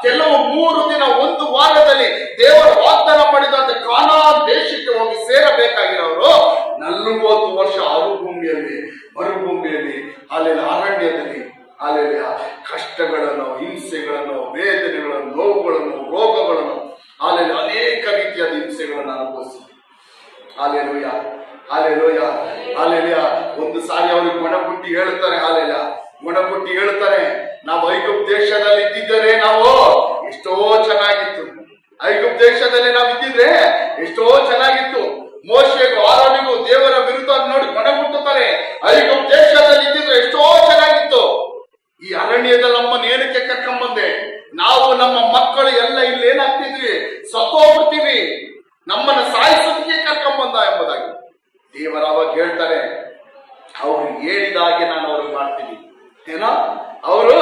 ಕೆಲವು 3 ದಿನ 1 ವಾರದಲ್ಲಿ ದೇವರ ವಾಗ್ದಾನ ಮಾಡಿದಂತೆ ಕಾನಾನ್ ದೇಶಕ್ಕೆ ಹೋಗಿ ಸೇರಬೇಕಾಗಿರೋರು 40 ವರ್ಷ ಮರುಭೂಮಿಯಲ್ಲಿ ಅರಣ್ಯದಲ್ಲಿ ಕಷ್ಟಗಳನ್ನು, ಹಿಂಸೆಗಳನ್ನು, ಹಾಲೆಲೂಯ. ಒಂದು ಸಾರಿ ಅವ್ರಿಗೆ ಗುಣಗುಟ್ಟಿ ಹೇಳ್ತಾರೆ, ಹಾಲೆಲೂಯ, ಗುಣಗುಟ್ಟಿ ಹೇಳ್ತಾರೆ, ನಾವು ಐಗುಪ್ತ ದೇಶದಲ್ಲಿ ಇದ್ದಿದ್ದರೆ ನಾವು ಎಷ್ಟೋ ಚೆನ್ನಾಗಿತ್ತು. ಐಗುಪ್ತ ದೇಶದಲ್ಲಿ ನಾವು ಇದ್ದಿದ್ರೆ ಎಷ್ಟೋ ಚೆನ್ನಾಗಿತ್ತು. ಮೋಶೆಗೂ ಆರೋನಿಗೂ ದೇವರ ವಿರುದ್ಧ ನೋಡಿ ಗುಣಗುಟ್ಟುತ್ತಾರೆ, ಐಗುಪ್ತ ದೇಶದಲ್ಲಿ ಇದ್ದಿದ್ರೆ ಎಷ್ಟೋ ಚೆನ್ನಾಗಿತ್ತು. ಈ ಅರಣ್ಯದಲ್ಲಿ ನಮ್ಮನ್ನು ಏನಕ್ಕೆ ಕರ್ಕೊಂಬಂದೆ? ನಾವು ನಮ್ಮ ಮಕ್ಕಳು ಎಲ್ಲ ಇಲ್ಲಿ ಏನಾಗ್ತಿದ್ವಿ, ಸತ್ತೋಗ್ಬಿಡ್ತೀವಿ, ನಮ್ಮನ್ನು ಸಾಯಿಸೋದಕ್ಕೆ ಕರ್ಕೊಂಬಂದ ಎಂಬುದಾಗಿ ದೇವರ ಅವಾಗ ಹೇಳ್ತಾರೆ, ಅವ್ರು ಹೇಳಿದಾಗೆ ನಾನು ಅವ್ರಿಗೆ ಮಾಡ್ತೀನಿ. ಏನೋ ಅವರು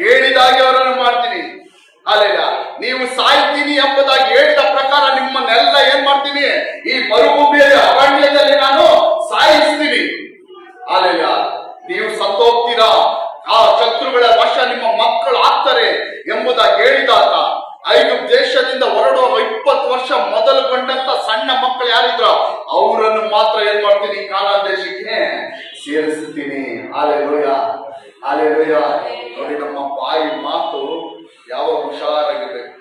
ಹೇಳಿದಾಗೆ ಅವರನ್ನು ಮಾಡ್ತೀನಿ. ಅಲ್ಲ, ನೀವು ಸಾಯ್ತೀನಿ ಎಂಬುದಾಗಿ ಹೇಳಿದ ಪ್ರಕಾರ ನಿಮ್ಮನ್ನೆಲ್ಲ ಏನ್ ಮಾಡ್ತೀನಿ, ಈ ಮರುಭೂಮಿಯಲ್ಲಿ ಅರಣ್ಯದಲ್ಲಿ ನಾನು ಸಾಯಿಸ್ತೀನಿ. ಅಲ್ಲ, ನೀವು ಸತ್ತೋಗ್ತೀರಾ, ಆ ಶತ್ರುಗಳ ವಶ ನಿಮ್ಮ ಮಕ್ಕಳು ಆಗ್ತಾರೆ ಎಂಬುದಾಗಿ ಹೇಳಿದಾತ ಐಗುಪ್ತ ದೇಶದಿಂದ ಹೊರಡುವ 20 ವರ್ಷ ಮೊದಲುಗೊಂಡಂತ ಸಣ್ಣ ಮಕ್ಕಳು ಯಾರಿದ್ರು ಅವರನ್ನು ಮಾತ್ರ ಏನ್ ಮಾಡ್ತೀನಿ, ಕಾನಾನ್ ದೇಶಕ್ಕೆ ಸೇರಿಸ್ತೀನಿ. Hallelujah, hallelujah. ನೋಡಿ, ನಮ್ಮ ಬಾಯಿ ಮಾತು ಯಾವಾಗ ಹುಷಾರಾಗಿರ್ಬೇಕು.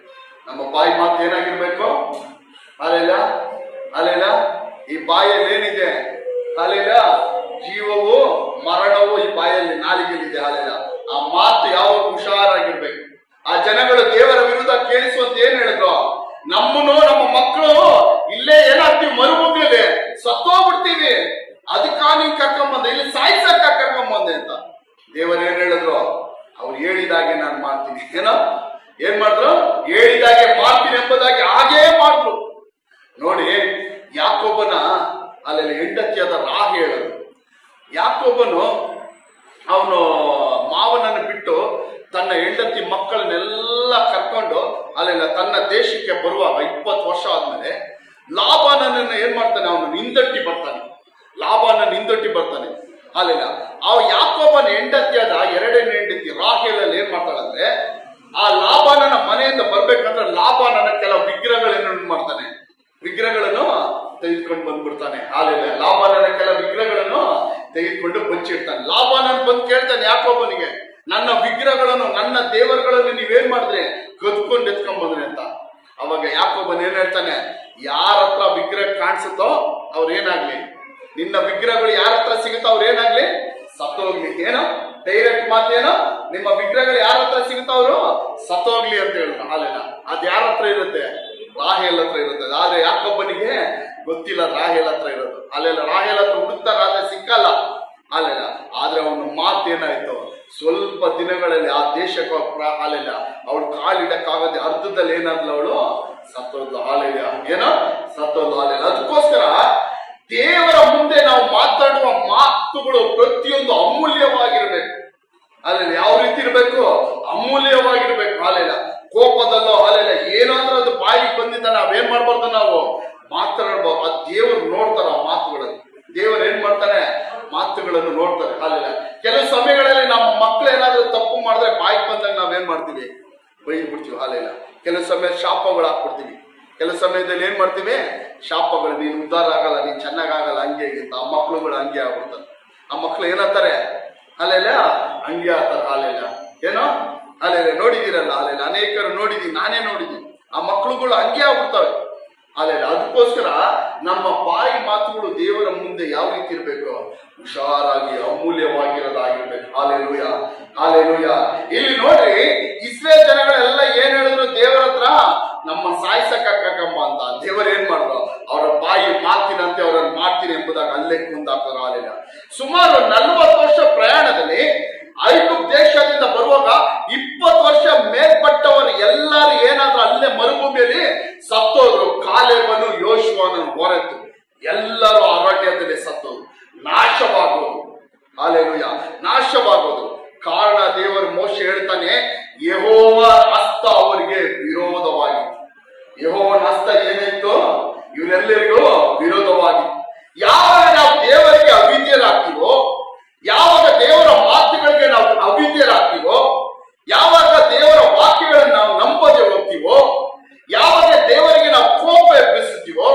ನಮ್ಮ ಬಾಯಿ ಮಾತು ಏನಾಗಿರ್ಬೇಕು? ಹಾಲೆಲ್ಲ, ಹಾಲೆಲ್ಲ. ಈ ಬಾಯಲ್ಲಿ ಏನಿದೆ? ಹಾಲೆಲ್ಲ, ಜೀವವು ಮರಣವು ಈ ಬಾಯಲ್ಲಿ, ನಾಲಿಗೆಯಲ್ಲಿದೆ. ಹಾಲೆಲ್ಲ, ಆ ಮಾತು ಯಾವಾಗ ಹುಷಾರಾಗಿರ್ಬೇಕು. ಆ ಜನಗಳು ದೇವರ ವಿರುದ್ಧ ಕೇಳಿಸುವಂತ ಏನ್ ಹೇಳಿದ್ರು, ನಮ್ಮನ್ನು ನಮ್ಮ ಮಕ್ಕಳು ಇಲ್ಲೇ ಏನಾಗ್ತೀವಿ, ಮರುಭೂಮಿಯಲ್ಲಿ ಸತ್ತೋಗ್ಬಿಡ್ತೀವಿ, ಅದಕ್ಕ ನೀನ್ ಕರ್ಕೊಂಬಂದೆ, ಇಲ್ಲಿ ಸಾಯಿಸಕ್ಕ ಕರ್ಕೊಂಬಂದೆ ಅಂತ ದೇವರು ಏನ್ ಹೇಳಿದ್ರು, ಅವ್ರು ಹೇಳಿದಾಗೆ ನಾನು ಮಾಡ್ತೀನಿ. ಏನೋ ಏನ್ ಮಾಡಿದ್ರು, ಹೇಳಿದಾಗೆ ಮಾಡ್ತೀನಿ ಎಂಬುದಾಗಿ ಹಾಗೇ ಮಾಡಿದ್ರು. ನೋಡಿ, ಯಾಕೋಬನ ಅಲ್ಲಿ ಹೆಂಡತಿಯಾದ ರಾಹೇಲಳು, ಯಾಕೋಬನು ಅವನು ಮಾವನನ್ನು ಬಿಟ್ಟು ತನ್ನ ಹೆಂಡತಿ ಮಕ್ಕಳನ್ನೆಲ್ಲ ಕರ್ಕೊಂಡು ಅಲ್ಲೆಲ್ಲ ತನ್ನ ದೇಶಕ್ಕೆ ಬರುವಾಗ 20 ವರ್ಷ ಆದ್ಮೇಲೆ ಲಾಬಾನನನ್ನು ಏನ್ ಮಾಡ್ತಾನೆ, ಅವನು ಹಿಂದಟ್ಟಿ ಬರ್ತಾನೆ. ಲಾಬಾನನ್ನು ಹಿಂದಟ್ಟಿ ಬರ್ತಾನೆ. ಅಲ್ಲೆಲ್ಲ ಆ ಯಾಕೋಬನ ಹೆಂಡತಿಯಾದ ಎರಡನೇ ಹೆಂಡತಿ ರಾಹೇಲಲ್ಲಿ ಏನ್ ಮಾಡ್ತಾಳಂದ್ರೆ, ಆ ಲಾಬಾನನ ಮನೆಯಿಂದ ಬರ್ಬೇಕಂದ್ರೆ ಲಾಬಾನನ ಕೆಲವು ವಿಗ್ರಹಗಳನ್ನು ಮಾಡ್ತಾನೆ, ವಿಗ್ರಹಗಳನ್ನು ತೆಗೆದುಕೊಂಡು ಬಂದ್ಬಿಡ್ತಾನೆ. ಅಲ್ಲೆಲ್ಲ ಲಾಬಾನನ ಕೆಲವು ವಿಗ್ರಹಗಳನ್ನು ತೆಗೆದುಕೊಂಡು ಬಚ್ಚಿಡ್ತಾನೆ. ಲಾಬಾನನ್ ಬಂದು ಕೇಳ್ತಾನೆ ಯಾಕೋಬನಿಗೆ, ನನ್ನ ವಿಗ್ರಹಗಳನ್ನು, ನನ್ನ ದೇವರುಗಳನ್ನು ನೀವೇನ್ ಮಾಡಿದ್ರಿ, ಕದ್ಕೊಂಡು ಎತ್ಕೊಂಡ್ ಬಂದ್ರಿ ಅಂತ. ಅವಾಗ ಯಾಕೋಬನ್ ಏನ್ ಹೇಳ್ತಾನೆ, ಯಾರ ಹತ್ರ ವಿಗ್ರಹ ಕಾಣಿಸುತ್ತೋ ಅವ್ರ ಏನಾಗ್ಲಿ, ನಿನ್ನ ವಿಗ್ರಹಗಳು ಯಾರ ಹತ್ರ ಸಿಗುತ್ತೋ ಅವ್ರ ಏನಾಗ್ಲಿ, ಸತ್ತೋಗ್ಲಿ. ಏನೋ ಡೈರೆಕ್ಟ್ ಮಾತೇನೋ, ನಿಮ್ಮ ವಿಗ್ರಹಗಳು ಯಾರ ಹತ್ರ ಸಿಗುತ್ತೋ ಅವರು ಸತ್ತೋಗ್ಲಿ ಅಂತ ಹೇಳಿದ್ರು. ಹಾಲೆಲ್ಲ ಅದ್ ಯಾರ ಹತ್ರ ಇರುತ್ತೆ, ರಾಹೇಲ್ ಹತ್ರ ಇರುತ್ತೆ. ಆದ್ರೆ ಯಾಕೋಬನಿಗೆ ಗೊತ್ತಿಲ್ಲ ರಾಹೇಲ್ ಹತ್ರ ಇರೋದು. ಅಲ್ಲೆಲ್ಲ ರಾಹೇಲ್ ಹತ್ರ ಹುಡುಕ್ತಾರ, ಆದ್ರೆ ಸಿಕ್ಕಲ್ಲ. ಅಲ್ಲೆಲ್ಲ ಆದ್ರೆ ಅವನ ಮಾತೇನಾಯ್ತು, ಸ್ವಲ್ಪ ದಿನಗಳಲ್ಲಿ ಆ ದೇಶಕ್ಕೆ ಹಾಲೆಲ್ಲ ಅವಳು ಕಾಲಿಡಕ್ಕಾಗದೆ ಅರ್ಧದಲ್ಲಿ ಏನಾದ್ಲು, ಅವಳು ಸತ್ತೋದ್ಲು. ಹಾಲೆಲ್ಲ ಏನೋ ಸತ್ತೋದ್ಲು. ಹಾಲೆಲ್ಲ ಅದಕ್ಕೋಸ್ಕರ ದೇವರ ಮುಂದೆ ನಾವು ಮಾತಾಡುವ ಮಾತುಗಳು ಪ್ರತಿಯೊಂದು ಅಮೂಲ್ಯವಾಗಿರ್ಬೇಕು. ಅಲ್ಲೆಲ್ಲ ಯಾವ ರೀತಿ ಇರ್ಬೇಕು, ಅಮೂಲ್ಯವಾಗಿರ್ಬೇಕು. ಹಾಲೆಲ್ಲ ಕೋಪದಲ್ಲೋ ಹಾಲೆಲ್ಲ ಏನಾದ್ರೂ ಅದು ಬಾಯಿಗೆ ಬಂದಿದ್ದ ನಾವೇನ್ ಮಾಡ್ಬಾರ್ದು, ನಾವು ಮಾತಾಡ್ಬಾರ್ದು. ಆ ದೇವರು ನೋಡ್ತಾರ ಆ ಮಾತುಗಳನ್ನು. ದೇವರು ಏನ್ ಮಾಡ್ತಾನೆ, ಮಾತುಗಳನ್ನು ನೋಡ್ತಾರೆ. ಹಾಲೆಲ್ಲ ಕೆಲವು ಸಮಯಗಳಲ್ಲಿ ನಮ್ಮ ಮಕ್ಕಳು ಏನಾದ್ರೂ ತಪ್ಪು ಮಾಡಿದ್ರೆ ಬಾಯಿಗೆ ಬಂದಾಗ ನಾವೇನ್ ಮಾಡ್ತೀವಿ, ಬೈದು ಬಿಡ್ತೀವಿ. ಹಾಲೆಲ್ಲ ಕೆಲವು ಸಮಯ ಶಾಪಗಳು ಹಾಕ್ಬಿಡ್ತೀವಿ. ಕೆಲವು ಸಮಯದಲ್ಲಿ ಏನ್ ಮಾಡ್ತೀವಿ, ಶಾಪಗಳು, ನೀನು ಉದ್ಧಾರ ಆಗಲ್ಲ, ನೀನ್ ಚೆನ್ನಾಗಾಗಲ್ಲ, ಹಂಗೆ ಅಂತ ಆ ಮಕ್ಳುಗಳು ಹಂಗೆ ಆಗ್ಬಿಡ್ತಾರೆ. ಆ ಮಕ್ಳು ಏನಂತಾರೆ, ಅಲ್ಲೆಲ್ಲ ಹಂಗೆ ಆಗ್ತಾರೆ. ಹಾಲೆಲ್ಲ ಏನೋ ಅಲ್ಲೆಲ್ಲ ನೋಡಿದಿರಲ್ಲ, ಅಲ್ಲೆಲ್ಲ ಅನೇಕರು ನೋಡಿದೀನಿ, ನಾನೇ ನೋಡಿದ್ದೀನಿ. ಆ ಮಕ್ಳುಗಳು ಹಂಗೆ ಆಗ್ಬಿಡ್ತವೆ. ಅಲ್ಲೆಲ್ಲ ಅದಕ್ಕೋಸ್ಕರ ನಮ್ಮ ಬಾಯಿ ಮಾತುಗಳು ದೇವರ ಮುಂದೆ ಯಾವ ರೀತಿ ಇರ್ಬೇಕು, ಹುಷಾರಾಗಿ ಅಮೂಲ್ಯವಾಗಿರೋದಾಗಿರ್ಬೇಕು. Hallelujah, hallelujah. ಇಲ್ಲಿ ನೋಡ್ರಿ, ಇಸ್ರೇಲ್ ಜನಗಳೆಲ್ಲ ಏನ್ ಹೇಳಿದ್ರು ದೇವರ ಹತ್ರ, ನಮ್ಮ ಸಾಯಿಸಕ್ಕಮ್ಮ ಅಂತ. ದೇವರು ಏನ್ ಮಾಡಿದ್ರು, ಅವರ ಬಾಯಿ ಮಾತಿನಂತೆ ಅವರನ್ನು ಮಾಡ್ತೀನಿ ಎಂಬುದಾಗಿ ಅಲ್ಲೇ ಮುಂದಾಕ್ತಾರೆ. ಹಾಲೆಲ್ಲ ಸುಮಾರು 40 ವರ್ಷ ಪ್ರಯಾಣದಲ್ಲಿ ಐಗುಪ್ತ ದೇಶದಿಂದ ಬರುವಾಗ 20 ವರ್ಷ ಮೇಲ್ಪಟ್ಟವರು ಎಲ್ಲರೂ ಏನಾದ್ರೂ ಅಲ್ಲೇ ಮರುಭೂಮಿಯಲ್ಲಿ ಸತ್ತೋದ್ರು. ಕಾಲೇಬನು ಯೋಶುವನು ಹೊರತು ಎಲ್ಲರೂ ಅರಣ್ಯದಲ್ಲಿ ಸತ್ತೋದ್ರು, ನಾಶವಾಗೋದು. ಹಾಲೆಲೂಯ, ನಾಶವಾಗೋದು. ಕಾರಣ ದೇವರು ಮೋಶೆ ಹೇಳ್ತಾನೆ, ಯೆಹೋವನ ಹಸ್ತ ಅವರಿಗೆ ವಿರೋಧವಾಗಿತ್ತು. ಯೆಹೋವನ ಹಸ್ತ ಏನಿತ್ತು, ಇವರೆಲ್ಲರಿಗೂ ವಿರೋಧವಾಗಿತ್ತು. ಯಾವಾಗ ನಾವು ದೇವರಿಗೆ ಅವಿಧೇಯರಾಗ್ತೀವೋ, ಯಾವಾಗ ದೇವರ ಮಾತುಗಳಿಗೆ ನಾವು ಅವಿಧೇಯರಾಗ್ತೀವೋ, ಯಾವಾಗ ದೇವರ ವಾಕ್ಯಗಳನ್ನು ನಾವು ನಂಬದೆ ಹೋಗ್ತೀವೋ, ಯಾವಾಗ ದೇವರಿಗೆ ನಾವು ಕೋಪ ಎಬ್ಬಿಸುತ್ತೀವೋ,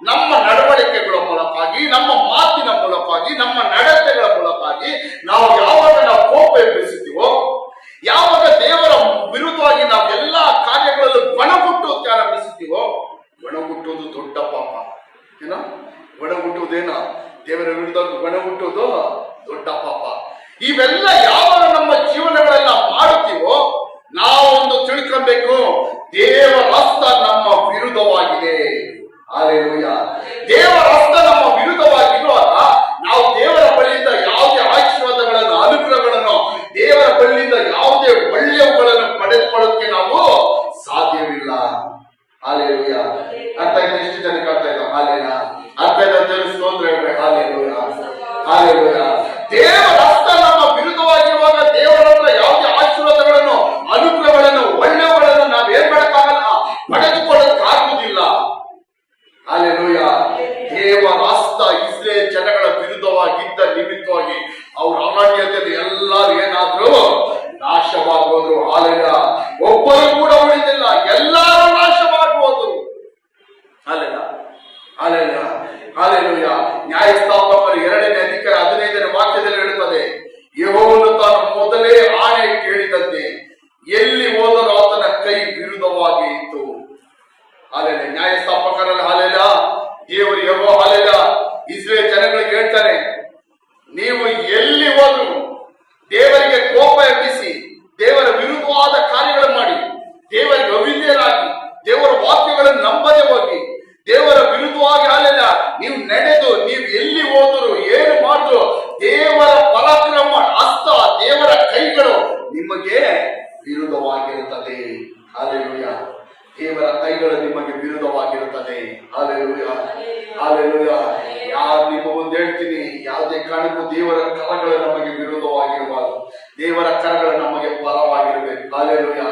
ನಮ್ಮ ನಡವಳಿಕೆಗಳ ಮೂಲಕವಾಗಿ, ನಮ್ಮ ಮಾತಿನ ಮೂಲಕವಾಗಿ, ನಮ್ಮ ನಡತೆಗಳ ಮೂಲಕವಾಗಿ ನಾವು ಯಾವಾಗ ನಾವು ಕೋಪ ಎಬ್ಬಿಸುತ್ತೀವೋ, ಯಾವಾಗ ದೇವರ ವಿರುದ್ಧವಾಗಿ ನಾವು ಎಲ್ಲಾ ಕಾರ್ಯಗಳಲ್ಲೂ ಗುಣಗುಟ್ಟುವುದಕ್ಕೆ ಆರಂಭಿಸುತ್ತೀವೋ, ಗುಣಗುಟ್ಟುವುದು ದೊಡ್ಡ ಪಾಪ. ಏನೋ ಗುಣಗುಟ್ಟುವುದೇನೋ, ದೇವರ ವಿರುದ್ಧ ಗುಣ ಹುಟ್ಟುವುದು ದೊಡ್ಡ ಪಾಪ. ಇವೆಲ್ಲ ಯಾವಾಗ ನಮ್ಮ ಜೀವನಗಳೆಲ್ಲ ಮಾಡುತ್ತೀವೋ ನಾವೊಂದು ತಿಳ್ಕೊಬೇಕು, ದೇವರ ಹಸ್ತ ನಮ್ಮ ವಿರುದ್ಧವಾಗಿದೆ. ಹಲ್ಲೆಲೂಯ. ದೇವರ ಹಸ್ತ ನಮ್ಮ ವಿರುದ್ಧವಾಗಿರುವಾಗ ನಾವು ದೇವರ ಬಳಿಯಿಂದ ಯಾವುದೇ ಆಶೀರ್ವಾದಗಳನ್ನು, ಅನುಗ್ರಹಗಳನ್ನು, ದೇವರ ಬಳಿಯಿಂದ ಯಾವುದೇ ಒಳ್ಳೆಯವುಗಳನ್ನು ಪಡೆದುಕೊಳ್ಳೋಕೆ ನಾವು ಸಾಧ್ಯವಿಲ್ಲ. ಹಲ್ಲೆಲೂಯ. ಅರ್ಥ ಆಯ್ತಾ? ಎಷ್ಟು ಜನಕ್ಕೆ ಅರ್ಥ ಆಯ್ತಾ? ಹಾಲೆನ ಅರ್ಥ ಆಯ್ತಾ? ಸ್ತೋತ್ರ ಹೇಳ್ಬೇಕು. Hallelujah, hallelujah. ದೇವರ ಹಸ್ತ ನಮ್ಮ ವಿರುದ್ಧವಾಗಿರುವಾಗ ದೇವರ ಹತ್ರ ಯಾವುದೇ ಆಶೀರ್ವಾದಗಳನ್ನು, ಅನುಗ್ರಹಗಳನ್ನು, ಒಳ್ಳೆಯವುಗಳನ್ನು ನಾವು ಏನ್ ಮಾಡಕ್ಕಾಗಲ್ಲ, ಪಡೆದುಕೊಳ್ಳೋದಕ್ಕಾಗುವುದಿಲ್ಲ. ಹಲ್ಲೆಲೂಯ. ದೇವರ ಹಸ್ತ ಇಸ್ರೇಲ್ ಜನಗಳ ವಿರುದ್ಧವಾಗಿದ್ದ ನಿಮಿತ್ತವಾಗಿ ಅವ್ರ ಅರಣ್ಯದಲ್ಲಿ ಎಲ್ಲರೂ ಏನಾದ್ರು ನಾಶವಾಗೋದ್ರು. ಹಲ್ಲೆಲೂಯ. ಒಬ್ಬರು ಕೂಡ ಉಳಿದಿಲ್ಲ, ಎಲ್ಲರೂ ನಾಶವಾಗುವುದು. Hallelujah, hallelujah, hallelujah. ನ್ಯಾಯಸ್ಥಾಪಕರು 2ನೇ ಅಧಿಕಾರ 15ನೇ ವಾಕ್ಯದಲ್ಲಿ ಹೇಳುತ್ತದೆ, ಯೆಹೋವನು ತಾನು ಮೊದಲೇ ಆಣೆ ಕೇಳಿದಂತೆ ಎಲ್ಲಿ ಹೋದರೂ ಆತನ ಕೈ ವಿರುದ್ಧವಾಗಿ ಇತ್ತು. ಹಲ್ಲೆಲೂಯ. ನ್ಯಾಯಸ್ಥಾಪಕರಲ್ಲಿ ಹಲ್ಲೆಲೂಯ, ದೇವರು ಯೆಹೋವ ಹಲ್ಲೆಲೂಯ ಇಸ್ರೇಲ್ ಜನಗಳಿಗೆ ಹೇಳ್ತಾರೆ, ನೀವು ಎಲ್ಲಿ ಹೋದ್ರು ದೇವರಿಗೆ ಕೋಪ ಎಬ್ಬಿಸಿ, ದೇವರ ವಿರುದ್ಧವಾದ ಕಾರ್ಯಗಳನ್ನು ಮಾಡಿ, ದೇವರಿಗೆ ಅವಿಧೇಯರಾಗಿ, ದೇವರ ವಾಕ್ಯಗಳನ್ನು ನಂಬದೆ ಹೋಗಿ, ದೇವರ ವಿರುದ್ಧವಾಗಿ ಹಲ್ಲೆಲೂಯ ನೀವು ನಡೆದು ನೀವು ಎಲ್ಲಿ ಹೋದರು, ಏನು ಮಾಡಿದ್ರು, ದೇವರ ಪರಾಕ್ರಮ ಹಸ್ತ, ದೇವರ ಕೈಗಳು ನಿಮಗೆ ವಿರುದ್ಧವಾಗಿರುತ್ತದೆ. ಹಲ್ಲೆಲೂಯ. ದೇವರ ಕೈಗಳು ನಿಮಗೆ ವಿರುದ್ಧವಾಗಿರುತ್ತದೆ. Hallelujah, hallelujah. ನಿಮ್ಮ ಮುಂದೆ ಹೇಳ್ತೀನಿ, ಯಾವುದೇ ಕಾರಣಕ್ಕೂ ದೇವರ ಕರಗಳು ನಮಗೆ ವಿರೋಧವಾಗಿರಬಾರದು. ದೇವರ ಕರಗಳು ನಮಗೆ ಪರವಾಗಿರಬೇಕು. ಹಲ್ಲೆಲೂಯ.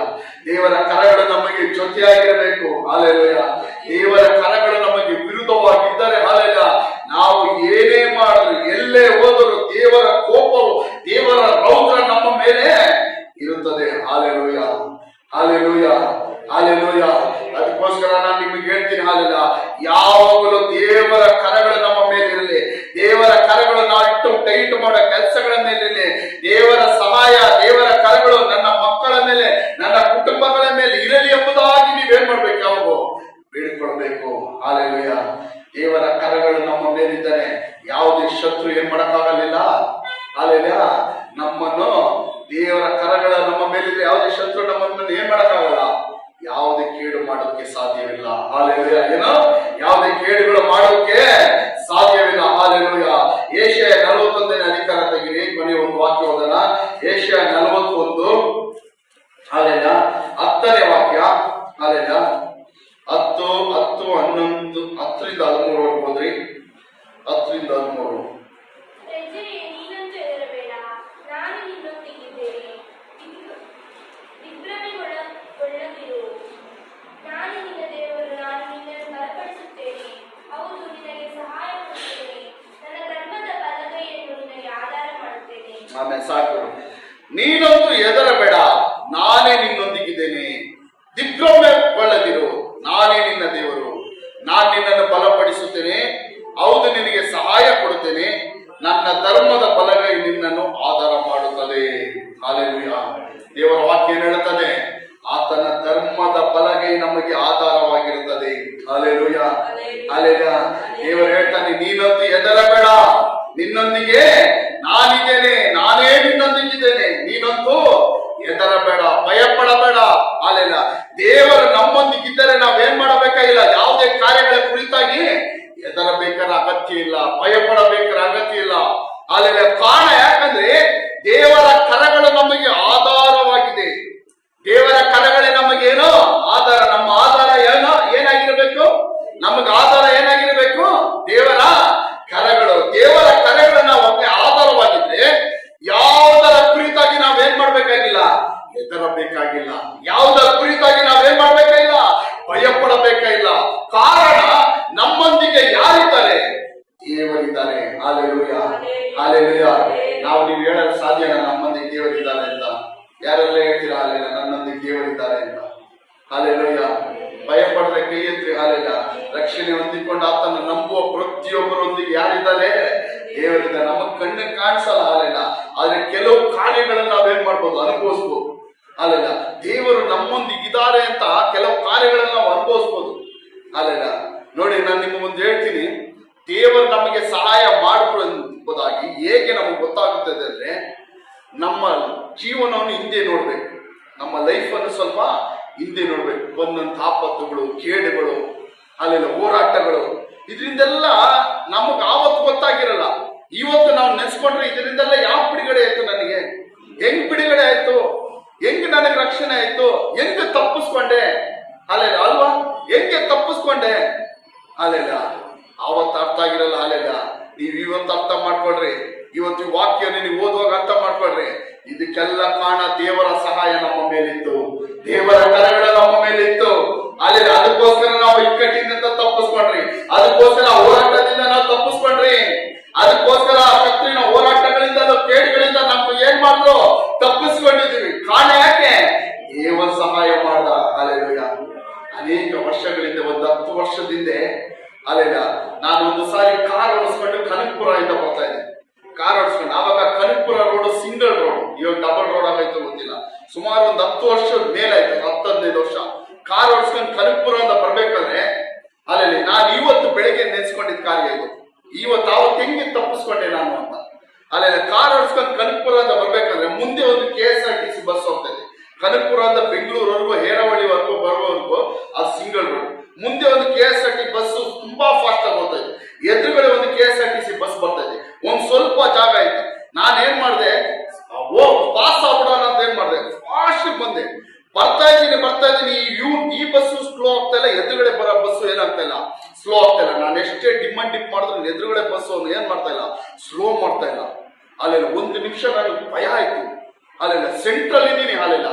ದೇವರ ಕರಗಳು ನಮಗೆ ಜೊತೆಯಾಗಿರಬೇಕು. ಹಲ್ಲೆಲೂಯ. ದೇವರ ಕರಗಳು ನಮಗೆ ವಿರುದ್ಧವಾಗಿದ್ದರೆ ಹಲ್ಲೆಲೂಯ ನಾವು ಏನೇ ಮಾಡಿದ್ರು, ಎಲ್ಲೇ ಹೋದರೂ ದೇವರ ಕೋಪವು, ದೇವರ ರೌದ್ರ ನಮ್ಮ ಮೇಲೆ ಇರುತ್ತದೆ. Hallelujah, hallelujah, hallelujah. ಅದಕ್ಕೋಸ್ಕರ ನಾನು ನಿಮಗೆ ಹೇಳ್ತೀನಿ, ಹಲ್ಲೆಲೂಯ, ಯಾವಾಗಲೂ ದೇವರ ಕರಗಳು ನಮ್ಮ ಮೇಲೆ ಇರಲಿ. ದೇವರ ಕರಗಳು ನಾವಿಟ್ಟು ಟೈಟ್ ಮಾಡೋ ಕೆಲಸಗಳ ಮೇಲೆ ಇರಲಿ. ದೇವರ ಸಹಾಯ, ದೇವರ ಕರಗಳು ನನ್ನ ಮಕ್ಕಳ ಮೇಲೆ, ನನ್ನ ಕುಟುಂಬಗಳ ಮೇಲೆ ಇರಲಿ ಎಂಬುದಾಗಿ ನೀವೇನ್ ಮಾಡ್ಬೇಕು, ಯಾವಾಗ ಬೇಡಿಕೊಳ್ಬೇಕು. ಹಲ್ಲೆಲೂಯ. ದೇವರ ಕರಗಳು ನಮ್ಮ ಮೇಲಿದ್ದರೆ ಯಾವುದೇ ಶತ್ರು ಏನ್ ಮಾಡಕ್ಕಾಗಲಿಲ್ಲ. ಹಲ್ಲೆಲೂಯ. ನಮ್ಮನ್ನು ದೇವರ ಕರಗಳ ನಮ್ಮ ಮೇಲಿದ್ರೆ ಯಾವುದೇ ಶತ್ರು ನಮ್ಮನ್ನು ಏನ್ ಮಾಡಕ್ಕಾಗಲ್ಲ, ಯಾವುದೇ ಕೇಡು ಮಾಡೋದಕ್ಕೆ ಸಾಧ್ಯವಿಲ್ಲ. ಹಲ್ಲೆಲೂಯ. ಏನೋ ಯಾವುದೇ ಕೇಡುಗಳು ಮಾಡೋದಕ್ಕೆ ಸಾಧ್ಯವಿಲ್ಲ. ಹಲ್ಲೆಲೂಯ. ಯೆಶಾಯ 41ನೇ ಅಧಿಕಾರ ತೆಗಿರಿ, ಕೊನೆಯ ಒಂದು ವಾಕ್ಯ ಓದೋಣ. ಯೆಶಾಯ 41 ಹಲ್ಲೆಲೂಯ 10ನೇ ವಾಕ್ಯ. ಹಲ್ಲೆಲೂಯ 10, 11, 10ರಿಂದ 13 ಹೋದ್ರಿ. 10ರಿಂದ 13. ಪ್ರಜೆಯೇ, ನೀನಂತೂ ಹೆದರಬೇಡ, ನಾನು ನಿನ್ನೊಂದಿಗಿದ್ದೇನೆ. ದಿಗ್ಭ್ರಮೆಗೊಳ್ಳದಿರು, ನಾನು ನಿನ್ನ ದೇವರು, ನಾನು ನಿನ್ನನ್ನು ಬಲಪಡಿಸುತ್ತೇನೆ. ಹೌದು, ನಿನಗೆ ಸಹಾಯ ಮಾಡುತ್ತೇನೆ. ನನ್ನ ಧರ್ಮದ ಬಲಗೈಯನ್ನು ನಿನಗೆ ಆಧಾರ ಮಾಡುತ್ತೇನೆ. ಆಮೇಲೆ ಸಾಕು. ನೀನಂತೂ ಹೆದರಬೇಡ, ನಾನೇ ನಿನ್ನೊಂದಿಗಿದ್ದೇನೆ. ದಿಗ್ಭ್ರಮೆಗೊಳ್ಳದಿರು, ನಾನೇ ನಿನ್ನ ದೇವರು, ನಾನು ನಿನ್ನನ್ನು ಬಲಪಡಿಸುತ್ತೇನೆ. ಹೌದು, ನಿನಗೆ ಸಹಾಯ ಕೊಡುತ್ತೇನೆ. ನನ್ನ ಧರ್ಮದ ಬಲಗೈ ನಿನ್ನನ್ನು ಆಧಾರ ಮಾಡುತ್ತದೆ. ಹಲ್ಲೆಲೂಯ. ದೇವರ ವಾಕ್ಯ ಏನು ಹೇಳುತ್ತದೆ? ಆತನ ಧರ್ಮದ ಬಲಗೈ ನಮಗೆ ಆಧಾರವಾಗಿರುತ್ತದೆ. Hallelujah, hallelujah. ದೇವರು ಹೇಳ್ತಾನೆ, ನೀನಂತೂ ಹೆದರಬೇಡ, ನಿನ್ನೊಂದಿಗೆ ನಾನಿದ್ದೇನೆ, ನಾನೇ ನಿನ್ನೊಂದಿಗಿದ್ದೇನೆ. ನೀನಂತೂ ಹೆದರಬೇಡ, ಭಯ ಪಡಬೇಡ. ಹಲ್ಲೆಲೂಯ. ದೇವರು ನಮ್ಮೊಂದಿಗಿದ್ದರೆ ನಾವೇನ್ ಮಾಡಬೇಕಾಗಿಲ್ಲ, ಯಾವುದೇ ಕಾರ್ಯಗಳ ಕುರಿತಾಗಿ ಹೆದರಬೇಕಾದ ಅಗತ್ಯ ಇಲ್ಲ, ಭಯ ಪಡಬೇಕಾದ ಅಗತ್ಯ ಇಲ್ಲ. ಹಲ್ಲೆಲೂಯ. ಕಾರಣ ಯಾಕಂದ್ರೆ ದೇವರ ಕರಗಳು ನಮಗೆ ಆಧಾರವಾಗಿದೆ. ದೇವರ ಕರಗಳೇ ನಮಗೇನು ಆಧಾರ. ನಮ್ಮ ಆಧಾರ ಏನೋ ಏನಾಗಿರ್ಬೇಕು, ನಮಗೆ ಆಧಾರ ಏನಾಗಿರ್ಬೇಕು, ದೇವರ ಕರಗಳು. ದೇವರ ಕರಗಳು ನಾವು ಆಧಾರವಾಗಿದ್ರೆ ಯಾವುದರ ಕುರಿತಾಗಿ ನಾವೇನ್ ಮಾಡ್ಬೇಕಾಗಿಲ್ಲ, ಹೆದರಬೇಕಾಗಿಲ್ಲ. ಯಾವುದರ ಕುರಿತಾಗಿ ನಾವೇನ್ ಮಾಡ್ಬೇಕಾಗಿಲ್ಲ, ಭಯ ಪಡಬೇಕಾಗಿಲ್ಲ. ಕಾರಣ ನಮ್ಮೊಂದಿಗೆ ಯಾರಿದ್ದಾರೆ, ದೇವರಿದ್ದಾರೆ. Hallelujah, hallelujah. ನಾವು ನೀವು ಹೇಳಲು ಸಾಧ್ಯನಾ ನಮ್ಮೊಂದಿಗೆ ದೇವರಿದ್ದಾರೆ ಅಂತ? ಯಾರೆಲ್ಲ ಹೇಳ್ತೀರಾ ಹಲ್ಲೆಲೂಯ, ನನ್ನೊಂದಿಗೆ ದೇವರಿದ್ದಾರೆ ಅಂತ? ಹಲ್ಲೆಲೂಯ. ಭಯ ಪಡದೆ ಕೈ ಎತ್ತಿ. ಹಲ್ಲೆಲೂಯ. ರಕ್ಷಣೆ ಹೊಂದಿಕೊಂಡು ಆತನ ನಂಬುವ ಪ್ರತಿಯೊಬ್ಬರೊಂದಿಗೆ ಯಾರಿದ್ದಾರೆ, ದೇವರಿದ್ದಾರೆ. ನಮಗ್ ಕಣ್ಣಿಗೆ ಕಾಣಿಸಲ್ಲ. ಹಲ್ಲೆಲೂಯ. ಆದ್ರೆ ಕೆಲವು ಕಾರ್ಯಗಳನ್ನ ನಾವೇನ್ ಮಾಡ್ಬೋದು, ಅನುಭವಿಸ್ಬೋದು. ಹಲ್ಲೆಲೂಯ. ದೇವರು ನಮ್ಮೊಂದಿಗಿದ್ದಾರೆ ಅಂತ ಕೆಲವು ಕಾರ್ಯಗಳನ್ನ ನಾವು ಅನುಭವಿಸ್ಬೋದು. ಹಲ್ಲೆಲೂಯ. ನೋಡಿ, ನಾನು ನಿಮ್ಮ ಮುಂದೆ ಹೇಳ್ತೀನಿ, ದೇವರು ನಮಗೆ ಸಹಾಯ ಮಾಡಿದ್ರು ಎಂಬುದಾಗಿ ಹೇಗೆ ನಮಗೆ ಗೊತ್ತಾಗುತ್ತದೆ ಅಂದ್ರೆ, ನಮ್ಮ ಜೀವನವನ್ನು ಹಿಂದೆ ನೋಡ್ಬೇಕು, ನಮ್ಮ ಲೈಫನ್ನು ಸ್ವಲ್ಪ ಹಿಂದೆ ನೋಡ್ಬೇಕು. ಬಂದಂತ ಆಪತ್ತುಗಳು, ಕೇಡುಗಳು, ಅಲ್ಲೆಲ್ಲ ಹೋರಾಟಗಳು, ಇದರಿಂದೆಲ್ಲ ನಮಗ್ ಆವತ್ತು ಗೊತ್ತಾಗಿರಲ್ಲ. ಇವತ್ತು ನಾವು ನೆನೆಸ್ಕೊಂಡ್ರೆ ಇದರಿಂದೆಲ್ಲ ಯಾವ ಬಿಡುಗಡೆ ಆಯ್ತು, ನನಗೆ ಹೆಂಗ್ ಬಿಡುಗಡೆ ಆಯ್ತು, ಹೆಂಗ್ ನನಗೆ ರಕ್ಷಣೆ ಆಯ್ತು, ಹೆಂಗ್ ತಪ್ಪಿಸ್ಕೊಂಡೆ, ಅಲ್ಲೆಲ್ಲ ಅಲ್ವಾ, ಹೆಂಗೆ ತಪ್ಪಿಸ್ಕೊಂಡೆ, ಅಲ್ಲೆಲ್ಲ ಆವತ್ತು ಅರ್ಥ ಆಗಿರಲ್ಲ. ಅಲ್ಲೆಲ್ಲ ನೀವು ಇವತ್ತು ಅರ್ಥ ಮಾಡ್ಕೊಳ್ರಿ, ಇವತ್ತು ಈ ವಾಕ್ಯ ನೀವು ಓದುವಾಗ ಅರ್ಥ ಮಾಡ್ಕೊಳ್ರಿ. ಇದಕ್ಕೆಲ್ಲ ಕಾರಣ ದೇವರ ಸಹಾಯ ನಮ್ಮ ಮೇಲಿತ್ತು, ದೇವರ ಕರಗಳ ನಮ್ಮ ಮೇಲಿತ್ತು. ಅಲ್ಲಿ ಅದಕ್ಕೋಸ್ಕರ ನಾವು ಇಕ್ಕಟ್ಟಿನಿಂದ ತಪ್ಪಿಸ್ಕೊಂಡ್ರಿ, ಅದಕ್ಕೋಸ್ಕರ ಹೋರಾಟದಿಂದ ನಾವು ತಪ್ಪಿಸ್ಕೊಂಡ್ರಿ, ಅದಕ್ಕೋಸ್ಕರ ಕತ್ತಿನ ಹೋರಾಟಗಳಿಂದ, ಕೇಡುಗಳಿಂದ ನಾವು ಏನ್ ಮಾಡಿದ್ರು, ತಪ್ಪಿಸ್ಕೊಂಡಿದೀವಿ. ಕಾರಣ ಯಾಕೆ? ದೇವರ ಸಹಾಯ ಮಾಡ್ದ. ಅಲ್ಲೆಲ್ಲ ಅನೇಕ ವರ್ಷಗಳಿಂದ, ಒಂದು 10 ವರ್ಷದಿಂದ ಅಲ್ಲೆಲ್ಲ ನಾನು ಒಂದು ಸಾರಿ ಕಾರ್ ಓಡಿಸ್ಕೊಂಡು ಕನಕಪುರ ಇಂದ ಬರ್ತಾ ಇದ್ದೆ. ಕಾರ್ ಓಡಿಸ್ಕೊಂಡು, ಆವಾಗ ಕನಕಪುರ ರೋಡ್ ಸಿಂಗಲ್ ರೋಡ್, ಇವಾಗ ಡಬಲ್ ರೋಡ್ ಆಗಾಯ್ತು ಗೊತ್ತಿಲ್ಲ. ಸುಮಾರು ಒಂದು 10 ವರ್ಷದ ಮೇಲಾಯ್ತು, 10-15 ವರ್ಷ ಕಾರ್ ಓಡಿಸ್ಕೊಂಡು ಕನಕಪುರ ಅಂತ ಬರ್ಬೇಕಾದ್ರೆ ಅಲ್ಲಲ್ಲಿ ನಾನು ಇವತ್ತು ಬೆಳಿಗ್ಗೆ ನೆನೆಸ್ಕೊಂಡಿದ್ದ ಕಾರ್ಯ ಇದು. ಇವತ್ತು ಅವತ್ತು ಹೆಂಗೆ ತಪ್ಪಿಸ್ಕೊಂಡೆ ನಾನು ಅಂತ. ಅಲ್ಲೆಲ್ಲ ಕಾರ್ ಓಡಿಸ್ಕೊಂಡು ಕನಕಪುರ ಅಂತ ಬರ್ಬೇಕಾದ್ರೆ ಮುಂದೆ ಒಂದು KSRTC ಬಸ್ ಹೋಗ್ತಾ ಇದೆ. ಕನಕಪುರ ಅಂತ ಬೆಂಗಳೂರವರೆಗೂ, ಹೇರಾವಳಿವರೆಗೂ ಬರುವವರೆಗೂ ಅದು ಸಿಂಗಲ್ ರೋಡ್. ಮುಂದೆ ಒಂದು KSRTC ಬಸ್ ತುಂಬಾ ಫಾಸ್ಟ್ ಆಗಿ ಹೋಗ್ತಾ ಇದೆ, ಎದುರುಗಡೆ ಒಂದು KSRTC ಬಸ್ ಬರ್ತಾ ಇದೆ. ಒಂದ್ ಸ್ವಲ್ಪ ಜಾಗ ಐತೆ, ನಾನು ಏನ್ ಮಾಡಿದೆ, ಪಾಸ್ ಆಗ್ಬಿಡೋಣ ಅಂತ ಏನ್ ಮಾಡಿದೆ, ಫಾಸ್ಟ್ ಬಂದೆ. ಬರ್ತಾ ಇದ್ದೀನಿ, ಈ ಬಸ್ಸು ಸ್ಲೋ ಆಗ್ತಾ ಇಲ್ಲ, ಎದುರುಗಡೆ ಬರೋ ಬಸ್ಸು ಏನಾಗ್ತಾ ಇಲ್ಲ, ಸ್ಲೋ ಆಗ್ತಾ ಇಲ್ಲ. ನಾನು ಎಷ್ಟೇ ಡಿಮ್ ಅಂಡ್ ಡಿಪ್ ಮಾಡಿದ್ರು ಎದುರುಗಡೆ ಬಸ್ಸು ಏನ್ ಮಾಡ್ತಾ ಇಲ್ಲ, ಸ್ಲೋ ಮಾಡ್ತಾ ಇಲ್ಲ. ಅಲ್ಲೆಲ್ಲ 1 ನಿಮಿಷ ನನಗೆ ಭಯ ಆಯ್ತು. ಅಲ್ಲೆಲ್ಲ ಸೆಂಟ್ರಲ್ ಇದ್ದೀನಿ, ಅಲ್ಲೆಲ್ಲ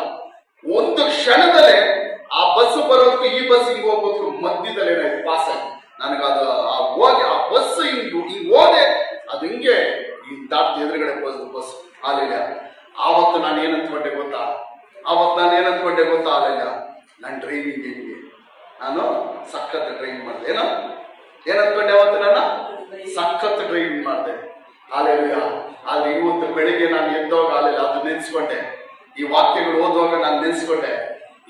ಒಂದು ಕ್ಷಣದಲ್ಲೇ ಆ ಬಸ್ ಬರೋದಕ್ಕೂ ಈ ಬಸ್ ಹಿಂಗ್ ಹೋಗೋದಕ್ಕೂ ಮಧ್ಯದಲ್ಲಿ ಏನಾಯ್ತು, ಪಾಸ್ ಆಯ್ತು. ನನಗದು ಹೋಗಿ ಆ ಬಸ್ ಹಿಂಗ್ ಹೋದೆ, ಅದು ಹಿಂಗೆ ದಾಟ್ತಿ ಎದುರುಗಡೆ ಬಸ್. ಅಲ್ಲೆಲ್ಲ ಆವತ್ತು ನಾನು ಏನಂತ್ಕೊಂಡೆ ಗೊತ್ತಾ, ಅಲ್ಲೆಲ್ಲ ನನ್ನ ಡ್ರೈವಿಂಗ್ ಹೆಂಗೆ, ನಾನು ಸಖತ್ ಡ್ರೈವಿಂಗ್ ಮಾಡಿದೆ. ಏನಂತ್ಕೊಂಡೆ ಅವತ್ತು, ನಾನು ಸಖತ್ ಡ್ರೈವಿಂಗ್ ಮಾಡಿದೆ. ಅಲ್ಲೆಲ್ಲ ಅಲ್ಲಿ ಇವತ್ತು ಬೆಳಿಗ್ಗೆ ನಾನು ಎದ್ದೋಗ ಅಲ್ಲೆಲ್ಲ ಅದು ನೆನ್ಸ್ಕೊಂಡೆ, ಈ ವಾಕ್ಯಗಳು ಓದುವಾಗ ನಾನು ನೆನ್ಸ್ಕೊಂಡೆ.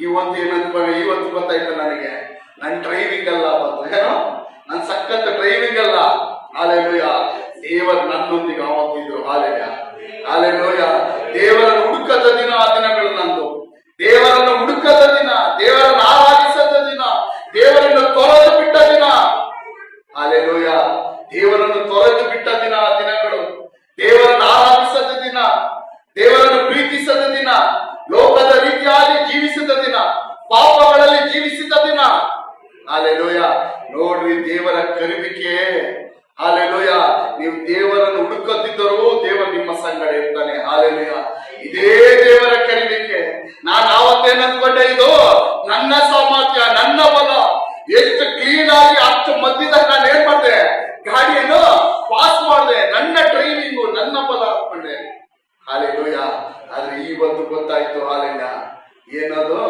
ಇವತ್ತು ಏನಂತ್ಕೊಂಡೆ, ಇವತ್ತು ಗೊತ್ತಾಯ್ತು ನನಗೆ, ನನ್ನ ಡ್ರೈವಿಂಗ್ ಅಲ್ಲ ಅವತ್ತು, ನನ್ನ ಸಖತ್ ಡ್ರೈವಿಂಗ್ ಅಲ್ಲ. ಅಲ್ಲೆಲ್ಲ ದೇವರು ನನ್ನೊಂದಿಗೆ ಆವತ್ತಿದ್ರು. ಅಲ್ಲೆಲ್ಲ ದೇವರನ್ನು ಹುಡುಕದ ದಿನ, ಆ ದಿನಗಳು ನಂದು. ದೇವರನ್ನು ಹುಡುಕದ ದಿನ, ದೇವರನ್ನು ಆರಾಧಿಸದ ದಿನ, ದೇವರನ್ನು ತೊರೆದು ಬಿಟ್ಟ ದಿನ. ಅಲ್ಲೆಲ್ಲ ದೇವರನ್ನು ತೊರೆದು ಬಿಟ್ಟ ದಿನ, ಆ ದಿನಗಳು. ದೇವರನ್ನು ಆರಾಧಿಸದ ದಿನ, ದೇವರನ್ನು ಪ್ರೀತಿಸದ ದಿನ, ಲೋಕದ ರೀತಿಯಾಗಿ ಜೀವಿಸಿದ ದಿನ, ಪಾಪಗಳಲ್ಲಿ ಜೀವಿಸಿದ ದಿನ. ಅಲ್ಲೆಲ್ಲ ನೋಡ್ರಿ ದೇವರ ಕರುವಿಕೆ. ಅಲ್ಲೆಲ್ಲ ನೀವು ದೇವರನ್ನು ಹುಡುಕುತ್ತಿದ್ದರೂ ದೇವರು ನಿಮ್ಮ ಸಂಗಡ ಇರ್ತಾನೆ. ಅಲ್ಲೆಲ್ಲ ಇದೇ ದೇವರ ಕರುವಿಕೆ. ನಾನು ಆವತ್ತೇನ್ ಅಂದ್ಕೊಂಡೆ, ಇದು ನನ್ನ ಸಾಮರ್ಥ್ಯ, ನನ್ನ ಬಲ, ಎಷ್ಟು ಕ್ಲೀನ್ ಆಗಿ ಅಷ್ಟು ಮಧ್ಯದಾಗ ನಾನು ಏನ್ ಮಾಡಿದೆ, ಗಾಡಿಯನ್ನು ಪಾಸ್ ಮಾಡಿದೆ. ನನ್ನ ಡ್ರೈವಿಂಗು, ನನ್ನ ಬಲ ಹಾಕೊಂಡೆ. ಅಲ್ಲೆಲ್ಲ ಆದ್ರೆ ಇವತ್ತು ಗೊತ್ತಾಯ್ತು, ಅಲ್ಲೆಲ್ಲ ಏನದು,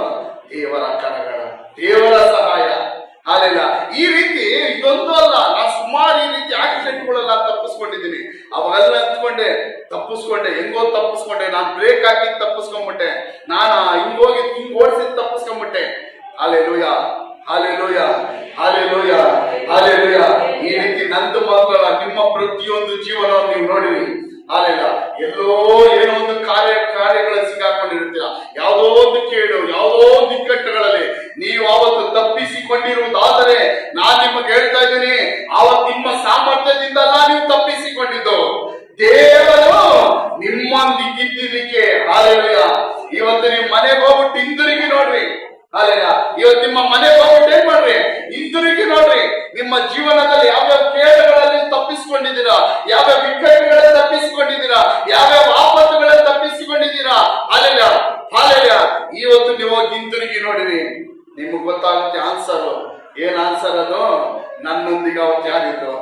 ದೇವರ ಕರಗಳ, ದೇವರ ಸಹಾಯ. ಅಲ್ಲೆಲ್ಲ ಈ ರೀತಿ ಇದೊಂದು ಅಲ್ಲ, ನಾನು ಸುಮಾರು ಈ ರೀತಿ ಆಕ್ಸಿಡೆಂಟ್ಗಳೆಲ್ಲ ತಪ್ಪಿಸ್ಕೊಂಡಿದ್ದೀನಿ. ಅವಾಗೆಲ್ಲ ಅಂದ್ಕೊಂಡೆ, ಹೆಂಗೋ ತಪ್ಪಿಸ್ಕೊಂಡೆ. ನಾನು ಬ್ರೇಕ್ ಹಾಕಿ ತಪ್ಪಿಸ್ಕೊಂಡ್ಬಿಟ್ಟೆ, ನಾನು ಹಿಂಗೋಗಿ ಹಿಂಗ್ ಓಡಿಸಿ ತಪ್ಪಿಸ್ಕೊಂಡ್ಬಿಟ್ಟೆ. ಹಾಲೆಲೂಯ. ಈ ರೀತಿ ನಂದು ಮಾತ್ರ ನಿಮ್ಮ ಪ್ರತಿಯೊಂದು ಜೀವನವನ್ನು ನೀವು ನೋಡಿರಿ. ಅಲ್ಲೆಲ್ಲ ಎಲ್ಲೋ ಏನೋ ಒಂದು ಕಾರ್ಯಗಳಲ್ಲಿ ಸಿಕ್ಕಾಕೊಂಡಿರ್ತೀರ, ಯಾವುದೋ ಒಂದು ಕೇಡು, ಯಾವುದೋ ಒಂದು ಇಕ್ಕಟ್ಟುಗಳಲ್ಲಿ ನೀವು ಆವತ್ತು ತಪ್ಪಿಸಿಕೊಂಡಿರುವುದಾದರೆ ನಾನು ನಿಮಗೆ ಹೇಳ್ತಾ ಇದ್ದೀನಿ, ಆವತ್ತು ನಿಮ್ಮ ಸಾಮರ್ಥ್ಯದಿಂದಲ್ಲ ನೀವು ತಪ್ಪಿಸಿಕೊಂಡಿದ್ದು, ದೇವರು ನಿಮ್ಮೊಂದಿಗಿದ್ದಕ್ಕೆ. ಹಾಲೆಲೂಯ. ಇವತ್ತು ನೀವು ಮನೆಗೆ ಹೋಗ್ಬಿಟ್ಟು ಹಿಂದಿರುಗಿ ನೋಡ್ರಿ. ಅಲ್ಲೆಲ್ಲ ಇವತ್ತು ನಿಮ್ಮ ಮನೆಗೆ ಹೋಗ್ಬಿಟ್ಟು ಏನ್ ಮಾಡ್ರಿ, ಹಿಂದಿರುಗಿ ನೋಡ್ರಿ. ನಿಮ್ಮ ಜೀವನದಲ್ಲಿ ಯಾವ್ಯಾವ ಕೇಡುಗಳಲ್ಲಿ ತಪ್ಪಿಸಿಕೊಂಡಿದ್ದೀರಾ, ಯಾವ್ಯಾವ ವಿಕಟಗಳಲ್ಲಿ ತಪ್ಪಿಸಿಕೊಂಡಿದ್ದೀರಾ, ಯಾವ್ಯಾವ ಆಪತ್ತುಗಳಲ್ಲಿ ತಪ್ಪಿಸಿಕೊಂಡಿದ್ದೀರಾ. ಅಲ್ಲೆಲ್ಲ ಇವತ್ತು ನೀವು ಹೋಗಿ ಹಿಂದಿರುಗಿ ನೋಡಿರಿ, ನಿಮ್ಗೆ ಗೊತ್ತಾಗುತ್ತೆ ಆನ್ಸರ್. ಏನ್ ಆನ್ಸರ್ ಅದು? ನನ್ನೊಂದಿಗೆ ಅವತ್ತು ಯಾರಿದ್ರು?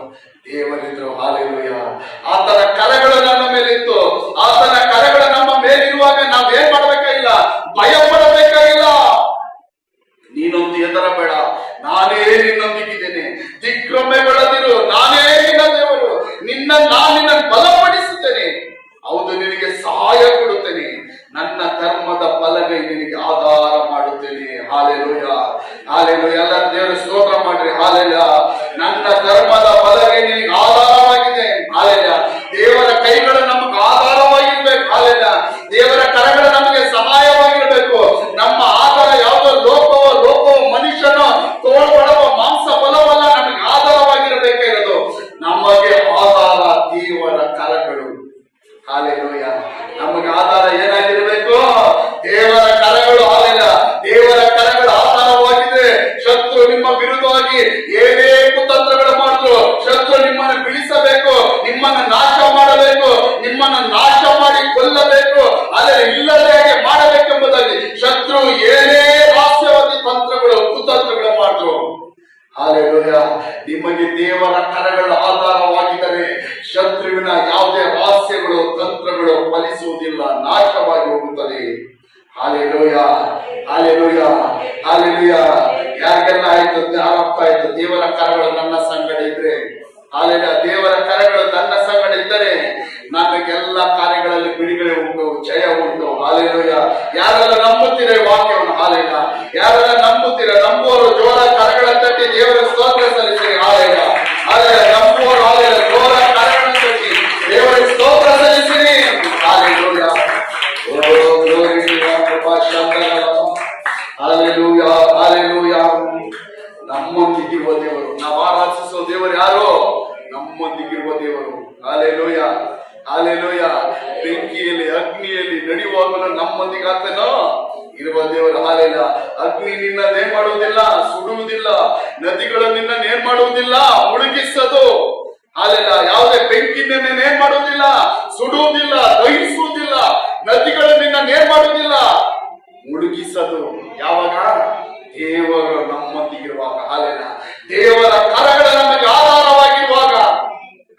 ದೇವರಿದ್ರು. ಹಾಲೆಲೂಯ. ಆತನ ಕರಗಳು ನನ್ನ ಮೇಲಿತ್ತು. ಆತನ ಕರಗಳು ನಮ್ಮ ಮೇಲಿರುವಾಗ ನಾವ್ ಏನ್ ಮಾಡ್ಬೇಕಾಗಿಲ್ಲ, ಭಯ ಪಡಬೇಕಾಗಿಲ್ಲ. ನೀನೊಂದು ಹೆದರಬೇಡ, ನಾನೇ ನಿನ್ನೊಂದಿಗಿದ್ದೇನೆ. ದಿಗ್ಭ್ರಮೆಗೊಳ್ಳದಿರು, ನಾನೇ ನಿನ್ನ ದೇವರು. ನಿನ್ನ ಬಲಪಡಿಸುತ್ತೇನೆ. ಹೌದು, ನಿನಗೆ ಸಹಾಯ ಕೊಡುತ್ತೇನೆ. ನನ್ನ ಧರ್ಮದ ಬಲಗೈ ನಿನಗೆ ಆಧಾರ ಮಾಡುತ್ತೇನೆ. ಹಾಲೆಲೂಯ. ಎಲ್ಲ ದೇವರು ಸ್ತೋತ್ರ ಮಾಡ್ರಿ. ಹಾಲೆಲೂಯ. ನನ್ನ ಧರ್ಮದ ಬಲಗೈ ನಿನಗೆ ದೇವರ ಕರಗಳು ನಮಗೆ ಸಹಾಯವಾಗಿರಬೇಕು. ನಮ್ಮ ಆಧಾರ ಯಾವುದೋ ಲೋಕವೋ ಮನುಷ್ಯನೋ ತೋಳ್ಬಡವ ಮಾಂಸ ಬಲವಲ್ಲ ನಮಗೆ ಆಧಾರವಾಗಿರಬೇಕಾಗಿರೋದು. ನಮಗೆ ಆಧಾರ ದೇವರ ಕರಗಳು. ಹಾಲೆಲೂಯಾ. ನಮಗೆ ಆಧಾರ ಏನಾಗಿರಬೇಕು? ದೇವರ ಕರಗಳು. ಹಾಲೆಲೂಯಾ. ದೇವರ ಕರಗಳು ಆಧಾರವಾಗಿದೆ. ಶತ್ರು ನಿಮ್ಮ ವಿರುದ್ಧವಾಗಿ ಏನೇ ಕುತಂತ್ರಗಳು ಮಾಡಿದ್ರು, ಶತ್ರು ನಿಮ್ಮನ್ನು ಬೀಳಿಸಬೇಕು, ನಿಮ್ಮನ್ನು ನಾಶ ಮಾಡಬೇಕು, ನಿಮ್ಮನ್ನು ನಾಶ ಮಾಡಿ ಕೊಲ್ಲಬೇಕು, ಆದರೆ ಇಲ್ಲದೆ ಹಾಗೆ ಮಾಡಬೇಕೆಂಬುದಾಗಿ ಶತ್ರು ಏನೇ ಹಾಸ್ಯವಾದಿ ತಂತ್ರಗಳು ಕುತಂತ್ರಗಳು ಮಾಡಿದ್ರು. ಹಾಲೆಲೂಯಾ. ನಿಮಗೆ ದೇವರ ಕರಗಳು ಆಧಾರವಾಗಿದ್ದರೆ ಶತ್ರುವಿನ ಯಾವುದೇ ರಹಸ್ಯಗಳು ತಂತ್ರಗಳು ಫಲಿಸುವುದಿಲ್ಲ, ನಾಶವಾಗಿ ಹೋಗುತ್ತದೆ. Hallelujah, hallelujah, hallelujah. ಯಾರಿಗೆಲ್ಲ ಆಯ್ತು, ಅರ್ಥ ಆಯ್ತು? ದೇವರ ಕರಗಳು ನನ್ನ ಸಂಗಡ ಇದ್ರೆ, ಹಾಲೆಲೂಯಾ, ದೇವರ ಕರಗಳು ನನ್ನ ಸಂಗಡ ಇದ್ದರೆ ನನಗೆಲ್ಲ ಕಾರ್ಯಗಳಲ್ಲಿ ಬಿಡುಗಡೆ ಉಂಟು, ಜಯ ಉಂಟು. ಹಾಲೆಲೂಯಾ. ಯಾರೆಲ್ಲ ನಂಬುತ್ತೀರ ವಾಕ್ಯವನ್ನು? ಹಾಲೆಲೂಯಾ. ಯಾರೆಲ್ಲ ನಂಬುತ್ತೀರ? ನಂಬುವವರು ಜೋರ ಕರಗಳ ತಟ್ಟಿ ದೇವರ ಸ್ತೋತ್ರ ಸಲ್ಲಿಸಿರಿ. Hallelujah, hallelujah. ನಂಬುವವರು ಹಾಲೆಲೂಯಾ ಜೋರ ಕರಗಳನ್ನು ತಟ್ಟಿ ದೇವರ ಸ್ತೋತ್ರ ಸಲ್ಲಿಸಿರಿ. Hallelujah. Oh glory to God. ಕೃಪಾ ಶಾಂತಗಳ. Hallelujah, hallelujah. ನಮ್ಮೊಂದಿಗಿರುವ ದೇವರು, ನಾವು ಆರಾಧಿಸುವ ದೇವರು ಯಾರು? ನಮ್ಮೊಂದಿಗಿರುವ ದೇವರು. Hallelujah, hallelujah. ಬೆಂಕಿಯಲ್ಲಿ ಅಗ್ನಿಯಲ್ಲಿ ನಡೆಯುವಾಗಲೂ ನಮ್ಮೊಂದಿಗೆ ಆತನೋ ಇರುವ ದೇವರು. ಹಾಲೆಲೂಯಾ. ಅಗ್ನಿ ನಿನ್ನ ನೇಮ್ ಮಾಡುವುದಿಲ್ಲ, ಸುಡುವುದಿಲ್ಲ. ನದಿಗಳು ನಿನ್ನ ನೇಮ್ ಮಾಡುವುದಿಲ್ಲ, ಮುಳುಗಿಸದು. ಹಾಲೆಲೂಯಾ. ಯಾವುದೇ ಬೆಂಕಿ ನಿನ್ನ ನೇಮ್ ಮಾಡುವುದಿಲ್ಲ, ಸುಡುವುದಿಲ್ಲ, ದಹಿಸುವುದಿಲ್ಲ. ನದಿಗಳು ನಿನ್ನ ನೇಮ್ ಮಾಡುವುದಿಲ್ಲ, ಮುಳುಗಿಸದು. ಯಾವಾಗ? ದೇವರು ನಮ್ಮೊಂದಿಗಿರುವಾಗ. ಹಾಲೆಲೂಯಾ. ದೇವರ ಕರಗಳು ನಮಗೆ ಆಧಾರವಾಗಿರುವಾಗ.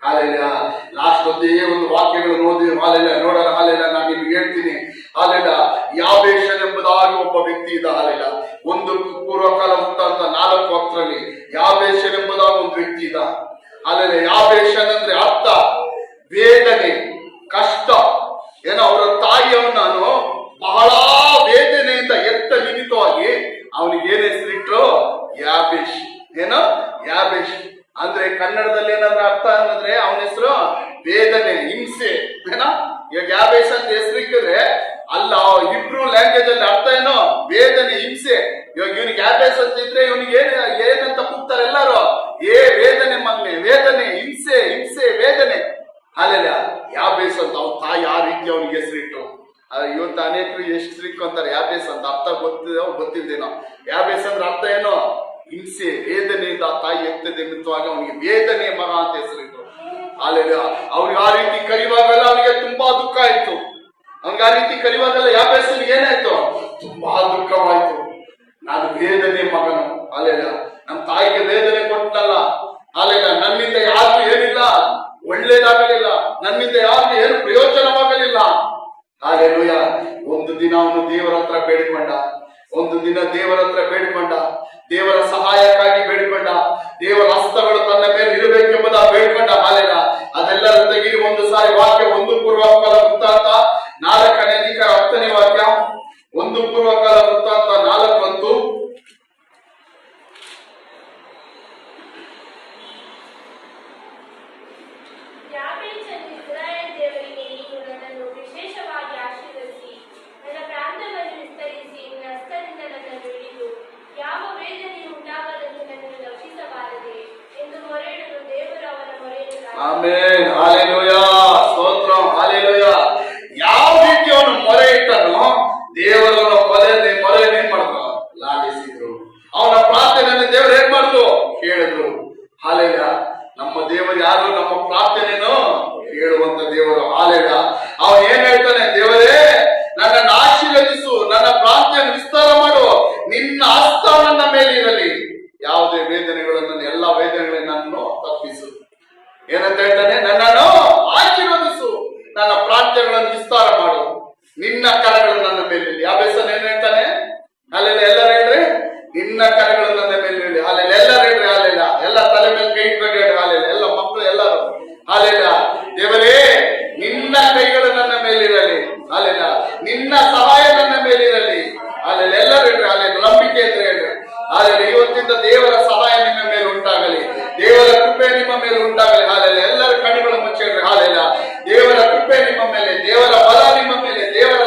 ಹಾಲೆಲೂಯಾ. ಲಾಸ್ಟ್ ಒಂದೇ ಒಂದು ವಾಕ್ಯಗಳು ಓದಿ. ಹಾಲೆಲೂಯಾ. ನೋಡೋಣ. ಹಾಲೆಲೂಯಾ. ನಾನು ನಿಮ್ಗೆ ಹೇಳ್ತೀನಿ. ಹಾಲೆಲೂಯಾ. ಯಾಬೇಷನ್ ಎಂಬುದಾಗಿ ಒಬ್ಬ ವ್ಯಕ್ತಿ ಇದ್ದ. ಹಾಲೆಲೂಯಾ. ಒಂದು ಪೂರ್ವಕಾಲ ಅಂತ 4 ವಕ್ತರಲ್ಲಿ ಯಾಬೇಷನ್ ಎಂಬುದಾಗಿ ಒಂದು ವ್ಯಕ್ತಿ ಇದ್ದ. ಹಾಲೆಲೂಯಾ. ಯಾಬೇಷನ್ ಅಂದ್ರೆ ಅರ್ಥ ವೇದನೆ, ಕಷ್ಟ. ಏನೋ ಅವರ ತಾಯಿಯವನು ಬಹಳ ವೇದನೆಯಿಂದ ಎತ್ತ ನಿಮಿತ್ತವಾಗಿ ಅವನಿಗೆ ಏನ್ ಹೆಸರಿಟ್ರು? ಯಾಬೇಷ್. ಏನೋ ಯಾಬೇಷ್ ಅಂದ್ರೆ ಕನ್ನಡದಲ್ಲಿ ಏನಾದ್ರು ಅರ್ಥ ಅನ್ನಂದ್ರೆ ಅವನ ಹೆಸರು ವೇದನೆ, ಹಿಂಸೆ. ಏನೋ ಈಗ ಯಾಬೇಷ್ ಅಂತ ಹೆಸರಿಕ್ಕಿದ್ರೆ ಅಲ್ಲ, ಹಿಬ್ರೂ ಲ್ಯಾಂಗ್ವೇಜ್ ಅಲ್ಲಿ ಅರ್ಥ ಏನೋ ವೇದನೆ, ಹಿಂಸೆ. ಇವಾಗ ಇವನಿಗೆ ಯಾಬೇಷ್ ಅಂತ ಇದ್ರೆ ಇವನಿಗೆ ಏನಂತ ಕೂಗ್ತಾರೆ ಎಲ್ಲರೂ? ವೇದನೆ ಮಗನೆ, ವೇದನೆ, ಹಿಂಸೆ, ಹಿಂಸೆ, ವೇದನೆ. ಹಾಲೆಲೂಯಾ. ಯಾಬೇಷ್ ಅಂತ ಅವನ ತಾಯಿ ಆ ರೀತಿ ಅವನಿಗೆ ಹೆಸರಿಟ್ರು. ಇವತ್ತು ಅನೇಕರು ಎಷ್ಟು ಹೆಸರಿಕೊಂತಾರೆ ಯಾಬೇಷ್ ಅಂತ. ಅರ್ಥ ಗೊತ್ತಿದ್ದೇನೋ. ಯಾಬೇಷ್ ಅಂದ್ರೆ ಅರ್ಥ ಏನೋ? ಹಿಂಸೆ, ವೇದನೆಯಿಂದ ತಾಯಿ ಎತ್ತದ ನಿಮಿತ್ತವಾಗಿ ಅವನಿಗೆ ವೇದನೆ ಮಗ ಅಂತ ಹೆಸರಿಟ್ರು. ಹಾಲೆಲೂಯಾ. ಅವ್ರಿಗೆ ಆ ರೀತಿ ಕರೆಯುವಾಗೆಲ್ಲ ಅವನಿಗೆ ತುಂಬಾ ದುಃಖ ಆಯ್ತು. ಅವ್ನಿಗೆ ಆ ರೀತಿ ಕರೆಯುವಾಗೆಲ್ಲ ಯಾಬೇಷನಿಗೆ ಏನಾಯ್ತು? ತುಂಬಾ ದುಃಖವಾಯ್ತು. ನಾನು ವೇದನೆ ಮಗನು. ಹಾಲೆಲೂಯಾ. ನಮ್ಮ ತಾಯಿಗೆ ವೇದನೆ ಕೊಟ್ಟಲ್ಲ. ಹಾಲೆಲೂಯಾ. ನನ್ನಿಂದ ಯಾರಿಗೂ ಏನಿಲ್ಲ, ಒಳ್ಳೇದಾಗಲಿಲ್ಲ. ನನ್ನಿಂದ ಯಾರಿಗೂ ಏನು ಪ್ರಯೋಜನವಾಗಲಿಲ್ಲ. ಹಾಲೆಲೂಯಾ. ಒಂದು ದಿನ ಅವನು ದೇವರ ಹತ್ರ ಬೇಡಿಕೊಂಡ. ಒಂದು ದಿನ ದೇವರ ಹತ್ರ ಬೇಡಿಕೊಂಡ. ದೇವರ ಸಹಾಯಕ್ಕಾಗಿ ಬೇಡಿಕೊಂಡ. ದೇವರ ಹಸ್ತಗಳು ತನ್ನ ಮೇಲೆ ಇರಬೇಕೆಂಬುದ ಬೇಡಿಕೊಂಡ. ಹಾಲೆಲೂಯಾ. ಅದೆಲ್ಲರ ತೆಗೆದು ಒಂದು ಸಾರಿ ವಾಕ್ಯ 1 ಪೂರ್ವಕಾಲ ವೃತ್ತಾಂತ 4ನೇ ಅಧಿಕಾರ 10ನೇ ವಾಕ್ಯ. 1 ಪೂರ್ವಕಾಲ ವೃತ್ತಾಂತ 4:10. ಯಾಬೇಷನು ಇಸ್ರಾಯೇಲ್ ದೇವರಿಗೆ, ನೀನು ನನ್ನನ್ನು ವಿಶೇಷವಾಗಿ ಆಶೀರ್ವದಿಸಿ ನನ್ನ ಪ್ರಾಂತ್ಯವನ್ನು ವಿಸ್ತರಿಸಿ ನಿನ್ನ ಹಸ್ತದಿಂದ ನನ್ನನ್ನು ಹಿಡಿದು ಯಾವ ವೇದನೆಯು ಉಂಟಾಗದಂತೆ ನನ್ನನ್ನು ರಕ್ಷಿಸಬಾರದೆ ಎಂದು ಮೊರೆಯಿಡಲು ದೇವರು ಅವನ ಮೊರೆಯನ್ನು ಆಮೆನ್. ಹಾಲೆಲೂಯಾ. ಸ್ತೋತ್ರ. ಹಾಲೆಲೂಯಾ. ಯಾವ ರೀತಿ ಅವನು ಮೊರೆ ಇಟ್ಟನೋ ದೇವರವನ ಮೊರೆ ಏನ್ ಮಾಡಿದ್ರು? ಲಾಲಿಸಿದ್ರು. ಅವನ ಪ್ರಾರ್ಥನೆಯನ್ನು ದೇವರು ಏನ್ ಮಾಡಿದ್ರು? ಕೇಳಿದ್ರು. ಹಾಲೆಲೂಯಾ. ನಮ್ಮ ದೇವರು ಯಾರು? ನಮ್ಮ ಪ್ರಾರ್ಥನೆಯನ್ನು ಕೇಳುವಂತ ದೇವರು. ಹಾಲೆಲೂಯಾ. ಅವನು ಏನ್ ಹೇಳ್ತಾನೆ? ದೇವರೇ, ನನ್ನನ್ನು ಆಶೀರ್ವದಿಸು, ನನ್ನ ಪ್ರಾರ್ಥನೆಯನ್ನು ವಿಸ್ತಾರ ಮಾಡು, ನಿನ್ನ ಹಸ್ತ ನನ್ನ ಮೇಲೆ ಇರಲಿ, ಯಾವುದೇ ವೇದನೆಗಳನ್ನು, ಎಲ್ಲ ವೇದನೆಗಳನ್ನು ತಪ್ಪಿಸು. ಏನಂತ ಹೇಳ್ತಾನೆ? ನನ್ನನ್ನು ಆಶೀರ್ವದಿಸು, ನನ್ನ ಪ್ರಾರ್ಥನೆಗಳನ್ನು ವಿಸ್ತಾರ ಮಾಡು, ನಿನ್ನ ಕರಗಳು ನನ್ನ ಮೇಲೆ ಇರಲಿ. ಯಾಬೇಷನ್ ಏನ್ ಹೇಳ್ತಾನೆ? ಹಾಲೆಲೂಯಾ. ಎಲ್ಲರೂ ಹೇಳ್ರಿ, ನಿನ್ನ ಕರಗಳು ನನ್ನ ಮೇಲೆ ಇರಲಿ. ಹಾಲೆಲೂಯಾ. ಎಲ್ಲರೂ ಹೇಳ್ರಿ ಹಾಲೆಲೂಯಾ. ಎಲ್ಲ ತಲೆ ಮೇಲೆ ಕೈ ಇಟ್ಕೊಂಡು ಹೇಳ್ರಿ ಹಾಲೆಲೂಯಾ. ಎಲ್ಲ ಮಕ್ಕಳು ಎಲ್ಲರೂ ಹಾಲೆಲೂಯಾ. ದೇವರೇ, ನಿನ್ನ ಕೈಗಳು ನನ್ನ ಮೇಲಿರಲಿ. ಹಾಲೆಲೂಯಾ. ನಿನ್ನ ಸಹಾಯ ನನ್ನ ಮೇಲಿರಲಿ. ಹಾಲೆಲೂಯಾ. ಎಲ್ಲರೂ ಹೇಳ್ರಿ ಹಾಲೆಲೂಯಾ. ನಂಬಿಕೆ ಅಂತ ಹೇಳ್ರಿ ಹಾಲೆಲೂಯಾ. ಇವತ್ತಿಂದ ದೇವರ ಸಹಾಯ ನಿಮ್ಮ ಮೇಲೆ ಉಂಟಾಗಲಿ, ದೇವರ ಕೃಪೆ ನಿಮ್ಮ ಮೇಲೆ ಉಂಟಾಗಲಿ. ಹಾಲೆಲೂಯಾ. ಎಲ್ಲರ ಕಣ್ಣುಗಳು ಮುಚ್ಚಿ ಹೇಳ್ರಿ ಹಾಲೆಲೂಯಾ. ದೇವರ ಕೃಪೆ ನಿಮ್ಮ ಮೇಲೆ, ದೇವರ ಬಲ ನಿಮ್ಮ ಮೇಲೆ, ದೇವರ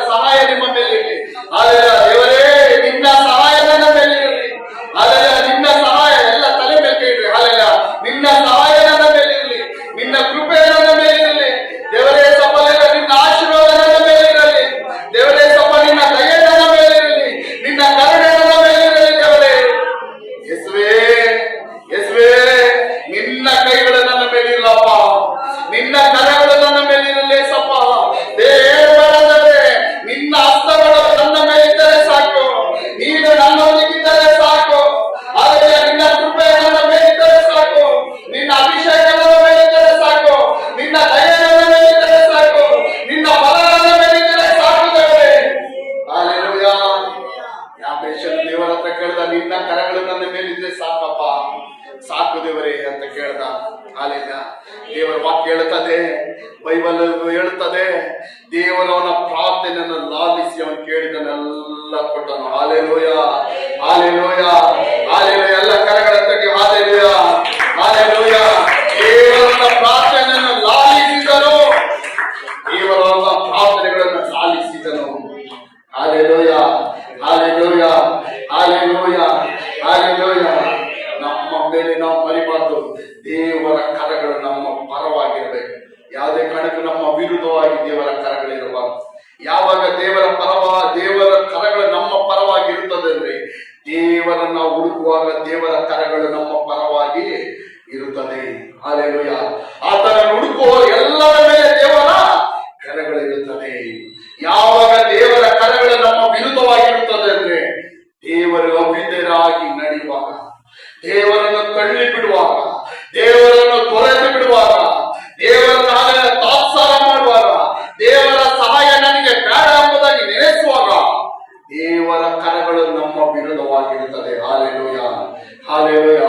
ಹೇಳುತ್ತದೆ, ದೇವರವನ ಪ್ರಾರ್ಥನೆಯನ್ನು ಲಾಲಿಸಿ ಅವನು ಕೇಳಿದನೆಲ್ಲ ಕೊಟ್ಟನು. Hallelujah, hallelujah, hallelujah. ಎಲ್ಲ ಕರಗಳ ತಟ್ಟಿ ಹಾಲೆಲೂಯ, ಹಾಲೆಲೂಯ. ದೇವರವನ ಪ್ರಾರ್ಥನೆಯನ್ನು ಲಾಲಿಸಿದನು, ದೇವರವನ ಪ್ರಾರ್ಥನೆಗಳನ್ನು ಲಾಲಿಸಿದನು. Hallelujah, hallelujah, hallelujah, hallelujah. ನಮ್ಮ ಮೇಲೆ ನಾವು ಮರಿಬಾರ್ದು. ದೇವರ ಕರಗಳು ನಮ್ಮ ಪರವಾಗಿರಬೇಕು. ಯಾವುದೇ ಕಾರಣಕ್ಕೂ ನಮ್ಮ ವಿರುದ್ಧವಾಗಿ ದೇವರ ಕರಗಳಿರಬಾರ್ದು. ಯಾವಾಗ ದೇವರ ಕರಗಳು ನಮ್ಮ ಪರವಾಗಿರುತ್ತದೆ ಅಂದ್ರೆ, ದೇವರನ್ನ ಹುಡುಕುವಾಗ ದೇವರ ಕರಗಳು ನಮ್ಮ ಪರವಾಗಿ ಇರುತ್ತದೆ. ಹಾಲೆಲೂಯ. ಆತನ ಹುಡುಕುವ ಎಲ್ಲರ ಮೇಲೆ ದೇವರ ಕರಗಳಿರುತ್ತದೆ. ಯಾವಾಗ ದೇವರ ಕರಗಳು ನಮ್ಮ ವಿರುದ್ಧವಾಗಿರುತ್ತದೆ ಅಂದ್ರೆ, ದೇವರು ಅವಿಧೇಯರಾಗಿ ನಡೆಯುವಾಗ, ದೇವರನ್ನು ತಳ್ಳಿ ಬಿಡುವಾಗ, ದೇವರನ್ನು ತೊರೆದು ಬಿಡುವಾಗ, ದೇವರನ್ನ ತಾತ್ಸಾರ ಮಾಡುವಾಗ, ದೇವರ ಸಹಾಯ ನನಗೆ ಬೇಡ ಎಂಬುದಾಗಿ ನೆನೆಸುವಾಗ, ದೇವರ ಕರಗಳು ನಮ್ಮ ವಿರುದ್ಧವಾಗಿರುತ್ತದೆ. Hallelujah, hallelujah.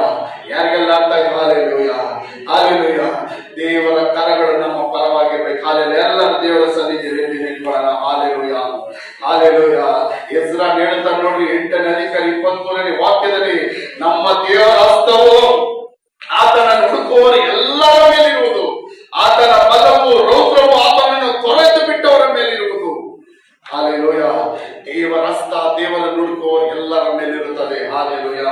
ಯಾರಿಗೆಲ್ಲ ಅರ್ಥ ಆಯ್ತು? Hallelujah, hallelujah. ದೇವರ ಕರಗಳು ನಮ್ಮ ಪರವಾಗಿರ್ಬೇಕು. ಹಾಲೆಲೂಯ. ಎಲ್ಲರೂ ದೇವರ ಸನ್ನಿಧಿಯಲ್ಲಿ ನಿಂತ್ಕೊಳ್ಳೋಣ. Hallelujah, hallelujah. ಎಜ್ರಾ ಹೇಳ್ತಾರೆ ನೋಡ್ರಿ, 8ನೇ ಅಧಿಕಾರ 23ನೇ ವಾಕ್ಯದಲ್ಲಿ, ನಮ್ಮ ದೇವರ ಹಸ್ತವು ಆತನನ್ನು ಹುಡುಕುವವರು ಎಲ್ಲರ ಮೇಲಿರುವುದು, ಆತನ ಬಲವು ರೌದ್ರವು ಆತನನ್ನು ತೊರೆದು ಬಿಟ್ಟವರ ಮೇಲಿರುವುದು. ಹಾಲೆಲೂಯ. ದೇವರ ಹಸ್ತ ದೇವರನ್ನು ಹುಡುಕುವವರು ಎಲ್ಲರ ಮೇಲಿರುತ್ತದೆ. ಹಾಲೆಲೂಯ.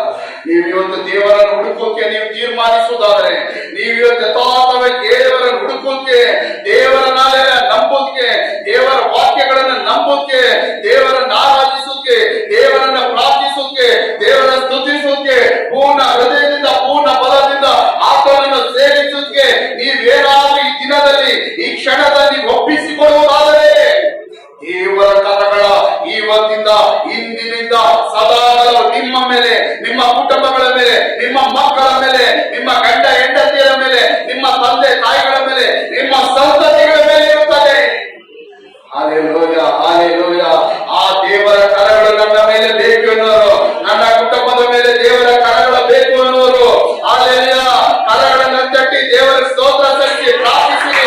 ನೀವು ಇವತ್ತು ದೇವರನ್ನು ಹುಡುಕೋಕೆ ನೀವು ತೀರ್ಮಾನಿಸುವುದಾದರೆ, ನೀವು ಇವತ್ತು ಯಥಾರ್ಥವಾಗಿ ದೇವರನ್ನು ಹುಡುಕೋಕೆ, ದೇವರ ನಂಬೋಕೆ, ದೇವರ ವಾಕ್ಯಗಳನ್ನು ನಂಬೋಕೆ, ದೇವರನ್ನು ಆರಾಧಿಸೋಕೆ, ದೇವರನ್ನ ಪ್ರಾರ್ಥಿಸೋಕೆ, ದೇವರ ಸ್ತುತಿಸೋಕೆ, ಪೂರ್ಣ ಹೃದಯದಿಂದ ಪೂರ್ಣ ಬಲದಿಂದ ಆತನನ್ನು ಸೇವಿಸೋಕೆ ನೀವೇನಾದ್ರೂ ಈ ದಿನದಲ್ಲಿ ಈ ಕ್ಷಣದಲ್ಲಿ ಒಪ್ಪಿಸಿಕೊಳ್ಳುವುದಾದರೆ, ದೇವರ ಕರಗಳ ಇವತ್ತಿಂದ ಇಂದಿನಿಂದ ಸದಾ ನಿಮ್ಮ ಮೇಲೆ, ನಿಮ್ಮ ಕುಟುಂಬಗಳ ಮೇಲೆ, ನಿಮ್ಮ ಮಕ್ಕಳ ಮೇಲೆ, ನಿಮ್ಮ ಗಂಡ ಹೆಂಡತಿಯರ ಮೇಲೆ, ನಿಮ್ಮ ತಂದೆ ತಾಯಿಗಳ ಮೇಲೆ, ನಿಮ್ಮ ಸಂತತಿಗಳ ಮೇಲೆ ಇರುತ್ತದೆ. Hallelujah, hallelujah. ಆ ದೇವರ ಕರಗಳು ನನ್ನ ಮೇಲೆ ಬೇಕು ಎನ್ನುವರು, ನನ್ನ ಕುಟುಂಬದ ಮೇಲೆ ದೇವರ ಕರಗಳು ಬೇಕು ಎನ್ನುವರು, ಹಾಲೆಲೂಯ, ಕರಗಳನ್ನು ತಟ್ಟಿ ದೇವರ ಸ್ತೋತ್ರ ಸಲ್ಲಿಸಿ ಪ್ರಾರ್ಥಿಸಿ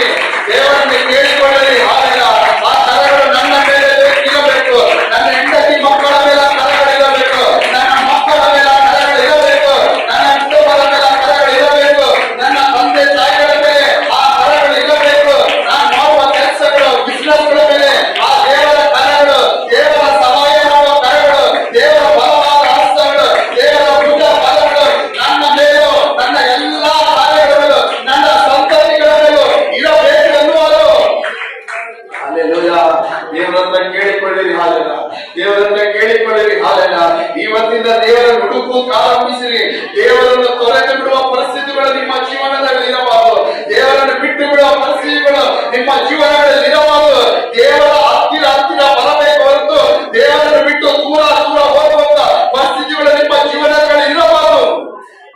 ದೇವರನ್ನು ಕೇಳಿಕೊಳ್ಳಲಿ. ಹಾಲೆಲೂಯ. ಆ ಕರಗಳು ನನ್ನ ಮೇಲೆ ಇರಬೇಕು, ನನ್ನ ಹೆಂಡತಿ ಮಕ್ಕಳ ಮೇಲೆ ಕರಗಳಿರಬೇಕು, ನನ್ನ ಮಕ್ಕಳ ಮೇಲೆ ಕರಗಳಿರಬೇಕು, ನನ್ನ ಕುಟುಂಬದ ಮೇಲೆ ಕರಗಳಿರಬೇಕು, ನನ್ನ ತಂದೆ ತಾಯಿಗಳ ಮೇಲೆ ಆ ಕರಗಳು ಇರಬೇಕು. ನಾನು ಮಾಡುವ ಕೆಲಸಗಳು, ಬಿಸಿನೆಸ್ಗಳ ಮೇಲೆ ಆ ದೇವರ ಕರಗಳು, ದೇವರ ಸಹಾಯ ಮಾಡುವ ಕರಗಳು, ದೇವರ ಬಲವಾದ ಹಸ್ತಗಳು, ದೇವರ ಭುಜ ಬಲಗಳು ನನ್ನ ಮೇಲೂ, ನನ್ನ ಎಲ್ಲಾ ಕಾರ್ಯಗಳು, ನನ್ನ ಸಂತತಿಗಳ ಮೇಲೂ ಇರಬೇಕು ಎನ್ನುವರು. ಹಾಲೆಲೂಯ. ದೇವರನ್ನ ಕೇಳಿಕೊಳ್ಳಿರಿ. ಹಾಲೆಲೂಯ. ದೇವರನ್ನ ಕೇಳಿಕೊಳ್ಳಿರಿ. ಹಾಲೆಲೂಯ. ಇವತ್ತಿಂದ ದೇವರನ್ನು ಹುಡುಕೋಕೆ ಆರಂಭಿಸಿರಿ. ದೇವರನ್ನು ತೊರೆದು ಬಿಡುವ ಪರಿಸ್ಥಿತಿಗಳು ನಿಮ್ಮ ಜೀವನದಲ್ಲಿ ಇರಬಾರದು. ದೇವರನ್ನು ಬಿಟ್ಟು ಬಿಡುವ ಪರಿಸ್ಥಿತಿಗಳು ನಿಮ್ಮ ಜೀವನಗಳಲ್ಲಿ ಇರಬಾರದು. ದೇವರ ಹತ್ತಿರ ಹತ್ತಿರ ಬರಬೇಕು ಹೊರತು ದೇವರನ್ನು ಬಿಟ್ಟು ದೂರ ದೂರ ಹೋಗುವಂತ ಪರಿಸ್ಥಿತಿಗಳು ನಿಮ್ಮ ಜೀವನಗಳಲ್ಲಿ ಇರಬಾರದು.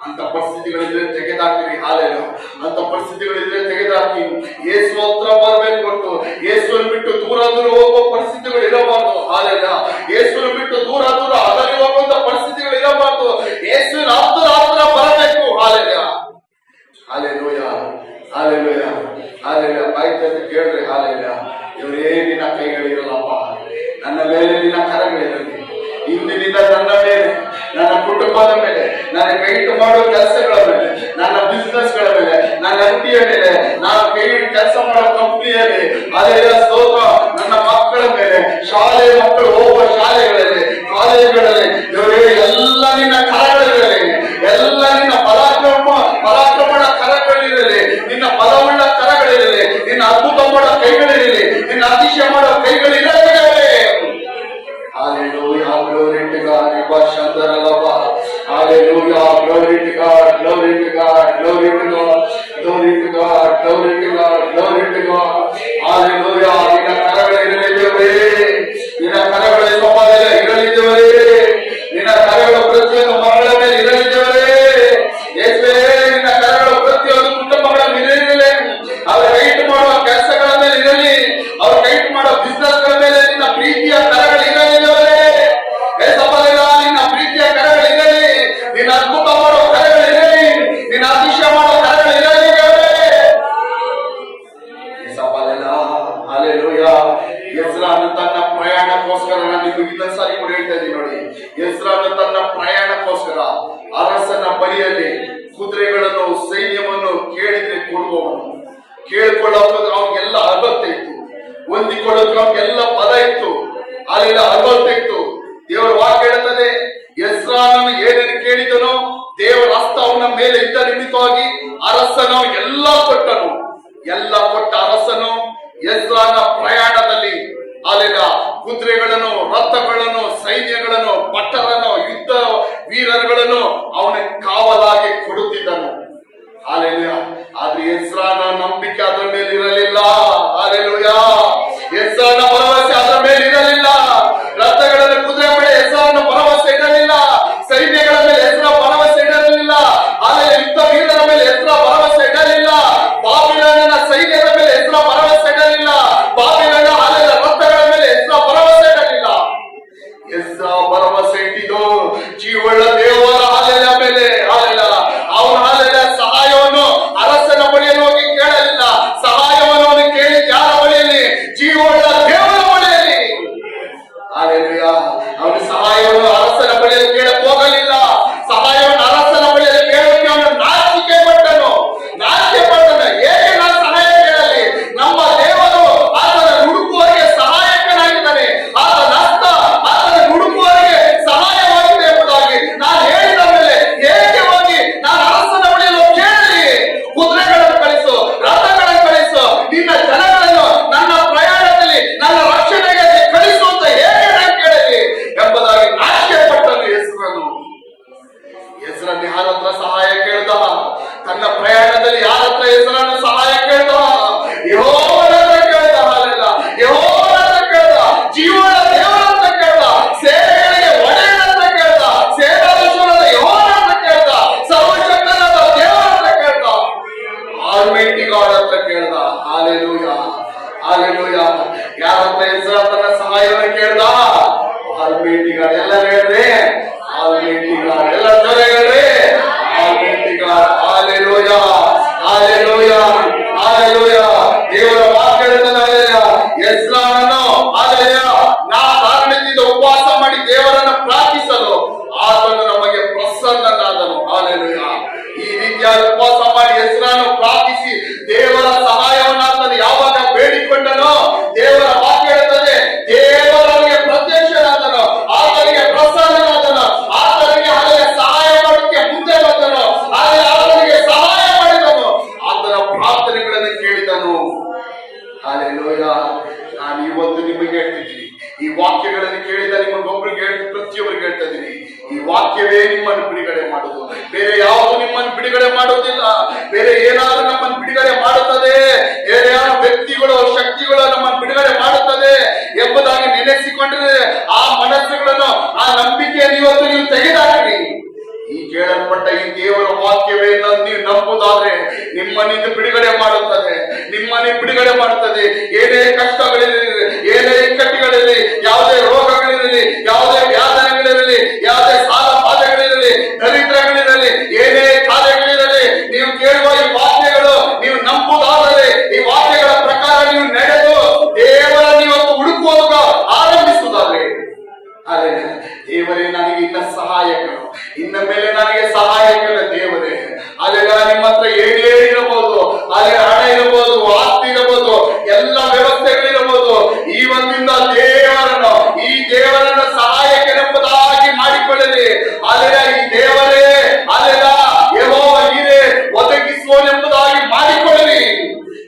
ಅಂತ ಪರಿಸ್ಥಿತಿಗಳಿದ್ರೆ ತೆಗೆದಾಕಿರಿ. ಹಾಲೆಲೂಯ. ಅಂತ ಪರಿಸ್ಥಿತಿಗಳಿದ್ರೆ ತೆಗೆದಾಕಿ ಯೇಸು ಹತ್ರ ಬರಬೇಕು ಹೊರತು ಯೇಸುವನ್ನು ಬಿಟ್ಟು ದೂರ ದೂರ ಹೋಗುವ ಪರಿಸ್ಥಿತಿಗಳು ಇರಬಾರದು. ಹಾಲೆಲೂಯ. ಯೇಸುವನ್ನು ಬಿಟ್ಟು ದೂರ ದೂರ ಅದರಿ ಹೋಗುವಂತ ಪರಿಸ್ಥಿತಿಗಳು ಇರಬಾರದು. ಯೇಸುವಿನ ಹತ್ತಿರ ಹತ್ತಿರ ಬರಬೇಕು. Hallelujah, hallelujah, hallelujah, hallelujah. ಬಾಯ್ತಂದು ಕೇಳ್ರಿ. ಹಾಲೆಲೂಯ. ಇವರೇ ನಿನ್ನ ಕೈಗಳಿರಲ್ಲಪ್ಪ, ನನ್ನ ಮೇಲೆ ನಿನ್ನ ಕರಗಳಿರಲಿ. ಇಂದಿನಿಂದ ನನ್ನ ಮೇಲೆ, ನನ್ನ ಕುಟುಂಬದ ಮೇಲೆ, ನನ್ನ ಕೈ ಮಾಡುವ ಕೆಲಸಗಳ ಮೇಲೆ, ನನ್ನ ಬಿಸ್ನೆಸ್ಗಳ ಮೇಲೆ, ನನ್ನ ಅಂಗಡಿಯ ಮೇಲೆ, ನಾನು ಕೈ ಕೆಲಸ ಮಾಡೋ ಕಂಪನಿಯಲ್ಲಿ, ಅದೇ ಸ್ತೋತ್ರ, ನನ್ನ ಮಕ್ಕಳ ಮೇಲೆ, ಶಾಲೆ ಮಕ್ಕಳು ಹೋಗುವ ಶಾಲೆಗಳಲ್ಲಿ, ಕಾಲೇಜುಗಳಲ್ಲಿ, ಇವರೇ ಎಲ್ಲ ನಿನ್ನ ಕರಗಳಿರಲಿ. ಎಲ್ಲ ನಿನ್ನ ಪರಾಕ್ರಮಣ ಕರಗಳಿರಲಿ, ನಿನ್ನ ಬಲವುಳ್ಳ ಕರಗಳಿರಲಿ, ನಿನ್ನ ಅದ್ಭುತ ಮಾಡೋ ಕೈಗಳಿರಲಿ, ನಿನ್ನ ಅತಿಶಯ ಮಾಡೋ ಕೈಗಳಿರಲಿ. Hallelujah, glory to God. Hallelujah, glory to God, glory to God, glory to God, glory to God, glory to God, glory to God. Hallelujah. ನಿನ್ನ ಕರಗಳು ಇರಲಿದ್ದೇವೆ, ನಿನ್ನ ಕರಗಳ ಸಮಾಜದಲ್ಲಿ ಇರಲಿದ್ದೇವೆ, ನಿನ್ನ ಕರಗಳು ಪ್ರತಿಯೊಂದು ಮಕ್ಕಳ ಮೇಲೆ ಇರಲಿದ್ದೇವೆ. ಯೇಸುವೇ, ನಿನ್ನ ಕರಗಳು ಪ್ರತಿಯೊಂದು ಕುಟುಂಬಗಳ ಮೇಲೆ ಇರಲಿ. ಅವ್ರ ಕೈಟ್ ಮಾಡುವ ಕೆಲಸಗಳ ಮೇಲೆ ಇರಲಿ, ಅವ್ರ ಕೈಟ್ ಮಾಡುವ ಬಿಸ್ನೆಸ್ಗಳ ಮೇಲೆ ಹಲ್ಲೆಲೂಯ. ಎಜ್ರನು ತನ್ನ ಪ್ರಯಾಣಕ್ಕೋಸ್ಕರ, ನಾನು ನಿಮಗೆ ಇನ್ನೊಂದ್ಸಾರಿ ಕೂಡ ಹೇಳ್ತಾ ಇದ್ದೀನಿ ನೋಡಿ, ಎಜ್ರನು ತನ್ನ ಪ್ರಯಾಣಕ್ಕೋಸ್ಕರ ಅರಸನ ಬಳಿಯಲ್ಲಿ ಕುದುರೆಗಳನ್ನು ಸೈನ್ಯವನ್ನು ಕೇಳಿದ್ರೆ ಕೊಡುವವನು. ಕೇಳಿಕೊಳ್ಳೋಕೆ ಅವ್ನಿಗೆಲ್ಲ ಅಗತ್ಯ ಇತ್ತು, ಹೊಂದಿಕೊಳ್ಳೋಕೆ ಅವ್ನಿಗೆಲ್ಲ ಪದ ಇತ್ತು, ಅಲ್ಲೆಲ್ಲ ಅಗತ್ಯ ಇತ್ತು. ದೇವರ ವಾಕ್ಯ ಹೇಳುತ್ತದೆ, ಎಜ್ರನು ಏನೇನು ಕೇಳಿದನೋ ದೇವರ ಹಸ್ತ ಅವನ ಮೇಲೆ ಇದ್ದ ನಿಮಿತ್ತವಾಗಿ ಅರಸನು ಎಲ್ಲ ಕೊಟ್ಟನು. ಎಲ್ಲ ಕೊಟ್ಟ ಅರಸನು ಎಜ್ರನ ಪ್ರಯಾಣದಲ್ಲಿ ಅಲ್ಲೆಲ್ಲ ಕುದುರೆಗಳನ್ನು, ರಥಗಳನ್ನು, ಸೈನ್ಯಗಳನ್ನು, ಪಟ್ಟರನ್ನು, ಯುದ್ಧ ವೀರರುಗಳನ್ನು ಅವನ ಕಾವಲಾಗಿ ಕೊಡುತ್ತಿದ್ದನು. ಹಾಲೆಲೂಯ. ಆದ್ರೆ ಎಜ್ರನ ನಂಬಿಕೆ ಅದರ ಮೇಲೆ ಇರಲಿಲ್ಲ. ಹಾಲೆಲೂಯ. ಎಜ್ರನ ಭರವಸೆ ಅದರ ಮೇಲೆ ಇರಲಿಲ್ಲ. ರಥಗಳನ್ನು, ಕುದುರೆ ಮೇಲೆ ಎಜ್ರನ ಭರವಸೆ ಇರಲಿಲ್ಲ. ಸೈನ್ಯಗಳ ಮೇಲೆ ಎಜ್ರ ಭರವಸೆ ಇಡಲಿಲ್ಲ. ಆಮೇಲೆ ಯುದ್ಧ ವೀರರ ಮೇಲೆ ಎಜ್ರ ಭರವಸೆ ಇಡಲಿಲ್ಲ. ಬಾಬಿಲೋನಿನ ಸೈನ್ಯದ ಮೇಲೆ ಎಜ್ರ ಭರವಸೆ ಇಡಲಿಲ್ಲ. ಬಾಬಿಲೋನ ಅಲೆಯ ರಥಗಳ ಮೇಲೆ ಎಜ್ರ ಭರವಸೆ ಇಡಲಿಲ್ಲ. ಎಜ್ರ ಭರವಸೆ ಇಟ್ಟಿದ್ದು ಜೀವಳ ದೇವರ ಅಲೆಯ ಮೇಲೆ. ಅಲೆಯ ಅವನ ಅಲೆಯ ಸಹಾಯವನ್ನು ಅರಸನ ಬಳಿಯಲ್ಲಿ ಹೋಗಿ ಕೇಳಲಿಲ್ಲ. ಸಹಾಯವನ್ನು ಅವನು ಕೇಳಿದ ಯಾರ ಬಳಿಯಲ್ಲಿ? ಜೀವಳ ದೇವರ ಬಳಿಯಲ್ಲಿ. ಅಲೆಯ ಅವನ ಸಹಾಯವನ್ನು ಅರಸನ ಬಳಿಯಲ್ಲಿ ಕೇಳಕ್ ಹೋಗಲಿಲ್ಲ. ಸಹಾಯವನ್ನು ಅರಸನ ಬಳಿಯಲ್ಲಿ ಕೇಳೋಕೆ ಅವನು ನಾಚಿಕೆ ಪಟ್ಟನು. ಹೇಗೆ ನಾನು ಸಹಾಯ ಕೇಳಲಿ? ನಮ್ಮ ದೇವರು ಆತನ ಹುಡುಕುವವರಿಗೆ ಸಹಾಯಕನಾಗಿದ್ದಾನೆ. ಆತನ ಹಸ್ತ ಆತನ ಹುಡುಕುವವರಿಗೆ ಸಹಾಯವಾಗಿದೆ ಎಂಬುದಾಗಿ ನಾನು ಹೇಳಿದ ಮೇಲೆ ಹೇಗೆ ಹೋಗಿ ನಾನು ಅರಸನ ಬಳಿಯಲ್ಲಿ ಕೇಳಲಿ? ಕುದುರೆಗಳನ್ನು ಕಳಿಸು, ರಥಗಳನ್ನು ಕಳಿಸು, ನಿನ್ನ ಜನಗಳನ್ನು ನನ್ನ ಪ್ರಯಾಣದಲ್ಲಿ ನನ್ನ ರಕ್ಷಣೆಗೆ ಕಳಿಸು ಅಂತ ಹೇಗೆ ನಾನು ಕೇಳಲಿ ಎಂಬುದಾಗಿ ನಾಚಿಕೆ ಪಟ್ಟನು ಎಜ್ರನು. ಎಜ್ರನು ಯಾರ ಹತ್ರ ಸಹಾಯ ಕೇಳ್ದ? ತನ್ನ ಪ್ರಯಾಣದಲ್ಲಿ ಯಾರ ಹತ್ರ ಎಜ್ರನು ಸಹಾಯ ಕೇಳ್ದ? ಯೆಹೋವನ ಹತ್ರ ಕೇಳ್ದ. ಹಾಲೆಲ್ಲ ಯೆಹೋವನ ಹತ್ರ ಕೇಳ್ದ. ಜೀವನ ದೇವರ ಹತ್ರ ಕೇಳ್ದ. ಸೇನೆಗಳಿಗೆ ಒಡೆಯನ ಹತ್ರ ಕೇಳ್ದ. ಸೇನಾಧೀಶ್ವರದ ಯೆಹೋವನ ಹತ್ರ ಕೇಳ್ದ. ಸರ್ವಶಕ್ತನಾದ ದೇವರ ಹತ್ರ ಕೇಳ್ದ. ಆಲ್ಮೈಟಿ ಗಾಡ್ ಹತ್ರ ಕೇಳ್ದ. ಹಾಲೆಲೂಯ. ಹಾಲೆಲೂಯ. ಯಾರ ಹತ್ರ ಎಜ್ರ ತನ್ನ ಸಹಾಯವನ್ನು ಕೇಳ್ದ? Almighty god. ಎಲ್ಲ ಹೇಳ್ರಿ ಆಲ್ಮೈಟಿ ಗಾಡ್. ಎಲ್ಲ ಜೋರ ಹೇಳ್ರಿ almighty god. Hallelujah. Hallelujah. Hallelujah. ದೇವರ ವಾಕ್ಯ ಹೇಳುತ್ತದೆ, ಎಜ್ರನನ್ನು ಹಾಲೆಲೂಯ ನಾ ಕಾರಣದಿಂದ ಉಪವಾಸ ಮಾಡಿ ದೇವರನ್ನು ಪ್ರಾರ್ಥಿಸಲು ಆತನು ನಮಗೆ ಪ್ರಸನ್ನನಾದನು. ಹಾಲೆಲೂಯ. ಈ ರೀತಿಯಾದ ಉಪವಾಸ ಮಾಡಿ ಎಜ್ರನು ಪ್ರಾರ್ಥಿಸಿ ದೇವರ ಸಹಾಯವನ್ನು ಆತನು ಯಾವಾಗ ಬೇಡಿಕೊಂಡನೋ ದೇವರ ವಾಕ್ಯ ಹೇಳುತ್ತದೆ, ದೇವರಿಗೆ ಪ್ರತ್ಯಕ್ಷನಾದನು, ಆತನಿಗೆ ಪ್ರಸನ್ನನಾದನು, ಆತನಿಗೆ ಹಾಲೆಲೂಯ ಸಹಾಯ ಮಾಡೋಕ್ಕೆ ಮುಂದೆ ಬಂದನು, ಆತನಿಗೆ ಸಹಾಯ ಮಾಡಿದನು, ಆತನ ಪ್ರಾರ್ಥನೆಗಳನ್ನು ಕೇಳಿದನು. ಹಾಲೆಲೂಯ. ನಾನು ಇವತ್ತು ನಿಮಗೆ ಹೇಳ್ತಿದ್ದೀನಿ, ಈ ವಾಕ್ಯಗಳನ್ನು ಕೇಳಿದ ನಿಮಗೊಬ್ಬರಿಗೆ ಹೇಳ್ತೀನಿ, ಪ್ರತಿಯೊಬ್ಬರಿಗೆ ಹೇಳ್ತಾ ಇದ್ದೀನಿ, ಈ ವಾಕ್ಯವೇ ನಿಮ್ಮನ್ನು ಬಿಡುಗಡೆ ಮಾಡುವುದು. ಬೇರೆ ಯಾವುದು ನಿಮ್ಮನ್ನು ಬಿಡುಗಡೆ ಮಾಡುವುದಿಲ್ಲ. ಬೇರೆ ಏನಾದ್ರೂ ನಮ್ಮನ್ನು ಬಿಡುಗಡೆ ಮಾಡುತ್ತದೆ, ಬೇರೆ ಯಾವ ವ್ಯಕ್ತಿಗಳು, ಶಕ್ತಿಗಳು ನಮ್ಮನ್ನು ಬಿಡುಗಡೆ ಮಾಡುತ್ತದೆ ಎಂಬುದಾಗಿ ನೆನೆಸಿಕೊಂಡ್ರೆ ಆ ಮನಸ್ಸುಗಳನ್ನು, ಆ ನಂಬಿಕೆಯನ್ನು ಇವತ್ತು ನೀವು ತೆಗೆದಾಕಿರಿ. ಈ ಕೇಳಲ್ಪಟ್ಟ ಈ ದೇವರ ವಾಕ್ಯವೇ ನೀವು ನಂಬುದಾದ್ರೆ ನಿಮ್ಮನ್ನಿಂದ ಬಿಡುಗಡೆ ಮಾಡುತ್ತದೆ, ನಿಮ್ಮನ್ನು ಬಿಡುಗಡೆ ಮಾಡುತ್ತದೆ. ಏನೇ ಕಷ್ಟಗಳಿರಲಿ, ಏನೇ ಇಕ್ಕಟ್ಟುಗಳಿರಲಿ, ಯಾವುದೇ ರೋಗಗಳಿರಲಿ, ಯಾವುದೇ ವ್ಯಾಧನೆಗಳಿರಲಿ, ಯಾವುದೇ ಸಾಲ ಬಾಧೆಗಳಿರಲಿ, ದರಿದ್ರಗಳಿರಲಿ, ಏನೇ ಕಾರ್ಯಗಳಿರಲಿ, ನೀವು ಕೇಳುವ ಈ ವಾಕ್ಯಗಳು ನೀವು ನಂಬುದಾದರೆ, ಈ ವಾಕ್ಯಗಳ ಪ್ರಕಾರ ನೀವು ನಡೆದು ದೇವರನ್ನು ಇವತ್ತು ಹುಡುಕುವಾಗ ಆರಂಭಿಸುವುದಾದ್ರೆ, ಅದೇ ದೇವರೇ ನನಗೆ ಇನ್ನ ಸಹಾಯಕರು, ಇನ್ನ ಮೇಲೆ ನನಗೆ ಸಹಾಯಕರ ದೇವರೇ. ಅಲ್ಲೆಲ್ಲ ನಿಮ್ಮ ಹತ್ರ ಏನೇ ಇರಬಹುದು, ಅಲ್ಲೇ ಹಣ ಇರಬಹುದು, ಆಸ್ತಿ ಇರಬಹುದು, ಎಲ್ಲ ವ್ಯವಸ್ಥೆಗಳಿರಬಹುದು, ಇವತ್ತಿಂದ ದೇವರನ್ನು, ಈ ದೇವರನ್ನ ಸಹಾಯಕರೆಂಬುದಾಗಿ ಮಾಡಿಕೊಳ್ಳಲಿ. ಅಲ್ಲೆಲ್ಲ ಈ ದೇವರೇ ಅಲ್ಲೆಲ್ಲ ಯೆಹೋವ ನೀರೇ ಒದಗಿಸುವನೆಂಬುದಾಗಿ ಮಾಡಿಕೊಳ್ಳಲಿ.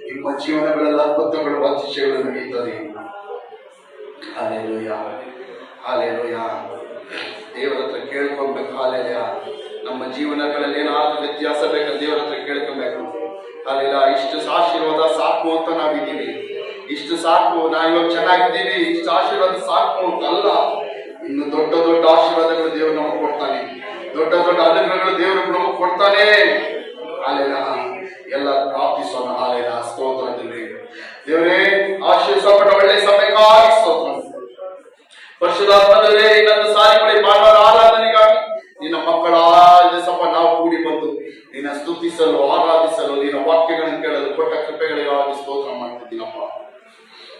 ನಿಮ್ಮ ಜೀವನಗಳೆಲ್ಲ ಅದ್ಭುತಗಳು, ಅತಿಶಯಗಳು ನಡೆಯುತ್ತದೆ. ಹಾಲೆಲೂಯ. ಹಾಲೆಲೂಯ. ದೇವರ ಹತ್ರ ಕೇಳ್ಕೊಳ್ಬೇಕು. ಹಾಲೆಲೂಯ. ನಮ್ಮ ಜೀವನಗಳಲ್ಲಿ ಏನಾದ್ರೂ ವ್ಯತ್ಯಾಸ ಬೇಕು, ದೇವರ ಹತ್ರ ಕೇಳ್ಕೊಬೇಕು. ಹಾಲೆಲೂಯ. ಇಷ್ಟು ಆಶೀರ್ವಾದ ಸಾಕು ಅಂತ ನಾವಿದ್ದೀವಿ, ಇಷ್ಟು ಸಾಕು, ನಾವಿವಾಗ ಚೆನ್ನಾಗಿದ್ದೀವಿ, ಇಷ್ಟು ಆಶೀರ್ವಾದ ಸಾಕು ಅಂತಲ್ಲ. ಇನ್ನು ದೊಡ್ಡ ದೊಡ್ಡ ಆಶೀರ್ವಾದಗಳು ದೇವರು ನಮಗೆ ಕೊಡ್ತಾನೆ, ದೊಡ್ಡ ದೊಡ್ಡ ಅನುಗ್ರಹಗಳು ದೇವರು ನಮಗೆ ಕೊಡ್ತಾನೆ. ಹಾಲೆಲೂಯ. ಎಲ್ಲ ಪ್ರಾರ್ಥಿಸೋಣ. ಹಾಲೆಲೂಯ. ಸ್ತೋತ್ರ ದೇವರೇ, ಆಶೀರ್ವದಿಸಲ್ಪಟ್ಟ ಒಳ್ಳೆ ಸಮಯಕ್ಕಾಗಿ ಸ್ತೋತ್ರ. ಪರಿಶುದ್ಧಾತ್ಮನೇ, ಇನ್ನೊಂದು ಸಾರಿ ಮಾಡಿ ಭಾನುವಾರ ಆರಾಧನೆಗಾಗಿ ನಿನ್ನ ಮಕ್ಕಳ ಸಪ ನಾವು ಕೂಡಿ ಬಂದು ನಿನ್ನ ಸ್ತುತಿಸಲು, ಆರಾಧಿಸಲು, ನಿನ್ನ ವಾಕ್ಯಗಳನ್ನು ಕೇಳಲು ಕೊಟ್ಟ ಕೃಪೆಗಳಿಗಾಗಿ ಸ್ತೋತ್ರ ಮಾಡ್ತಿದ್ದೀನಪ್ಪ.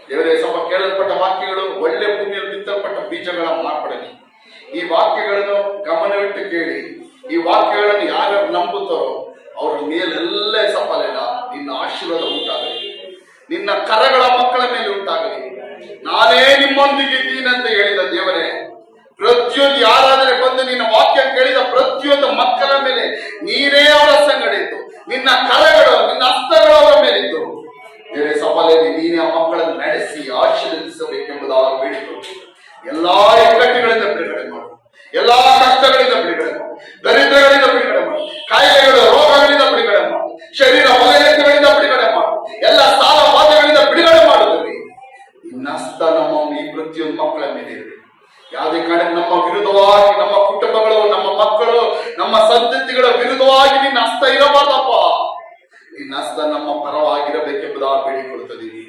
ದೇವರೇ ಸ್ವಲ್ಪ ಕೇಳಲ್ಪಟ್ಟ ವಾಕ್ಯಗಳು ಒಳ್ಳೆ ಭೂಮಿಯಲ್ಲಿ ಬಿತ್ತಲ್ಪಟ್ಟ ಬೀಜಗಳ ಮಾರ್ಪಡಲಿ. ಈ ವಾಕ್ಯಗಳನ್ನು ಗಮನವಿಟ್ಟು ಕೇಳಿ ಈ ವಾಕ್ಯಗಳನ್ನು ಯಾರ್ಯಾರು ನಂಬುತ್ತಾರೋ ಅವ್ರ ಮೇಲೆಲ್ಲ ಸಫಲಿಲ್ಲ ನಿನ್ನ ಆಶೀರ್ವಾದ ಉಂಟಾಗಲಿ, ನಿನ್ನ ಕರಗಳ ಮಕ್ಕಳ ಮೇಲೆ ಉಂಟಾಗಲಿ. ನಾನೇ ನಿಮ್ಮೊಂದಿಗೆ ಇದ್ದೀನಂತ ಹೇಳಿದ ದೇವರೇ, ಪ್ರತಿಯೊಂದು ಯಾರಾದರೆ ಬಂದು ನಿನ್ನ ವಾಕ್ಯ ಕೇಳಿದ ಪ್ರತಿಯೊಂದು ಮಕ್ಕಳ ಮೇಲೆ ನೀನೇ ಅವರ ಸಂಗಡ ಇದ್ದು, ನಿನ್ನ ಕರಗಳು ನಿನ್ನ ಹಸ್ತಗಳು ಅವರ ಮೇಲಿದ್ದು ಬೇರೆ ಸಫಲತೆ ನೀನೇ ಆ ಮಕ್ಕಳನ್ನು ನಡೆಸಿ ಆಶೀರ್ವದಿಸಬೇಕೆಂಬುದಾದ ಬೇಡಿಕೊಂಡು ಎಲ್ಲಾ ಇಕ್ಕಟ್ಟುಗಳಿಂದ ಬಿಡುಗಡೆ ಮಾಡು, ಎಲ್ಲಾ ಕಷ್ಟಗಳಿಂದ ಬಿಡುಗಡೆ ಮಾಡು, ದರಿದ್ರಗಳಿಂದ ಬಿಡುಗಡೆ ಮಾಡು, ಕಾಯಿಲೆಗಳು ರೋಗಗಳಿಂದ ಬಿಡುಗಡೆ ಮಾಡು, ಶರೀರ ಬಲಹೀನತೆಗಳಿಂದ ಬಿಡುಗಡೆ ಮಾಡು, ಎಲ್ಲ ಸಾಲ ಬಾಧೆಗಳಿಂದ ಬಿಡುಗಡೆ ಮಾಡುತ್ತೇವೆ. ನಿನ್ನ ಹಸ್ತ ನಮ್ಮ ಈ ಪ್ರತಿಯೊಂದು ಮಕ್ಕಳ ಮೇಲೆ ಇರಲಿ. ಯಾವುದೇ ಕಾರಣಕ್ಕೆ ನಮ್ಮ ವಿರುದ್ಧವಾಗಿ ನಮ್ಮ ಕುಟುಂಬಗಳು, ನಮ್ಮ ಮಕ್ಕಳು, ನಮ್ಮ ಸಂತತಿಗಳ ವಿರುದ್ಧವಾಗಿ ನಿನ್ನ ಹಸ್ತ ಇರಬಾರ್ದಪ್ಪ. ನಿನ್ನ ಹಸ್ತ ನಮ್ಮ ಪರವಾಗಿರಬೇಕೆಂಬುದಾಗಿ ಬೇಡಿಕೊಳ್ತಿದ್ದೀವಿ.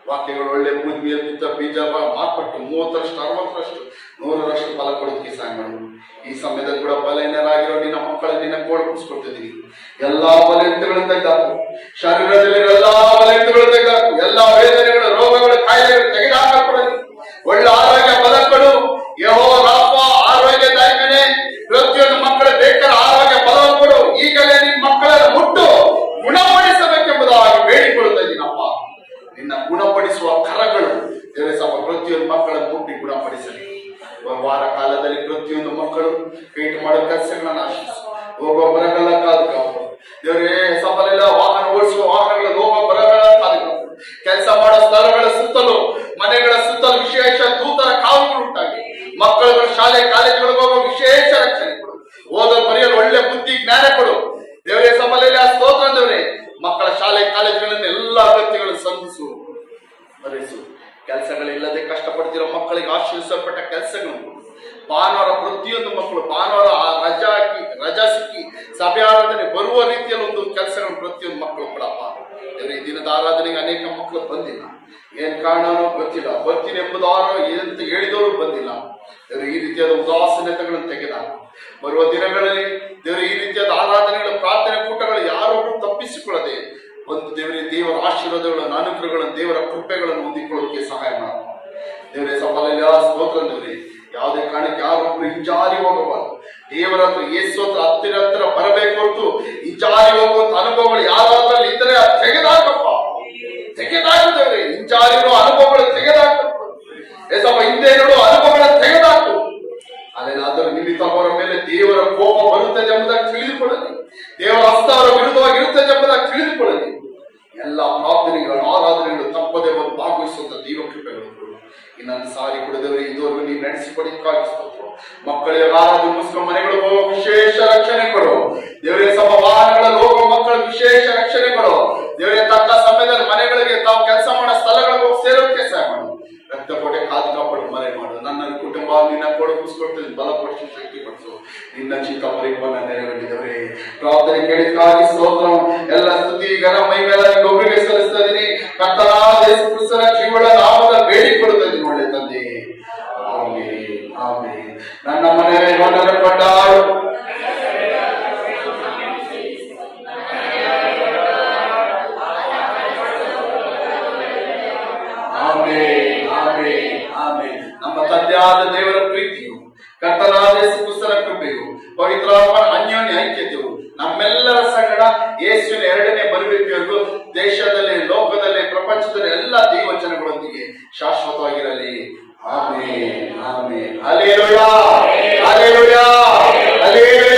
ವಾಕ್ಯಗಳು ಒಳ್ಳೆ ಭೂಮಿಯಲ್ಲಿ ಬಿದ್ದ ಬೀಜ ಮಾರ್ಪಟ್ಟು 30ರಷ್ಟು 60ರಷ್ಟು 100ರಷ್ಟು ಫಲ ಕೊಡೋದಕ್ಕೆ ಸಹಾಯ ಮಾಡು. ಈ ಸಮಯದಲ್ಲಿ ಕೂಡ ಬಲಹೀನರಾಗಿರೋ ನಿನ್ನ ಮಕ್ಕಳ ನಿನ್ನ ಕೋಡ್ಕೊಡ್ತಿದ್ದೀವಿ. ಎಲ್ಲಾ ಬಲಹೀನತೆಗಳನ್ನು ತೆಗೆದಾಕು, ಶರೀರದಲ್ಲಿ ಎಲ್ಲಾ ಬಲಹೀನತೆಗಳು ತೆಗೆದಾಕು, ಎಲ್ಲಾ ವೇದನೆಗಳು, ರೋಗಗಳು, ಕಾಯಿಲೆಗಳು ತೆಗೆದುಹಾಕಲ್ಪಡಲಿ. ಒಳ್ಳೆ ಆರೋಗ್ಯ ಬಲಗಳು ಯೆಹೋವ ರಾಫ ಆರೋಗ್ಯದಾಯಕನೇ, ಪ್ರತಿಯೊಂದು ಮಕ್ಕಳ ಬೇಕಾದ ಆರೋಗ್ಯ ಬಲವನ್ನು ಕೊಡು. ಈಗಲೇ ನಿನ್ನ ಮಕ್ಕಳನ್ನು ಮುಟ್ಟು ಗುಣಪಡಿಸಬೇಕೆಂಬುದಾಗಿ ಬೇಡಿಕೊಳ್ತಾ ಇದ್ದೀನಪ್ಪ. ನಿನ್ನ ಗುಣಪಡಿಸುವ ಕರಗಳು ದೇವರೇ ಸಹ ಪ್ರತಿಯೊಂದು ಮಕ್ಕಳನ್ನು ಮುಟ್ಟಿ ಗುಣಪಡಿಸಲಿ. ವಾರ ಕಾಲದಲ್ಲಿ ಪ್ರತಿಯೊಂದು ಮಕ್ಕಳು ಕೈಟ್ ಮಾಡೋ ಕೆಲಸಗಳನ್ನ ಆಶಿಸು. ಹೋಗೋ ಬರಗಳ ಕಾದು ದೇವರೇ ಸಫಲೆಲ್ಲ ವಾಹನ ಓಡಿಸುವ ವಾಹನಗಳಲ್ಲಿ ಹೋಗೋ ಬರಗಳ ಕಾದು ಕೆಲಸ ಮಾಡೋ ಸ್ಥಳಗಳ ಸುತ್ತಲೂ ಮನೆಗಳ ಸುತ್ತಲೂ ವಿಶೇಷ ದೂತರ ಕಾವುಗಳು ಉಂಟಾಗಿ ಮಕ್ಕಳುಗಳು ಶಾಲೆ ಕಾಲೇಜುಗಳಿಗೆ ಹೋಗೋ ವಿಶೇಷ ರಕ್ಷಣೆ ಕೊಡು. ಓದಲು ಬರೆಯಲು ಒಳ್ಳೆ ಬುದ್ಧಿ ಜ್ಞಾನ ಕೊಡು ದೇವರೇ. ಸಫಲೆಲ್ಲ ಸ್ತೋತ್ರ ದೇವರೇ. ಮಕ್ಕಳ ಶಾಲೆ ಕಾಲೇಜುಗಳನ್ನು ಎಲ್ಲ ಅಗತ್ಯಗಳನ್ನು ಸಂಧಿಸು, ಭರಿಸು. ಕೆಲಸಗಳಿಲ್ಲದೆ ಕಷ್ಟಪಡ್ತಿರೋ ಮಕ್ಕಳಿಗೆ ಆಶೀರ್ವಿಸಲ್ಪಟ್ಟ ಕೆಲಸಗಳು ಭಾನುವಾರ ಪ್ರತಿಯೊಂದು ಮಕ್ಕಳು ಭಾನುವಾರ ರಜಾ ಸಿಕ್ಕಿ ಸಭೆ ಆರಾಧನೆ ಬರುವ ರೀತಿಯಲ್ಲಿ ಒಂದು ಕೆಲಸಗಳು ಪ್ರತಿಯೊಂದು ಮಕ್ಕಳು ಕೊಡಪ್ಪ. ಈ ದಿನದ ಆರಾಧನೆಗೆ ಅನೇಕ ಮಕ್ಕಳು ಬಂದಿಲ್ಲ, ಏನ್ ಕಾರಣನೋ ಗೊತ್ತಿಲ್ಲ, ಬರ್ತೀನಿ ಎಂಬುದಾರೋ ಏನಂತ ಹೇಳಿದವರು ಬಂದಿಲ್ಲ. ಈ ರೀತಿಯಾದ ಉದಾಸೀನತೆಗಳನ್ನು ತೆಗೆದಾಗ ಬರುವ ದಿನಗಳಲ್ಲಿ ದೇವರು ಈ ರೀತಿಯಾದ ಆರಾಧನೆಗಳು, ಪ್ರಾರ್ಥನೆ ಕೂಟಗಳು ಯಾರೊಬ್ಬರು ತಪ್ಪಿಸಿಕೊಳ್ಳದೆ ಒಂದು ದೇವರ ಆಶೀರ್ವಾದಗಳನ್ನು, ಅನುಗ್ರಹಗಳನ್ನು, ದೇವರ ಕೃಪೆಗಳನ್ನು ಹೊಂದಿಕೊಳ್ಳೋಕೆ ಸಹಾಯ ಮಾಡ ದೇವರೇ. ಸಫಲ ಸ್ತೋತ್ರ ದೇವರೇ. ಯಾವುದೇ ಕಾರಣಕ್ಕೆ ಯಾರೊಬ್ರು ಹಿಂಜಾರಿ ಹೋಗಬಾರ್ದು. ದೇವರ ಹತ್ರ ಯೇಸು ಹತ್ರ ಬರಬೇಕು ಹೊರತು ಹಿಂಜಾರಿ ಹೋಗುವಂತ ಅನುಭವಗಳು ಯಾರಾದ್ರಲ್ಲಿ ಇದ್ರೆ ತೆಗೆದಾಕಪ್ಪ, ತೆಗೆದಾಕಿದವ್ರೆ. ಹಿಂಜಾರಿರೋ ಅನುಭವಗಳು ತೆಗೆದಾಕ ಏಸಪ್ಪ, ಹಿಂದೆ ನೋಡು ಅನುಭವಗಳನ್ನು ತೆಗೆದಾಕು. ಅಲ್ಲೇನಾದರೂ ನಿಮಿತ್ತ ಅವರ ಮೇಲೆ ದೇವರ ಕೋಪ ಬರುತ್ತದೆ ಎಂಬುದಾಗಿ ತಿಳಿದುಕೊಳ್ಳಲಿ, ದೇವರ ಹಸ್ತ ಅವರ ವಿರುದ್ಧವಾಗಿ ಇರುತ್ತದೆ ಎಂಬುದಾಗಿ ತಿಳಿದುಕೊಳ್ಳಲಿ. ಎಲ್ಲ ಪ್ರಾರ್ಥನೆಗಳು, ಆರಾಧನೆಗಳು ತಪ್ಪದೆ ಒಂದು ಭಾಗವಹಿಸುವಂತ ದೈವ ಕೃಪೆಗಳು ಇನ್ನೊಂದು ಸಾರಿ ಕೊಡದವರೇ. ಇದುವರೆಗೂ ನೀವು ನಡೆಸಿಕೊಡಕ್ಕಾಗಿ ಮಕ್ಕಳಿಗೆ ಆರಾಧನೆ ಮುಸ್ಲಿಂ ಮನೆಗಳಿಗೆ ಹೋಗೋ ವಿಶೇಷ ರಕ್ಷಣೆ ಕೊಡು ದೇವರೇ. ಸಮ ವಾಹನಗಳಲ್ಲಿ ಹೋಗುವ ಮಕ್ಕಳ ವಿಶೇಷ ರಕ್ಷಣೆ ಕೊಡು ದೇವರೇ. ತಕ್ಕ ಸಮಯದಲ್ಲಿ ಮನೆಗಳಿಗೆ ತಾವು ಕೆಲಸ ಮಾಡೋ ಸ್ಥಳಗಳಿಗೆ ಹೋಗಿ ಸೇರೋಕೆ ಸಹಾಯ ಮಾಡು. ರಕ್ತಕೋಟೆ ಕಾದು ಕಾಪಾಡು, ಮರೆ ಮಾಡು. ನನ್ನ ಕುಟುಂಬ ನಿನ್ನ ಕೊಡುಗಿಸ್ಕೊಡ್ತೀನಿ, ಬಲಪಡಿಸಿ ಶಕ್ತಿ ಪಡಿಸು. ನಿನ್ನ ಚಿತ್ತ ಪರಿಪೂರ್ಣ ನೆರವೇರಿದವರೇ. ಪ್ರಾರ್ಥನೆ ಕೇಳಿದಕ್ಕಾಗಿ ಸ್ತೋತ್ರ. ಎಲ್ಲ ಸ್ತುತಿ ಘನ ಮಹಿಮೆಲ್ಲ ಒಬ್ಬರಿಗೆ ಸಲ್ಲಿಸ್ತಾ ಇದ್ದೀನಿ. ಕರ್ತನಾದ ಯೇಸು ಕ್ರಿಸ್ತನ ಜೀವನ ನಾಮದ ಬೇಡಿಕೊಳ್ಳುತ್ತಾ ಇದ್ದೀನಿ ಒಳ್ಳೆ ತಂದೆ. Amen, amen. ನನ್ನ ಮನೆಯಲ್ಲಿ ಹೊನ್ನನ್ನು ಕೊಂಡಾಡು. Amen, amen, amen. ನಮ್ಮ ತಂದೆಯಾದ ದೇವರ ಪ್ರೀತಿಯು, ಕರ್ತನಾದ ಯೇಸು ಕ್ರಿಸ್ತನ ಕೃಪೆಯು, ಪವಿತ್ರಾತ್ಮನ ಅನ್ಯೋನ್ಯ ಐಕ್ಯತೆಯು ನಮ್ಮೆಲ್ಲರ ಸಂಗಡ ಯೇಸುವಿನ ಎರಡನೇ ಬರುವಿಕೆವರೆಗೂ ದೇಶದಲ್ಲಿ, ಲೋಕದಲ್ಲಿ, ಪ್ರಪಂಚದಲ್ಲಿ ಎಲ್ಲ ದೈವಜನಗಳೊಂದಿಗೆ ಶಾಶ್ವತವಾಗಿರಲಿ. Amen, amen. Hallelujah, hallelujah, hallelujah.